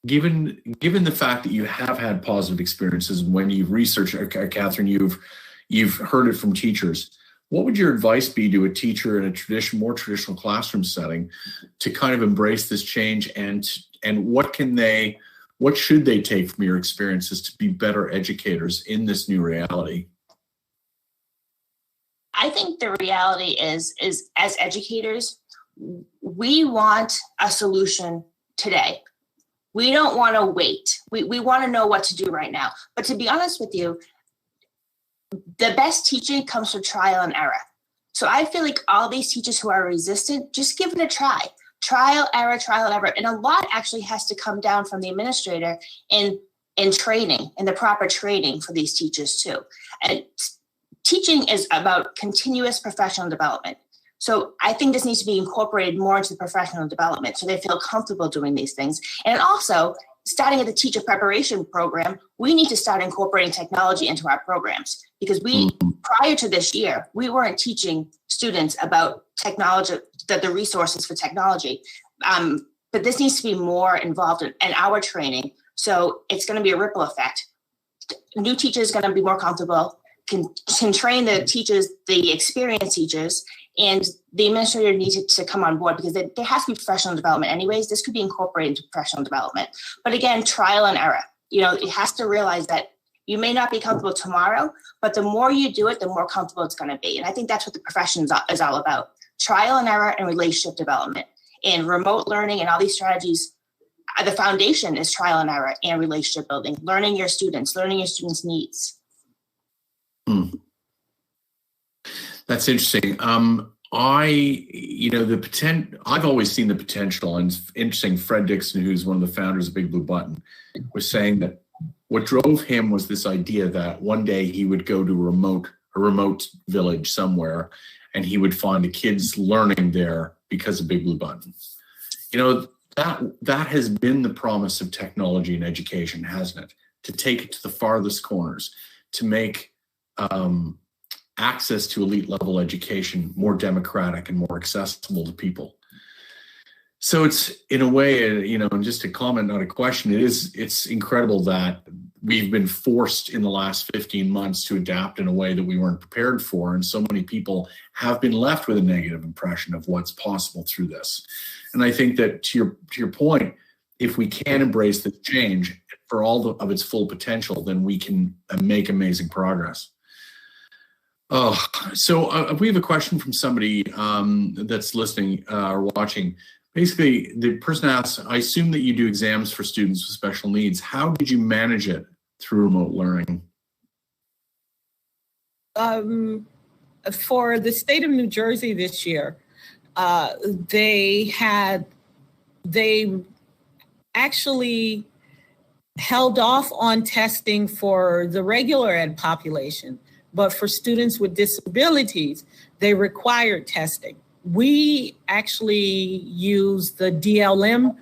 given the fact that you have had positive experiences when you've researched, Catherine, you've heard it from teachers. What would your advice be to a teacher in a more traditional classroom setting to kind of embrace this change, and what should they take from your experiences to be better educators in this new reality? I think the reality is as educators, we want a solution today. We don't want to wait. We want to know what to do right now. But to be honest with you, the best teaching comes from trial and error. So I feel like all these teachers who are resistant, just give it a try. Trial, error, and a lot actually has to come down from the administrator in training, in the proper training for these teachers too. And teaching is about continuous professional development. So I think this needs to be incorporated more into the professional development so they feel comfortable doing these things. And also, starting at the teacher preparation program, we need to start incorporating technology into our programs, because prior to this year, we weren't teaching students about technology, the resources for technology. But this needs to be more involved in our training. So it's going to be a ripple effect. New teachers are going to be more comfortable, can train the teachers, the experienced teachers, and the administrator needs to come on board, because there has to be professional development anyways. This could be incorporated into professional development. But again, trial and error. It has to realize that you may not be comfortable tomorrow, but the more you do it, the more comfortable it's going to be. And I think that's what the profession is all about. Trial and error and relationship development. And remote learning and all these strategies, the foundation is trial and error and relationship building, learning your students' needs. That's interesting. I've always seen the potential, and it's interesting. Fred Dixon, who's one of the founders of Big Blue Button, was saying that what drove him was this idea that one day he would go to a remote village somewhere, and he would find the kids learning there because of Big Blue Button. That has been the promise of technology in education, hasn't it? To take it to the farthest corners, to make access to elite level education more democratic and more accessible to people. So it's, in a way, and just a comment, not a question, it's incredible that we've been forced in the last 15 months to adapt in a way that we weren't prepared for. And so many people have been left with a negative impression of what's possible through this. And I think that to your point, if we can embrace this change for all of its full potential, then we can make amazing progress. So we have a question from somebody that's listening or watching. Basically, the person asks, I assume that you do exams for students with special needs. How did you manage it through remote learning? For the state of New Jersey this year, they actually held off on testing for the regular ed population, but for students with disabilities, they required testing. We actually use the DLM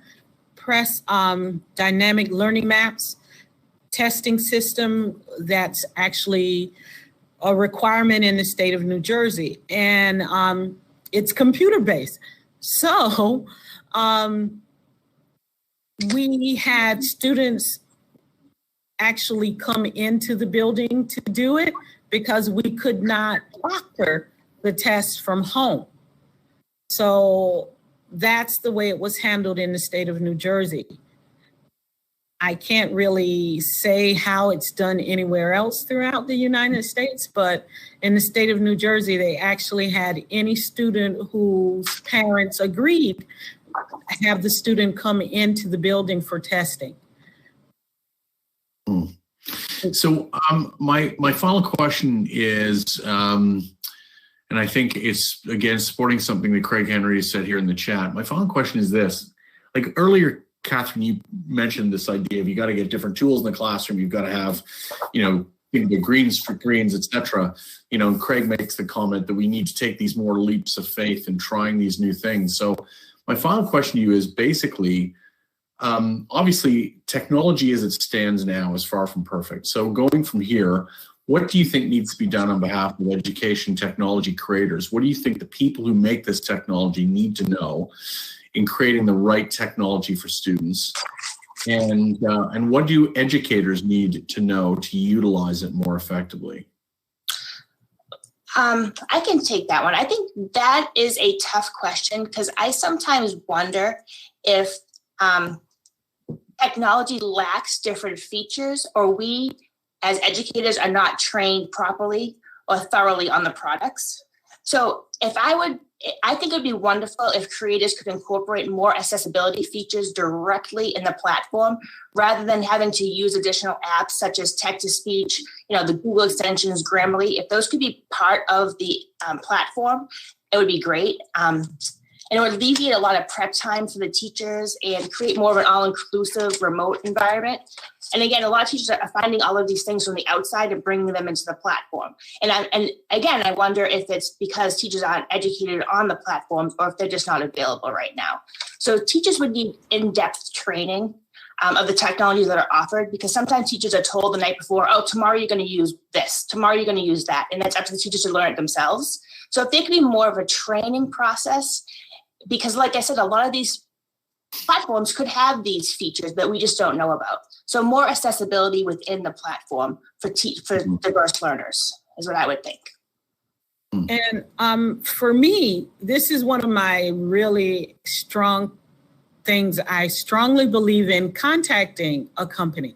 dynamic learning maps testing system that's actually a requirement in the state of New Jersey. And it's computer-based. So we had students actually come into the building to do it because we could not proctor the test from home. So that's the way it was handled in the state of New Jersey. I can't really say how it's done anywhere else throughout the United States, but in the state of New Jersey, they actually had any student whose parents agreed have the student come into the building for testing. So my final question is, and I think it's, again, supporting something that Craig Henry said here in the chat. My final question is this. Like earlier, Catherine, you mentioned this idea of you got to get different tools in the classroom. You've got to have, the greens for greens, et cetera. And Craig makes the comment that we need to take these more leaps of faith in trying these new things. So my final question to you is basically, obviously, technology as it stands now is far from perfect. So going from here, what do you think needs to be done on behalf of education technology creators? What do you think the people who make this technology need to know in creating the right technology for students? And what do educators need to know to utilize it more effectively? I can take that one. I think that is a tough question because I sometimes wonder if technology lacks different features, or we as educators are not trained properly or thoroughly on the products. So I think it would be wonderful if creators could incorporate more accessibility features directly in the platform rather than having to use additional apps such as text-to-speech, the Google extensions, Grammarly. If those could be part of the platform, it would be great. And it would alleviate a lot of prep time for the teachers and create more of an all-inclusive remote environment. And again, a lot of teachers are finding all of these things from the outside and bringing them into the platform. And again, I wonder if it's because teachers aren't educated on the platforms or if they're just not available right now. So teachers would need in-depth training of the technologies that are offered, because sometimes teachers are told the night before, oh, tomorrow you're going to use this, tomorrow you're going to use that. And that's up to the teachers to learn it themselves. So if there could be more of a training process, because like I said, a lot of these platforms could have these features that we just don't know about. So more accessibility within the platform for diverse learners is what I would think. And for me, this is one of my really strong things. I strongly believe in contacting a company.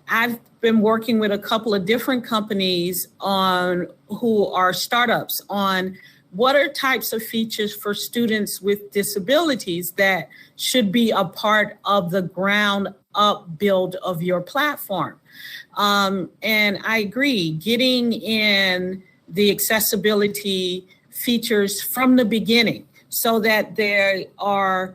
I've been working with a couple of different companies who are startups on what are types of features for students with disabilities that should be a part of the ground up build of your platform. And I agree, getting in the accessibility features from the beginning so that they are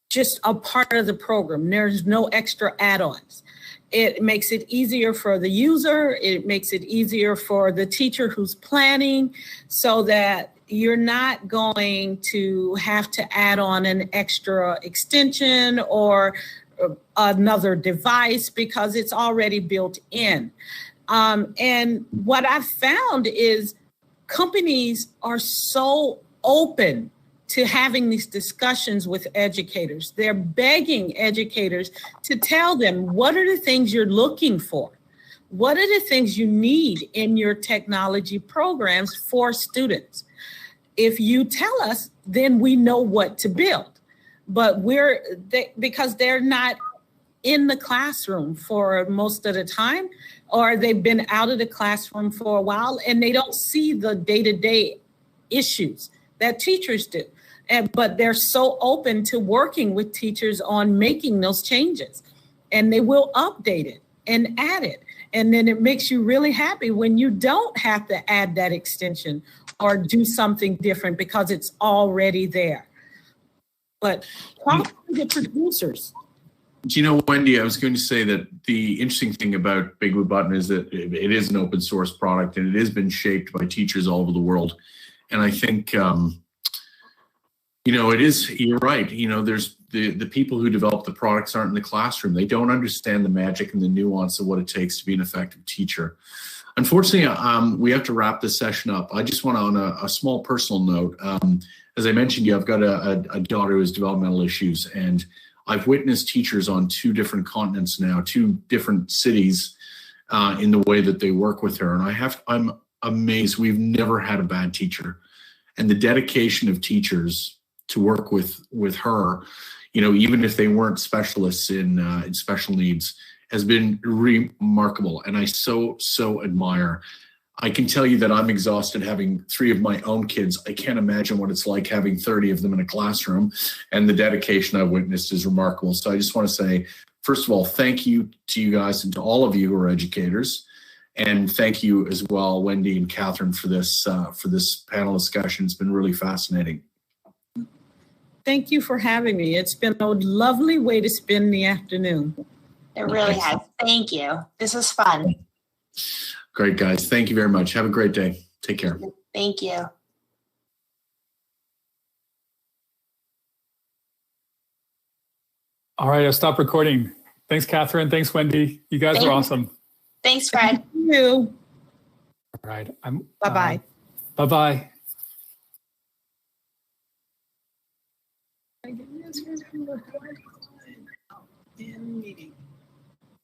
just a part of the program. There's no extra add-ons. It makes it easier for the user. It makes it easier for the teacher who's planning, so that you're not going to have to add on an extra extension or another device because it's already built in. And what I've found is companies are so open to having these discussions with educators. They're begging educators to tell them, what are the things you're looking for? What are the things you need in your technology programs for students? If you tell us, then we know what to build. But because they're not in the classroom for most of the time, or they've been out of the classroom for a while and they don't see the day-to-day issues that teachers do. But they're so open to working with teachers on making those changes, and they will update it and add it. And then it makes you really happy when you don't have to add that extension or do something different because it's already there. But probably the producers. Do you know, Wendy, I was going to say that the interesting thing about BigBlueButton is that it is an open source product, and it has been shaped by teachers all over the world. And I think, it is, you're right. There's the people who develop the products aren't in the classroom. They don't understand the magic and the nuance of what it takes to be an effective teacher. Unfortunately, we have to wrap this session up. I just want to, on a small personal note, as I mentioned, I've got a daughter who has developmental issues, and I've witnessed teachers on 2 different continents now, 2 different cities, in the way that they work with her. And I'm amazed. We've never had a bad teacher. And the dedication of teachers to work with her, even if they weren't specialists in special needs, has been remarkable. And I so admire. I can tell you that I'm exhausted having 3 of my own kids. I can't imagine what it's like having 30 of them in a classroom, and the dedication I've witnessed is remarkable. So I just want to say, first of all, thank you to you guys and to all of you who are educators. And thank you as well, Wendy and Catherine, for this panel discussion. It's been really fascinating. Thank you for having me. It's been a lovely way to spend the afternoon. It really has. Thank you. This was fun. Great, guys. Thank you very much. Have a great day. Take care. Thank you. All right, I'll stop recording. Thanks, Catherine. Thanks, Wendy. You guys are awesome. Thanks, Fred. Thank you. All right. Bye-bye. Bye-bye.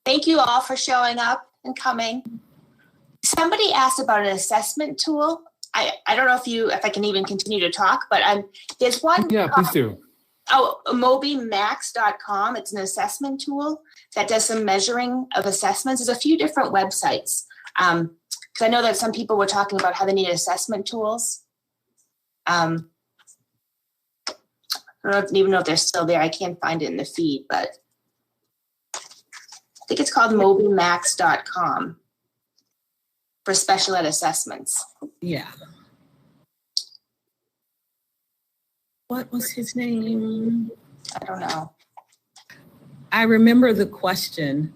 Thank you all for showing up and coming. Somebody asked about an assessment tool. I don't know if I can even continue to talk, but there's one. Yeah, please do. mobymax.com. It's an assessment tool that does some measuring of assessments. There's a few different websites. Because I know that some people were talking about how they need assessment tools. I don't even know if they're still there. I can't find it in the feed, but I think it's called mobymax.com for special ed assessments. Yeah. What was his name? I don't know. I remember the question.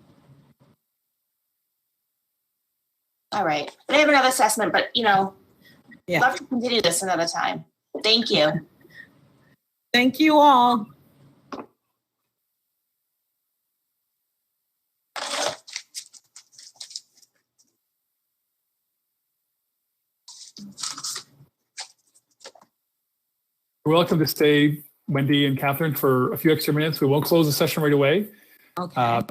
All right. But I have another assessment, but Yeah. love to continue this another time. Thank you. Thank you all. You're welcome to stay, Wendy and Catherine, for a few extra minutes. We won't close the session right away. Okay.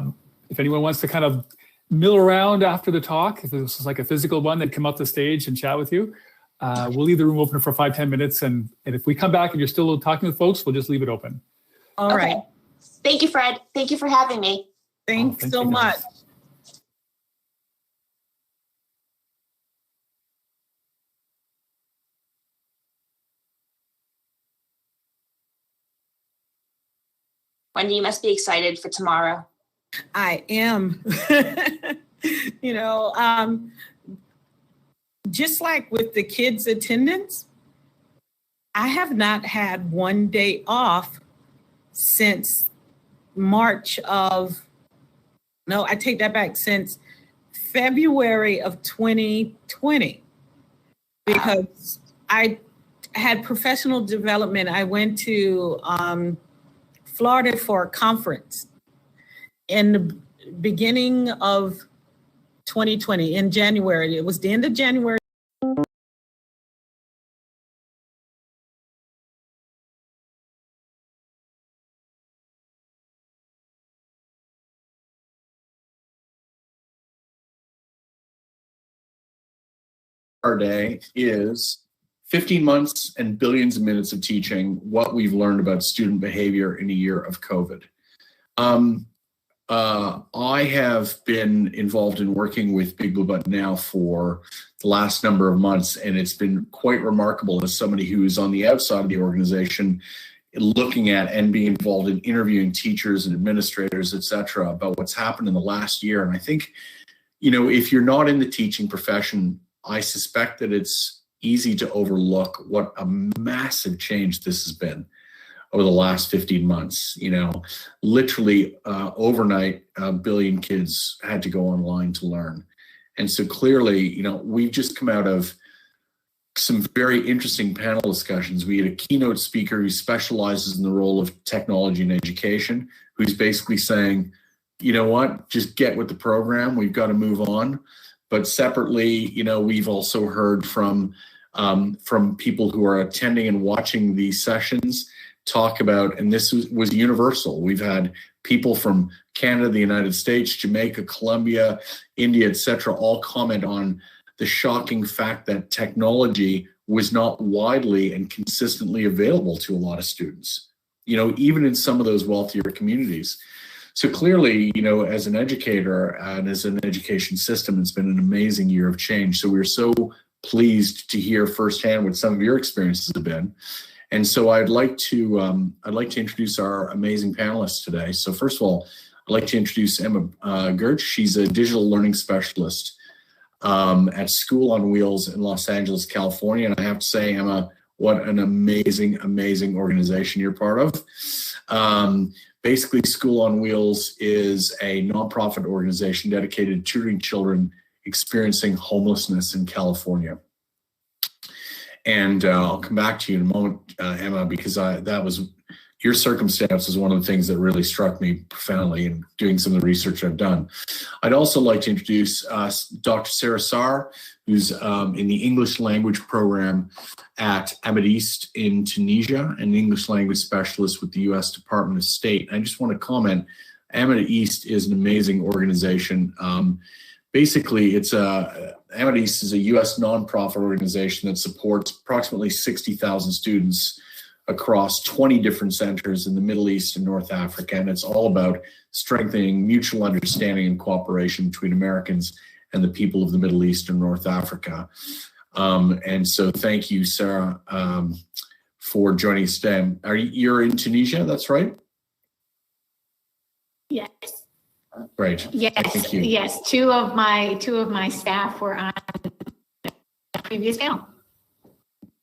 If anyone wants to kind of mill around after the talk, if this is like a physical one, they'd come up the stage and chat with you. We'll leave the room open for 5-10 minutes. And if we come back and you're still talking with folks, we'll just leave it open. All right. Thank you, Fred. Thank you for having me. Thanks thank so you, much. guys. Wendy, you must be excited for tomorrow. I am. Just like with the kids' attendance, I have not had one day off since March of, no, I take that back, since February of 2020, because I had professional development. I went to Florida for a conference in the beginning of 2020, in January. It was the end of January. Our day is 15 months and billions of minutes of teaching what we've learned about student behavior in a year of COVID. I have been involved in working with Big Blue Button now for the last number of months, and it's been quite remarkable as somebody who is on the outside of the organization, looking at and being involved in interviewing teachers and administrators, et cetera, about what's happened in the last year. And I think, you know, if you're not in the teaching profession, I suspect that it's easy to overlook what a massive change this has been over the last 15 months. You know, literally overnight, 1 billion kids had to go online to learn. And so clearly, you know, we've just come out of some very interesting panel discussions. We had a keynote speaker who specializes in the role of technology in education, who's basically saying, you know what, just get with the program. We've got to move on. But separately, you know, we've also heard from people who are attending and watching these sessions talk about, and this was universal. We've had people from Canada, the United States, Jamaica, Colombia, India, et cetera, all comment on the shocking fact that technology was not widely and consistently available to a lot of students, you know, even in some of those wealthier communities. So clearly, you know, as an educator and as an education system, it's been an amazing year of change. So we're so pleased to hear firsthand what some of your experiences have been. And so I'd like to introduce our amazing panelists today. So first of all, I'd like to introduce Emma Gertz. She's a digital learning specialist at School on Wheels in Los Angeles, California. And I have to say, Emma, what an amazing, amazing organization you're part of. Basically, School on Wheels is a nonprofit organization dedicated to tutoring children experiencing homelessness in California. And I'll come back to you in a moment, Emma, because that was your circumstance is one of the things that really struck me profoundly in doing some of the research I've done. I'd also like to introduce Dr. Sarah Sarr, who's in the English language program at Amadis in Tunisia, an English language specialist with the U.S. Department of State. I just want to comment, Amadis is an amazing organization. Basically, Amadis is a U.S. nonprofit organization that supports approximately 60,000 students across 20 different centers in the Middle East and North Africa. And it's all about strengthening mutual understanding and cooperation between Americans and the people of the Middle East and North Africa. And so thank you, Sarah, for joining us today. You're in Tunisia, that's right? Yes. Great. Yes. Thank you. Yes. Two of my staff were on the previous panel.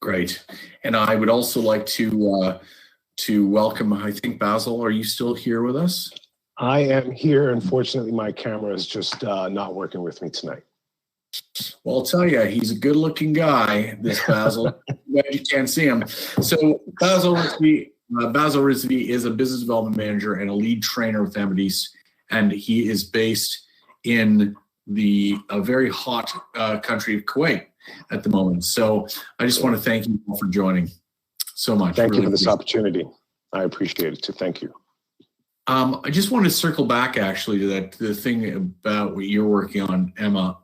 Great. And I would also like to welcome, I think, Basil, are you still here with us? I am here. Unfortunately, my camera is just not working with me tonight. Well, I'll tell you, he's a good-looking guy, this Basil. You can't see him. So Basil Rizvi is a business development manager and a lead trainer with Amadis, and he is based in a very hot country of Kuwait at the moment. So I just want to thank you all for joining so much. Thank you for this opportunity. I appreciate it too. Thank you. I just want to circle back actually to the thing about what you're working on, Emma.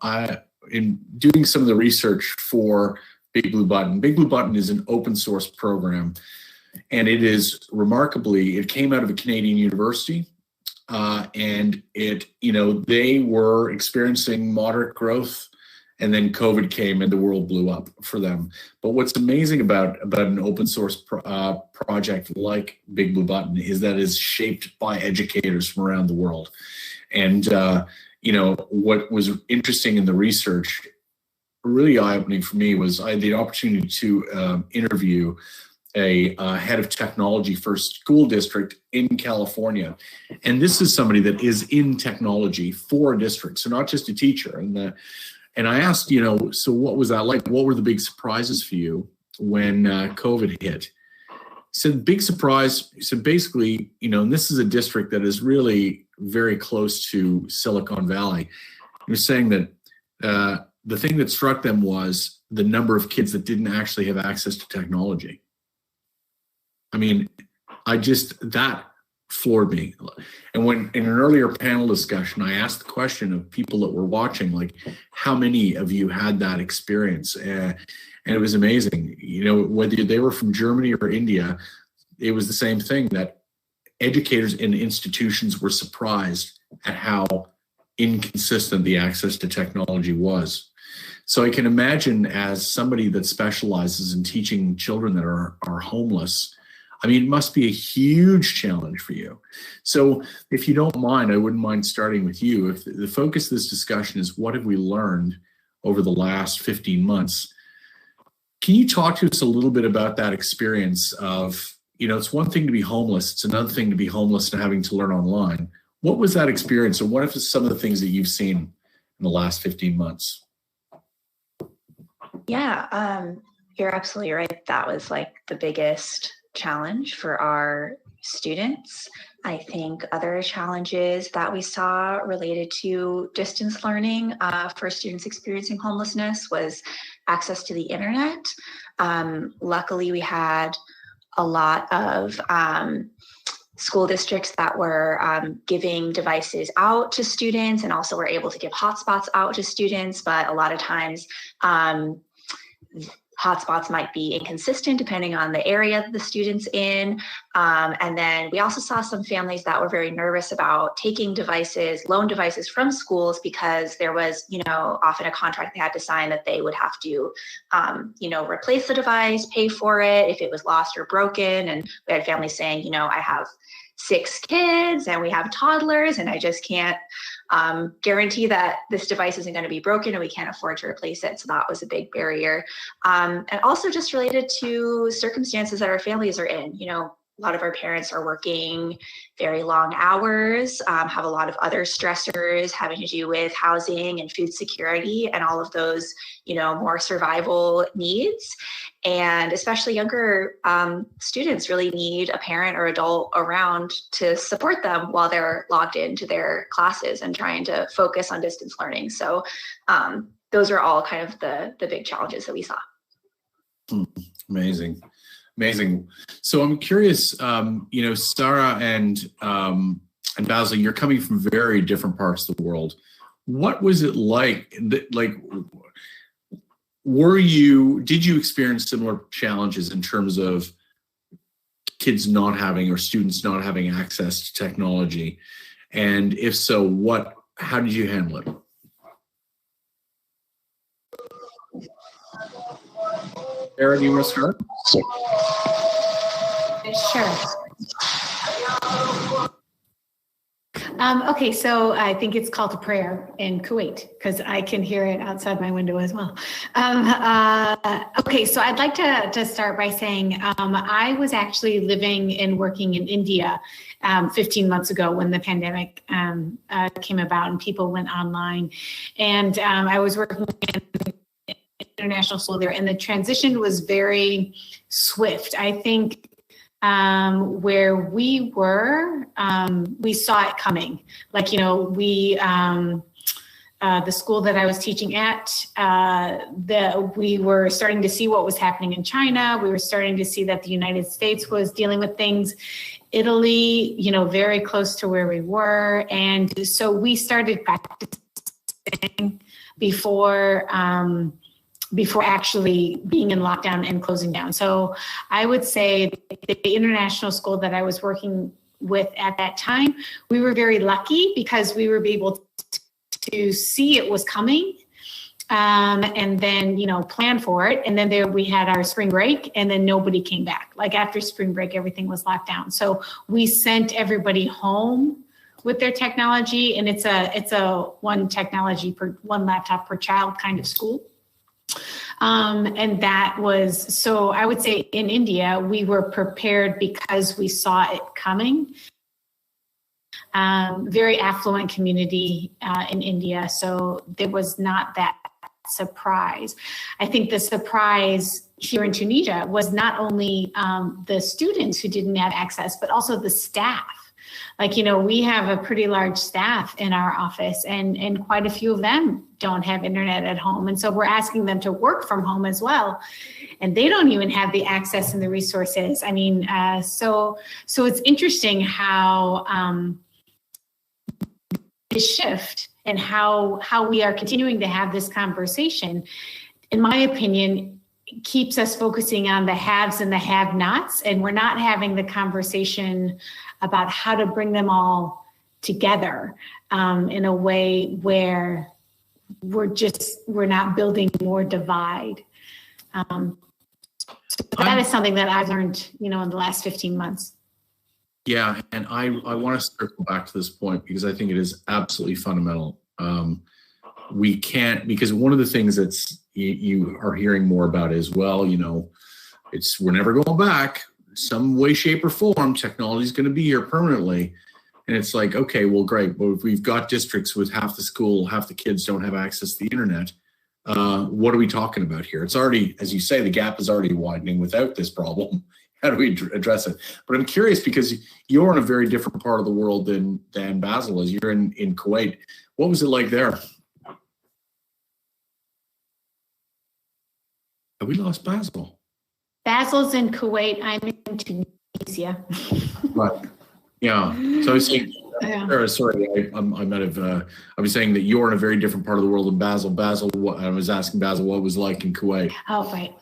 In doing some of the research for Big Blue Button. Big Blue Button is an open source program, and it is it came out of a Canadian university, and they were experiencing moderate growth. And then COVID came and the world blew up for them. But what's amazing about an open source project like Big Blue Button is that it's shaped by educators from around the world. And, what was interesting in the research, really eye-opening for me, was I had the opportunity to interview a head of technology for a school district in California. And this is somebody that is in technology for a district, so not just a teacher. And I asked, so what was that like? What were the big surprises for you when COVID hit? He said, big surprise. He said, basically, and this is a district that is really very close to Silicon Valley. He was saying that the thing that struck them was the number of kids that didn't actually have access to technology. I mean, that floored me. And when in an earlier panel discussion, I asked the question of people that were watching, like, how many of you had that experience? And it was amazing. Whether they were from Germany or India, it was the same thing, that educators in institutions were surprised at how inconsistent the access to technology was. So I can imagine, as somebody that specializes in teaching children that are homeless, I mean, it must be a huge challenge for you. So if you don't mind, I wouldn't mind starting with you. If the focus of this discussion is what have we learned over the last 15 months, can you talk to us a little bit about that experience of, it's one thing to be homeless, it's another thing to be homeless and having to learn online. What was that experience, and what are some of the things that you've seen in the last 15 months? Yeah, you're absolutely right. That was like the biggest challenge for our students. I think other challenges that we saw related to distance learning for students experiencing homelessness was access to the internet. Luckily, we had a lot of school districts that were giving devices out to students, and also were able to give hotspots out to students, but a lot of times hotspots might be inconsistent depending on the area that the student's in. And then we also saw some families that were very nervous about taking loan devices from schools, because there was, often a contract they had to sign that they would have to, replace the device, pay for it if it was lost or broken. And we had families saying, I have 6 kids and we have toddlers, and I just can't guarantee that this device isn't going to be broken, and we can't afford to replace it. So that was a big barrier. And also just related to circumstances that our families are in. A lot of our parents are working very long hours, have a lot of other stressors having to do with housing and food security and all of those, more survival needs. And especially younger students really need a parent or adult around to support them while they're logged into their classes and trying to focus on distance learning. So those are all kind of the big challenges that we saw. Amazing. So I'm curious, Sarah and Basil, you're coming from very different parts of the world. What was it like? Did you experience similar challenges in terms of kids not having, or students not having access to technology? And if so, how did you handle it? Sarah, do you want to start? Sure. Okay, so I think it's called to prayer in Kuwait, because I can hear it outside my window as well. Okay, so I'd like to start by saying I was actually living and working in India 15 months ago when the pandemic came about and people went online. And I was working in international school there, and the transition was very swift. I think where we were, we saw it coming. Like, the school that I was teaching at, we were starting to see what was happening in China. We were starting to see that the United States was dealing with things. Italy, very close to where we were. And so we started practicing before actually being in lockdown and closing down. So I would say the international school that I was working with at that time, we were very lucky because we were able to see it was coming and then, plan for it. And then we had our spring break, and then nobody came back. Like after spring break, everything was locked down. So we sent everybody home with their technology, and it's a one laptop per child kind of school. And that was, so I would say in India, we were prepared because we saw it coming. Very affluent community in India, so there was not that surprise. I think the surprise here in Tunisia was not only the students who didn't have access, but also the staff. Like, you know, we have a pretty large staff in our office, and quite a few of them don't have internet at home. And so we're asking them to work from home as well. And they don't even have the access and the resources. I mean, so it's interesting how this shift and how we are continuing to have this conversation, in my opinion, keeps us focusing on the haves and the have-nots, and we're not having the conversation about how to bring them all together in a way where we're not building more divide. So that is something that I've learned, you know, in the last 15 months. Yeah, and I want to circle back to this point because I think it is absolutely fundamental. We can't, because one of the things that's you are hearing more about is, well, you know, we're never going back. Some way, shape, or form, technology is going to be here permanently. And it's like, okay, well, great. But if we've got districts with half the kids don't have access to the internet, what are we talking about here? It's already, as you say, the gap is already widening without this problem. How do we address it? But I'm curious because you're in a very different part of the world than Basil is. You're in Kuwait. What was it like there? Have we lost Basil? Basil's in Kuwait. I'm in Tunisia. Right. Yeah. So I was saying, sorry, I might have. I was saying that you're in a very different part of the world than Basil. Basil, I was asking Basil what it was like in Kuwait. Oh, right.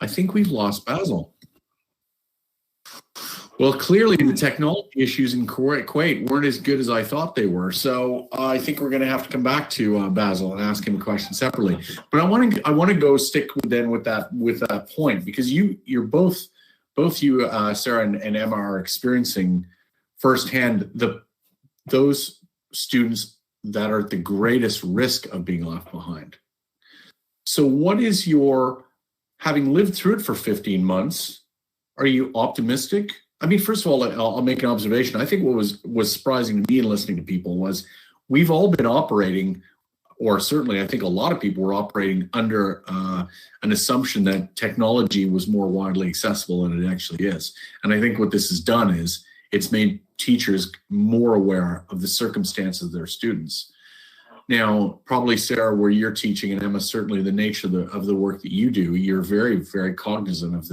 I think we've lost Basil. Well, clearly the technology issues in Kuwait weren't as good as I thought they were. So I think we're going to have to come back to Basil and ask him a question separately. But I want to go stick with that point because you're both you, Sarah and Emma, are experiencing firsthand those students that are at the greatest risk of being left behind. So what is your, having lived through it for 15 months, are you optimistic? I mean, first of all, I'll make an observation. I think what was surprising to me in listening to people was we've all been operating, or certainly I think a lot of people were operating under an assumption that technology was more widely accessible than it actually is. And I think what this has done is it's made teachers more aware of the circumstances of their students. Now, probably Sarah, where you're teaching, and Emma, certainly the nature of the work that you do, you're very, very cognizant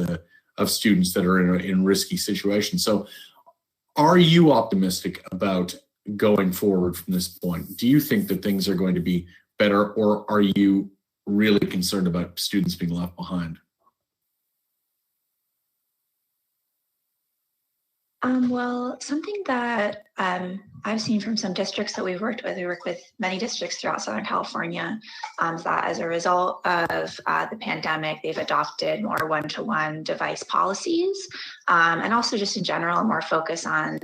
of students that are in risky situations. So are you optimistic about going forward from this point? Do you think that things are going to be better, or are you really concerned about students being left behind? Well, something that I've seen from some districts that we've worked with, we work with many districts throughout Southern California, is that as a result of the pandemic, they've adopted more one-to-one device policies, and also just in general, more focus on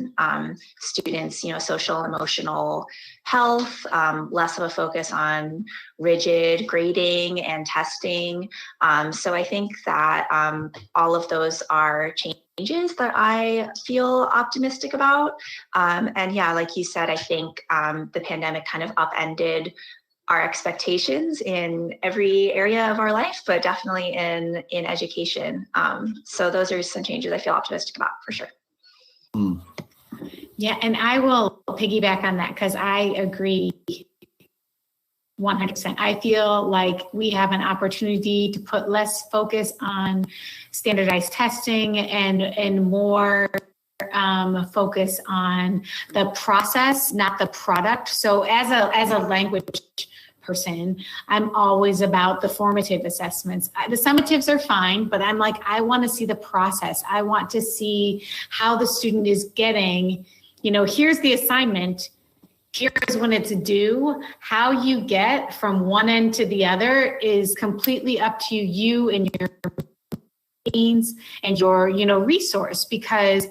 students, social, emotional health, less of a focus on rigid grading and testing. So I think that all of those are changes that I feel optimistic about. And yeah, like you said, I think the pandemic kind of upended our expectations in every area of our life, but definitely in education. So those are some changes I feel optimistic about for sure. Mm. Yeah, and I will piggyback on that because I agree 100%. I feel like we have an opportunity to put less focus on standardized testing and more focus on the process, not the product. So as a language person, I'm always about the formative assessments. The summatives are fine, but I'm like, I want to see the process. I want to see how the student is getting, here's the assignment. Here's when it's due. How you get from one end to the other is completely up to you and your means and your, resource. Because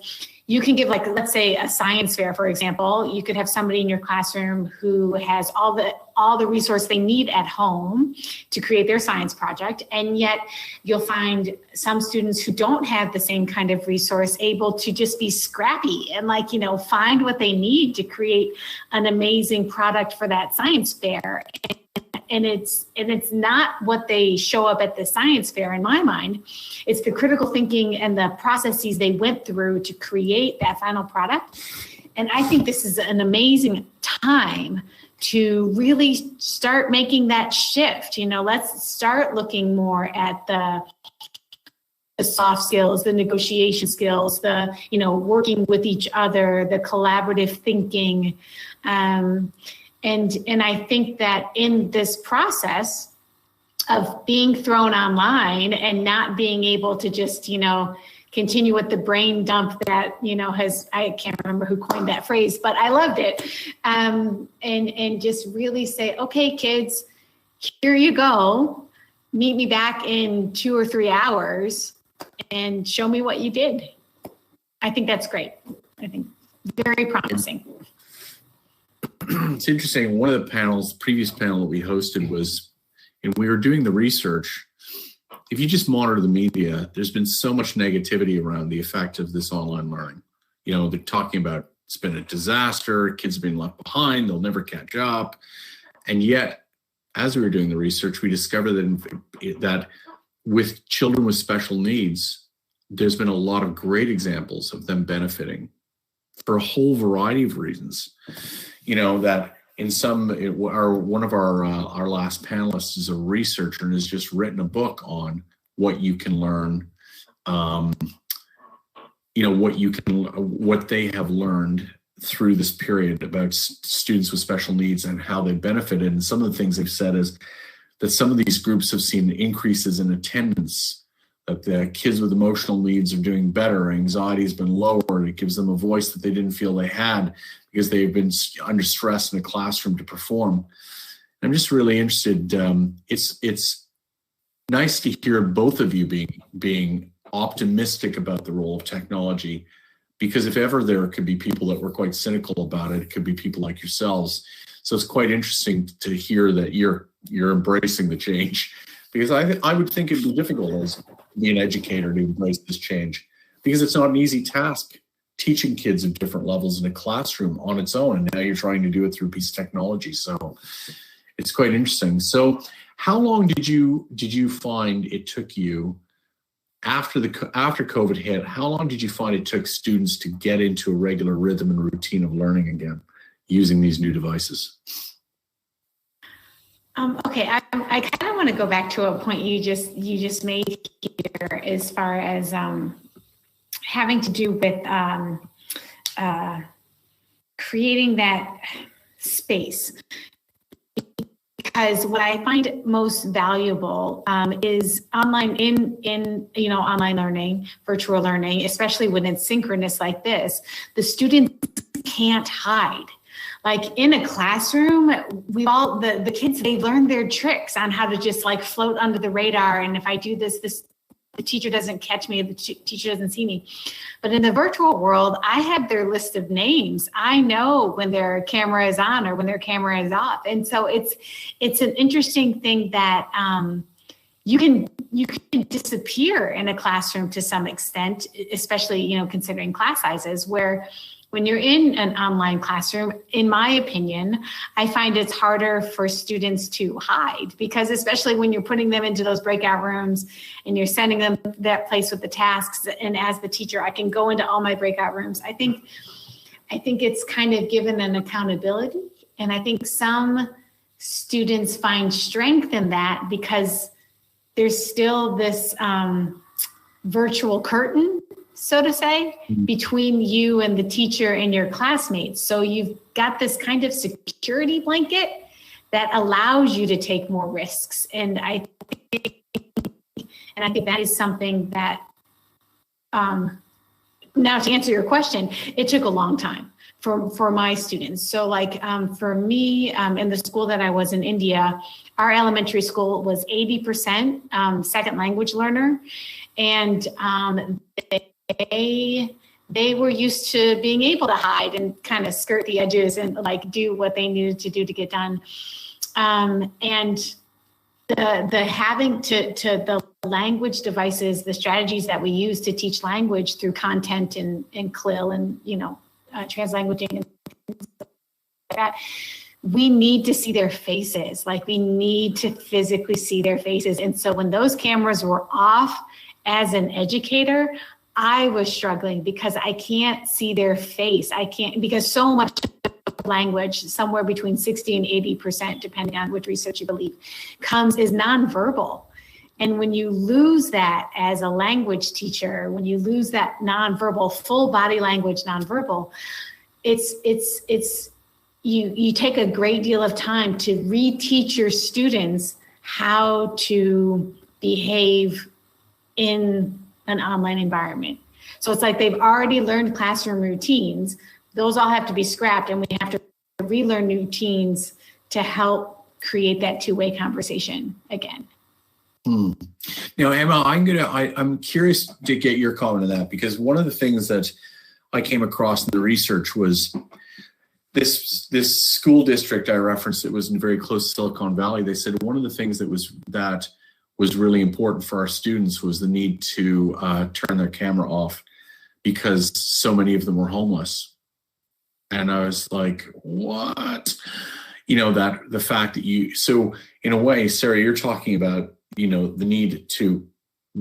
you can give, like, let's say a science fair, for example. You could have somebody in your classroom who has all the resource they need at home to create their science project. And yet you'll find some students who don't have the same kind of resource able to just be scrappy and, like, you know, find what they need to create an amazing product for that science fair. And it's not what they show up at the science fair, in my mind. It's the critical thinking and the processes they went through to create that final product. And I think this is an amazing time to really start making that shift. You know, let's start looking more at the soft skills, the negotiation skills, the, you know, working with each other, the collaborative thinking. And I think that in this process of being thrown online and not being able to just, you know, continue with the brain dump that, you know, I can't remember who coined that phrase, but I loved it. And just really say, okay, kids, here you go. Meet me back in 2 or 3 hours and show me what you did. I think that's great. I think very promising. It's interesting. One of the previous panel that we hosted was, and we were doing the research. If you just monitor the media, there's been so much negativity around the effect of this online learning. You know, they're talking about it's been a disaster, kids are being left behind, they'll never catch up. And yet, as we were doing the research, we discovered that with children with special needs, there's been a lot of great examples of them benefiting for a whole variety of reasons. You know, that in one of our last panelists is a researcher and has just written a book on what you can learn, you know, what they have learned through this period about students with special needs and how they benefited. And some of the things they've said is that some of these groups have seen increases in attendance, that the kids with emotional needs are doing better, anxiety has been lowered, it gives them a voice that they didn't feel they had because they've been under stress in a classroom to perform. I'm just really interested. It's nice to hear both of you being optimistic about the role of technology, because if ever there could be people that were quite cynical about it, it could be people like yourselves. So it's quite interesting to hear that you're embracing the change, because I would think it'd be difficult as be an educator to embrace this change, because it's not an easy task teaching kids at different levels in a classroom on its own, and now you're trying to do it through a piece of technology. So it's quite interesting. So how long did you find it took you after COVID hit? How long did you find it took students to get into a regular rhythm and routine of learning again using these new devices? Okay, I kind of want to go back to a point you just made here, as far as having to do with creating that space. Because what I find most valuable is online online learning, virtual learning, especially when it's synchronous like this. The students can't hide. Like in a classroom, the kids, they learn their tricks on how to just like float under the radar. And if I do this, the teacher doesn't catch me, the teacher doesn't see me. But in the virtual world, I have their list of names. I know when their camera is on or when their camera is off. And so it's an interesting thing that you can disappear in a classroom to some extent, especially, considering class sizes, where when you're in an online classroom, in my opinion, I find it's harder for students to hide, because especially when you're putting them into those breakout rooms and you're sending them that place with the tasks, and as the teacher, I can go into all my breakout rooms. I think it's kind of given an accountability, and I think some students find strength in that because there's still this virtual curtain, so to say, between you and the teacher and your classmates. So you've got this kind of security blanket that allows you to take more risks. And I think that is something that, now to answer your question, it took a long time for my students. So like for me, in the school that I was in India, our elementary school was 80% second language learner. And they they were used to being able to hide and kind of skirt the edges and like do what they needed to do to get done. And the having to the language devices, the strategies that we use to teach language through content and CLIL and, translanguaging and things like that, we need to see their faces. Like we need to physically see their faces. And so when those cameras were off, as an educator, I was struggling because I can't see their face. I can't, because so much language, somewhere between 60 and 80%, depending on which research you believe, is nonverbal. And when you lose that as a language teacher, when you lose that nonverbal, full body language nonverbal, you take a great deal of time to reteach your students how to behave in an online environment. So it's like they've already learned classroom routines. Those all have to be scrapped, and we have to relearn new routines to help create that two-way conversation again. Now, Emma, I'm curious to get your comment on that, because one of the things that I came across in the research was this school district I referenced that was in very close to Silicon Valley. They said one of the things that was really important for our students was the need to turn their camera off because so many of them were homeless. And I was like, what? That the fact that so in a way, Sarah, you're talking about, the need to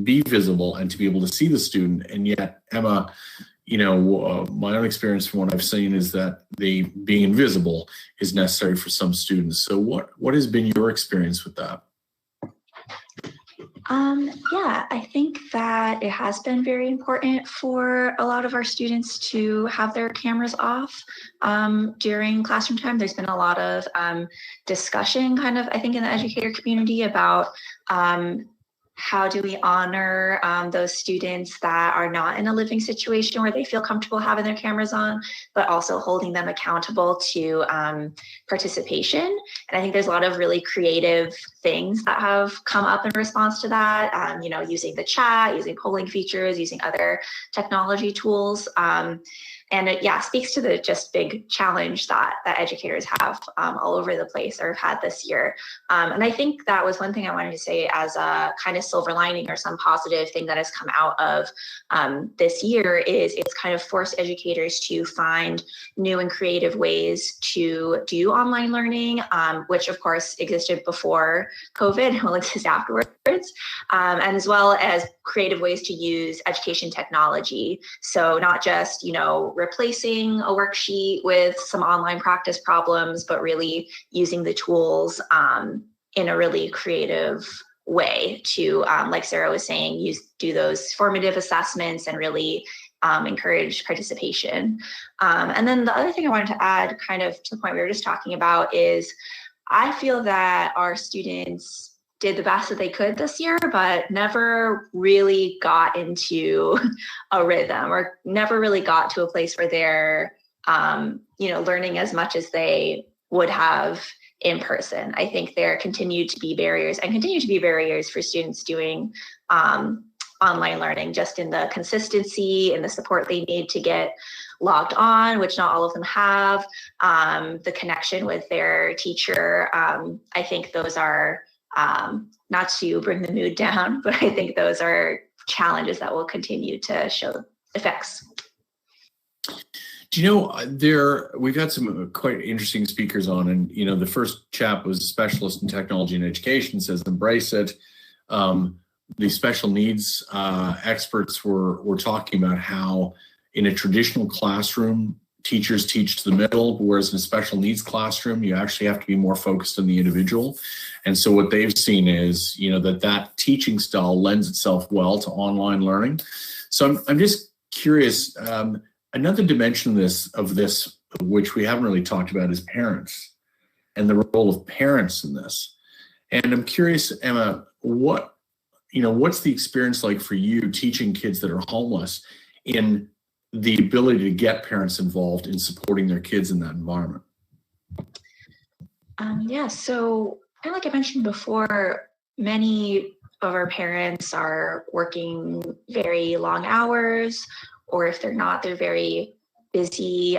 be visible and to be able to see the student. And yet, Emma, my own experience from what I've seen is that being invisible is necessary for some students. So what has been your experience with that? Yeah, I think that it has been very important for a lot of our students to have their cameras off during classroom time. There's been a lot of discussion I think in the educator community about how do we honor those students that are not in a living situation where they feel comfortable having their cameras on, but also holding them accountable to participation. And I think there's a lot of really creative things that have come up in response to that, using the chat, using polling features, using other technology tools. And it, speaks to the just big challenge that educators have all over the place or have had this year. And I think that was one thing I wanted to say as a kind of silver lining or some positive thing that has come out of this year is it's kind of forced educators to find new and creative ways to do online learning, which of course existed before COVID and will exist afterwards, and as well as creative ways to use education technology. So not just, replacing a worksheet with some online practice problems, but really using the tools in a really creative way to, like Sarah was saying, do those formative assessments and really encourage participation. And then the other thing I wanted to add, kind of to the point we were just talking about, is I feel that our students did the best that they could this year, but never really got into a rhythm or never really got to a place where they're, learning as much as they would have in person. I think there continue to be barriers for students doing online learning, just in the consistency and the support they need to get logged on, which not all of them have, the connection with their teacher. I think those are, not to bring the mood down, but I think those are challenges that will continue to show effects. Do you know, we've had some quite interesting speakers on, and the first chap was a specialist in technology and education, says embrace it. The special needs experts were talking about how in a traditional classroom, teachers teach to the middle, whereas in a special needs classroom, you actually have to be more focused on the individual. And so what they've seen is, that teaching style lends itself well to online learning. So I'm just curious, another dimension of this, which we haven't really talked about, is parents and the role of parents in this. And I'm curious, Emma, what's the experience like for you teaching kids that are homeless in the ability to get parents involved in supporting their kids in that environment? So like I mentioned before, many of our parents are working very long hours or if they're not, they're very busy,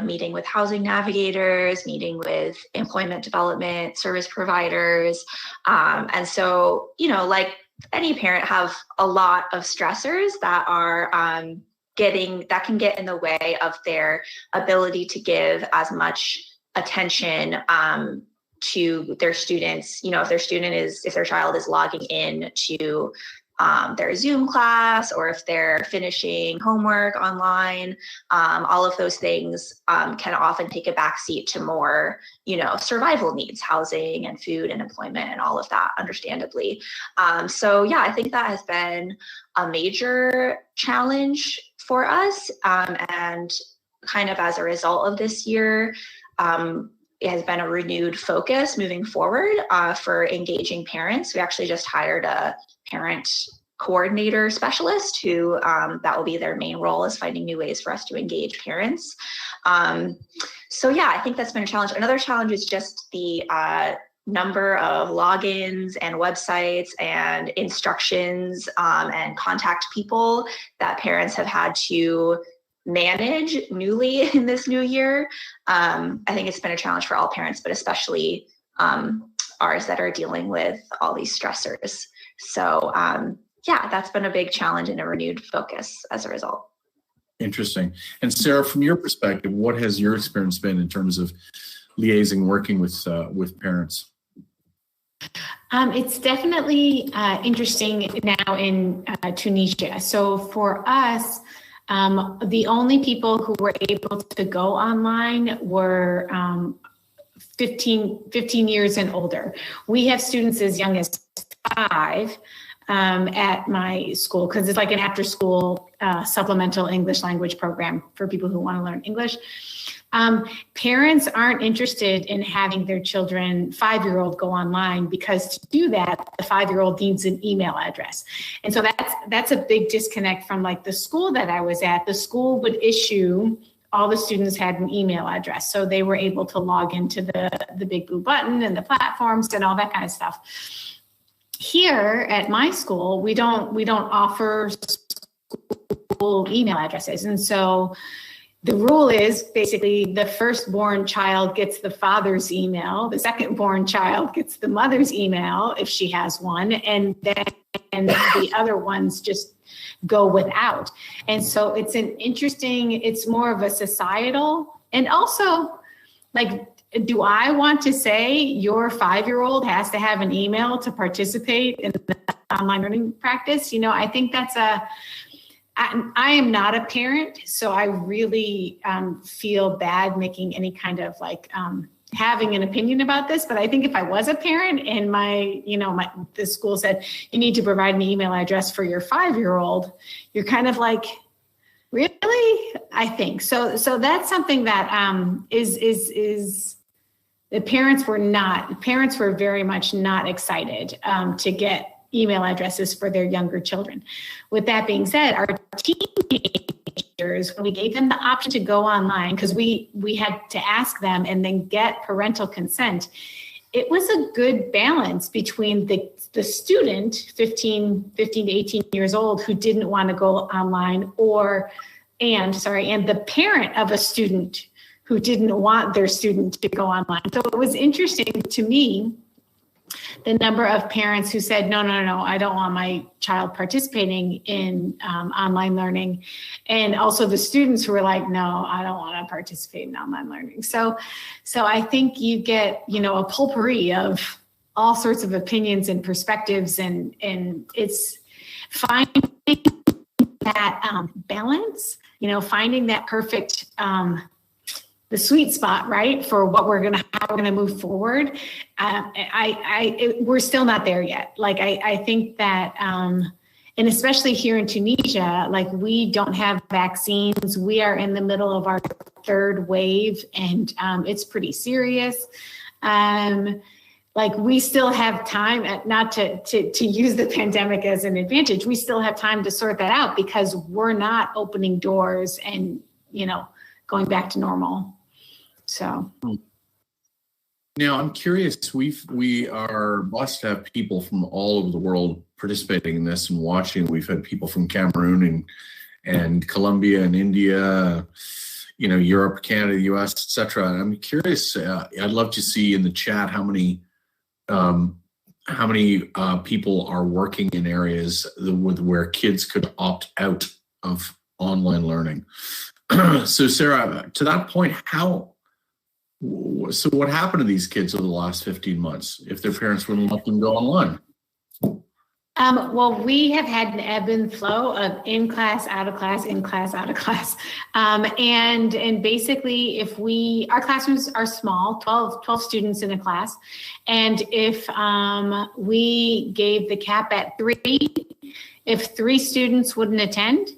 meeting with housing navigators, meeting with employment development service providers. And so, like any parent, have a lot of stressors that are that can get in the way of their ability to give as much attention to their students. If their child is logging in to their Zoom class, or if they're finishing homework online, all of those things can often take a backseat to more, survival needs, housing and food and employment and all of that, understandably. So yeah, I think that has been a major challenge for us. And kind of as a result of this year, it has been a renewed focus moving forward for engaging parents. We actually just hired a parent coordinator specialist who that will be their main role, is finding new ways for us to engage parents. So yeah, I think that's been a challenge. Another challenge is just the number of logins and websites and instructions and contact people that parents have had to manage newly in this new year. I think it's been a challenge for all parents, but especially ours that are dealing with all these stressors. So yeah, that's been a big challenge and a renewed focus as a result. Interesting. And Sarah, from your perspective, what has your experience been in terms of liaising, working with parents? It's definitely interesting now in Tunisia. So for us, the only people who were able to go online were 15 years and older. We have students as young as 5 at my school, because it's like an after-school supplemental English language program for people who want to learn English. Parents aren't interested in having their children, 5-year-old, go online, because to do that, the 5-year-old needs an email address. And so that's a big disconnect from like the school that I was at. The school would issue, all the students had an email address, so they were able to log into the Big Blue Button and the platforms and all that kind of stuff. Here at my school, we don't offer school email addresses. And so the rule is basically the firstborn child gets the father's email, the secondborn child gets the mother's email if she has one, and then the other ones just go without. And so it's more of a societal, and also like, do I want to say your 5-year-old has to have an email to participate in the online learning practice? I think that's I am not a parent, so I really feel bad making any kind of like having an opinion about this. But I think if I was a parent and the school said you need to provide an email address for your 5-year-old, you're kind of like, really? I think so. So that's something that is the parents were very much not excited to get email addresses for their younger children. With that being said, our teenagers, when we gave them the option to go online, because we had to ask them and then get parental consent, it was a good balance between the student, 15 to 18 years old, who didn't want to go online, and the parent of a student who didn't want their student to go online. So it was interesting to me, the number of parents who said, no, I don't want my child participating in online learning. And also the students who were like, no, I don't want to participate in online learning. So I think you get, a potpourri of all sorts of opinions and perspectives, and it's finding that balance, finding that perfect, the sweet spot, right, for how we're gonna move forward. We're still not there yet. Like I think that, and especially here in Tunisia, like we don't have vaccines. We are in the middle of our 3rd wave, and it's pretty serious. Like we still have time, not to use the pandemic as an advantage. We still have time to sort that out, because we're not opening doors and going back to normal. So now I'm curious, we are blessed to have people from all over the world participating in this and watching. We've had people from Cameroon and Colombia and India, Europe, Canada, US, etc. And I'm curious. I'd love to see in the chat how many people are working in areas where kids could opt out of online learning. So Sarah, to that point, what happened to these kids over the last 15 months if their parents wouldn't let them go online? Well, we have had an ebb and flow of in class, out of class, in class, out of class. And basically our classrooms are small, 12 students in a class. And if we gave the cap at 3, if 3 students wouldn't attend,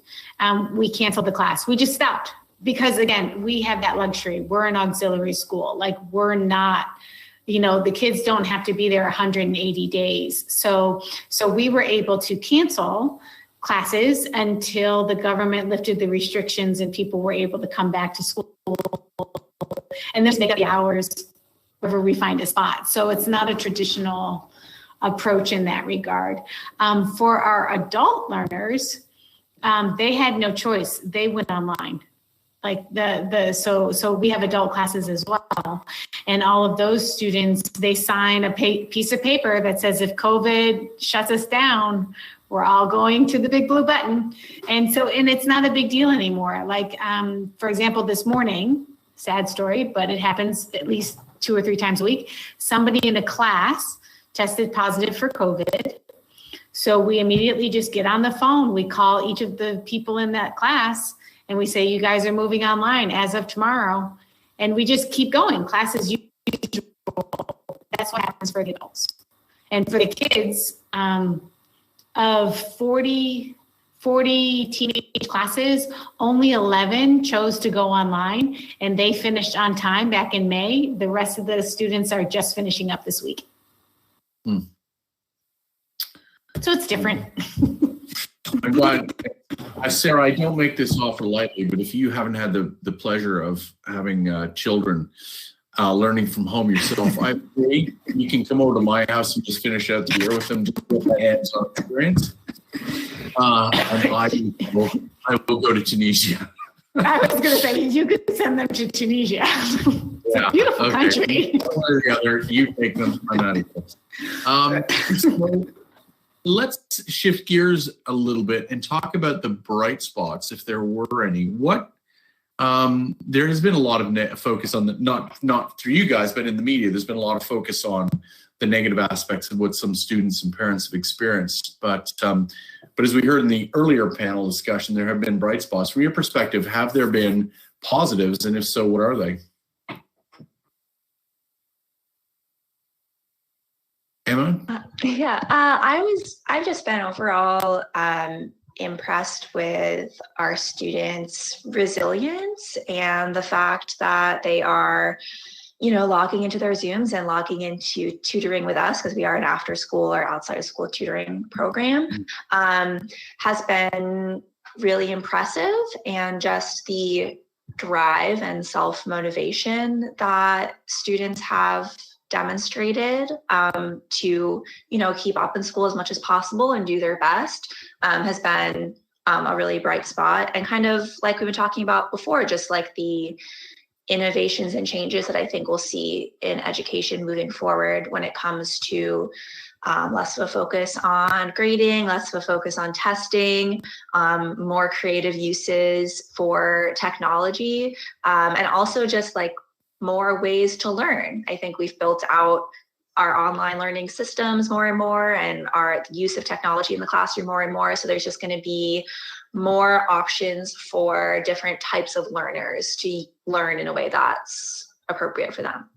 we canceled the class. We just stopped because, again, we have that luxury. We're an auxiliary school. Like, we're not, the kids don't have to be there 180 days. So we were able to cancel classes until the government lifted the restrictions and people were able to come back to school and then make up the hours wherever we find a spot. So it's not a traditional approach in that regard. For our adult learners, they had no choice. They went online. Like so we have adult classes as well. And all of those students, they sign a piece of paper that says if COVID shuts us down, we're all going to the big blue button. And it's not a big deal anymore. Like, for example, this morning, sad story, but it happens at least 2 or 3 times a week. Somebody in a class tested positive for COVID. So we immediately just get on the phone. We call each of the people in that class and we say, you guys are moving online as of tomorrow. And we just keep going. Class as usual. That's what happens for the adults. And for the kids, of 40 teenage classes, only 11 chose to go online, and they finished on time back in May. The rest of the students are just finishing up this week. So it's different. I'm glad. Sarah, I don't make this offer lightly, but if you haven't had the pleasure of having children learning from home yourself, I agree. You can come over to my house and just finish out the year with them, just get my hands-on experience. And I will go to Tunisia. I was going to say, you could send them to Tunisia. It's a beautiful country. One or the other, you take them. I'm not even. So let's shift gears a little bit and talk about the bright spots, if there were any. What there has been a lot of focus on the not through you guys, but in the media. There's been a lot of focus on the negative aspects of what some students and parents have experienced. But as we heard in the earlier panel discussion, there have been bright spots. From your perspective, have there been positives, and if so, what are they? Emma? I've just been overall impressed with our students' resilience and the fact that they are, logging into their Zooms and logging into tutoring with us, because we are an after school or outside of school tutoring program, has been really impressive. And just the drive and self-motivation that students have demonstrated to, keep up in school as much as possible and do their best has been a really bright spot. And kind of like we've been talking about before, just like the innovations and changes that I think we'll see in education moving forward when it comes to less of a focus on grading, less of a focus on testing, more creative uses for technology, and also just like more ways to learn. I think we've built out our online learning systems more and more, and our use of technology in the classroom more and more. So there's just going to be more options for different types of learners to learn in a way that's appropriate for them.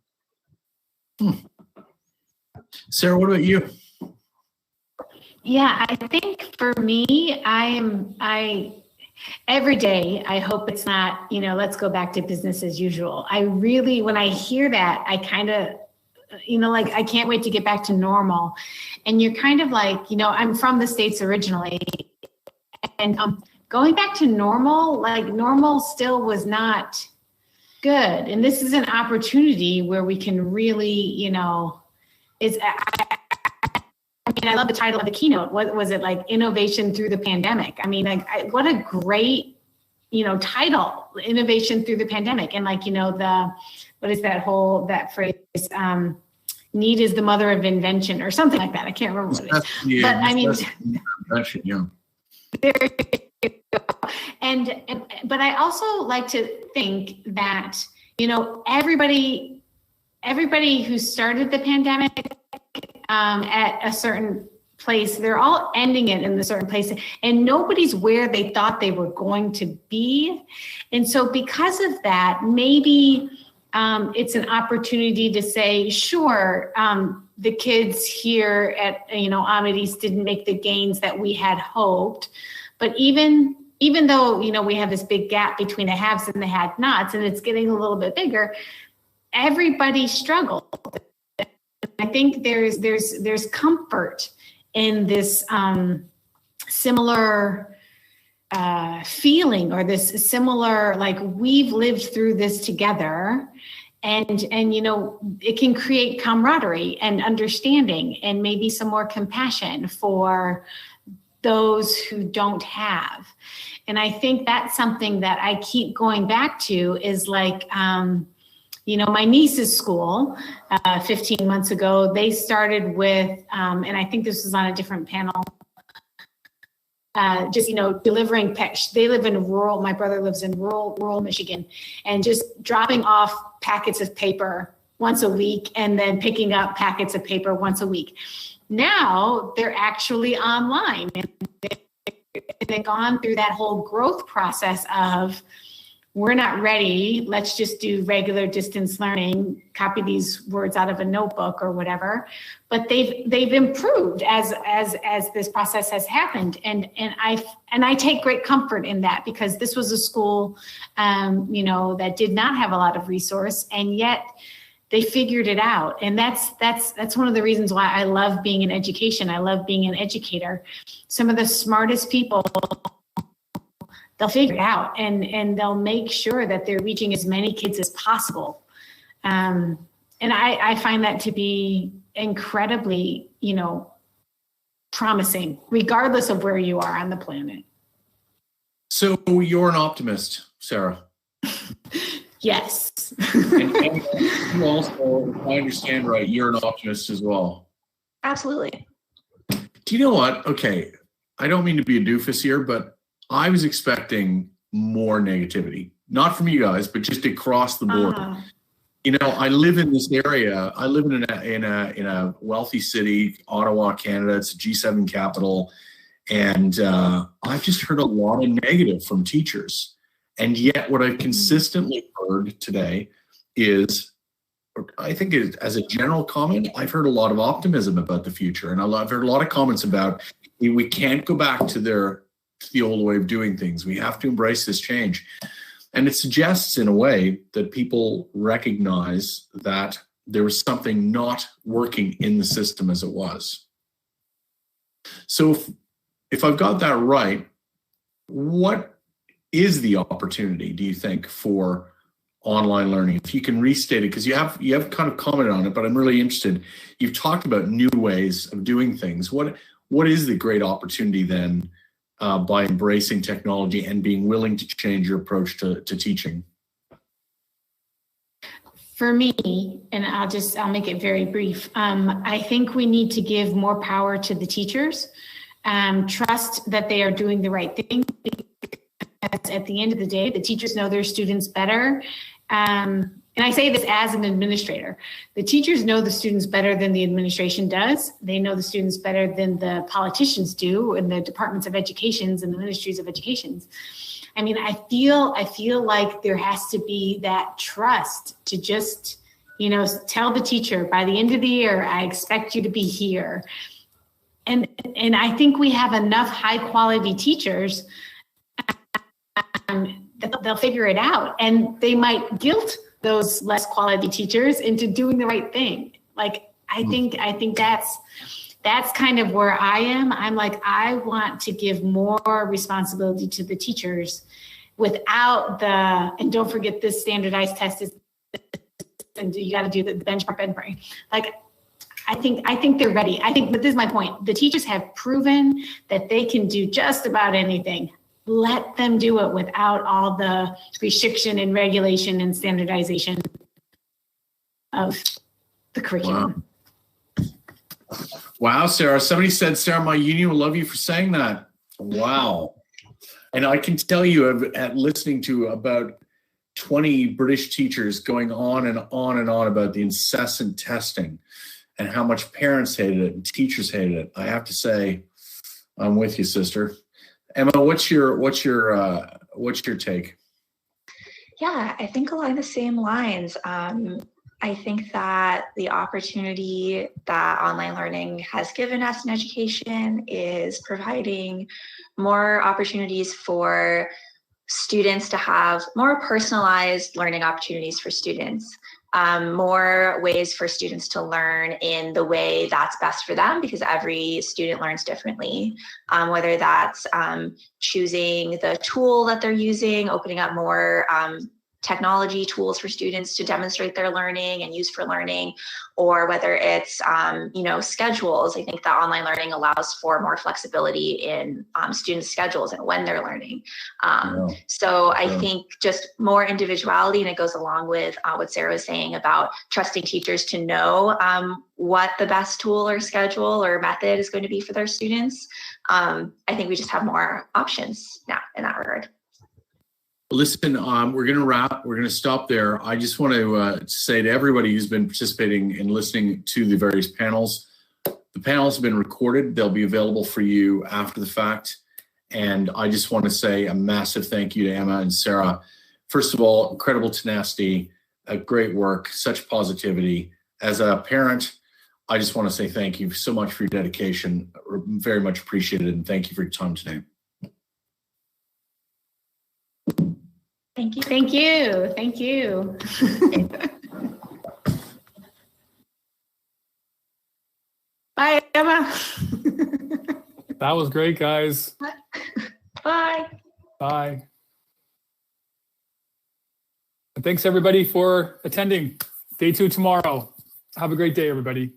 Sarah, what about you? Yeah, I think for me, every day, I hope it's not, let's go back to business as usual. I really, when I hear that, I kind of, I can't wait to get back to normal. And you're kind of like, I'm from the States originally. And going back to normal, normal still was not good. And this is an opportunity where we can really, I love the title of the keynote. What was it, like innovation through the pandemic? I mean, like, what a great, title, innovation through the pandemic. And like, what is that phrase? Need is the mother of invention or something like that. I can't remember what it is. Yeah, but I mean, invention, yeah. There you go. But I also like to think that, everybody who started the pandemic at a certain place, they're all ending it in a certain place, and nobody's where they thought they were going to be. And so because of that, maybe it's an opportunity to say, sure, the kids here at Ahmed East didn't make the gains that we had hoped, but even though we have this big gap between the haves and the have-nots, and it's getting a little bit bigger, everybody struggled. I think there's comfort in this similar feeling, or this similar, like, we've lived through this together, and it can create camaraderie and understanding and maybe some more compassion for those who don't have. And I think that's something that I keep going back to, is like, my niece's school 15 months ago, they started with, and I think this was on a different panel, delivering they live in my brother lives in rural Michigan, and just dropping off packets of paper once a week and then picking up packets of paper once a week. Now they're actually online, and they've gone through that whole growth process of, we're not ready, let's just do regular distance learning, copy these words out of a notebook or whatever. But they've improved as this process has happened, and I take great comfort in that, because this was a school that did not have a lot of resource, and yet they figured it out. And that's one of the reasons why I love being in education. I love being an educator. Some of the smartest people, they'll figure it out, and they'll make sure that they're reaching as many kids as possible. And I find that to be incredibly, promising, regardless of where you are on the planet. So you're an optimist, Sarah. Yes. and you also, if I understand right, you're an optimist as well. Absolutely. Do you know what? Okay, I don't mean to be a doofus here, but I was expecting more negativity, not from you guys, but just across the board. I live in this area. I live in a wealthy city, Ottawa, Canada. It's a G7 capital, and I've just heard a lot of negative from teachers. And yet, what I've consistently heard today is, I think as a general comment, I've heard a lot of optimism about the future, and I've heard a lot of comments about we can't go back to the old way of doing things. We have to embrace this change. And it suggests, in a way, that people recognize that there was something not working in the system as it was. So if I've got that right, what is the opportunity, do you think, for online learning? If you can restate it, because you have kind of commented on it, but I'm really interested. You've talked about new ways of doing things. What is the great opportunity then, by embracing technology and being willing to change your approach to teaching? For me, and I'll make it very brief. I think we need to give more power to the teachers, trust that they are doing the right thing. Because at the end of the day, the teachers know their students better. And I say this as an administrator. The teachers know the students better than the administration does. They know the students better than the politicians do in the departments of educations and the ministries of educations. I mean, I feel like there has to be that trust to just, tell the teacher, by the end of the year, I expect you to be here. And I think we have enough high quality teachers that they'll figure it out, and they might guilt those less quality teachers into doing the right thing. Like, I think that's kind of where I am. I'm like, I want to give more responsibility to the teachers without and don't forget this standardized test is, and you got to do the benchmark. Like, I think they're ready. But this is my point. The teachers have proven that they can do just about anything. Let them do it without all the restriction and regulation and standardization of the curriculum. Wow, Sarah. Somebody said, Sarah, my union will love you for saying that. Wow. And I can tell you, at listening to about 20 British teachers going on and on and on about the incessant testing and how much parents hated it and teachers hated it. I have to say, I'm with you, sister. Emma, what's your take? Yeah, I think along the same lines. I think that the opportunity that online learning has given us in education is providing more opportunities for students to have more personalized learning opportunities for students, more ways for students to learn in the way that's best for them, because every student learns differently, whether that's choosing the tool that they're using, opening up more technology tools for students to demonstrate their learning and use for learning, or whether it's schedules. I think that online learning allows for more flexibility in students' schedules and when they're learning. So I think just more individuality, and it goes along with what Sarah was saying about trusting teachers to know what the best tool or schedule or method is going to be for their students. I think we just have more options now in that regard. Listen, we're going to wrap. We're going to stop there. I just want to say to everybody who's been participating and listening to the various panels, the panels have been recorded. They'll be available for you after the fact. And I just want to say a massive thank you to Emma and Sarah. First of all, incredible tenacity, great work, such positivity. As a parent, I just want to say thank you so much for your dedication. Very much appreciated, and thank you for your time today. Thank you. Thank you. Thank you. Bye, Emma. That was great, guys. Bye. Bye. And thanks, everybody, for attending. Day 2 tomorrow. Have a great day, everybody.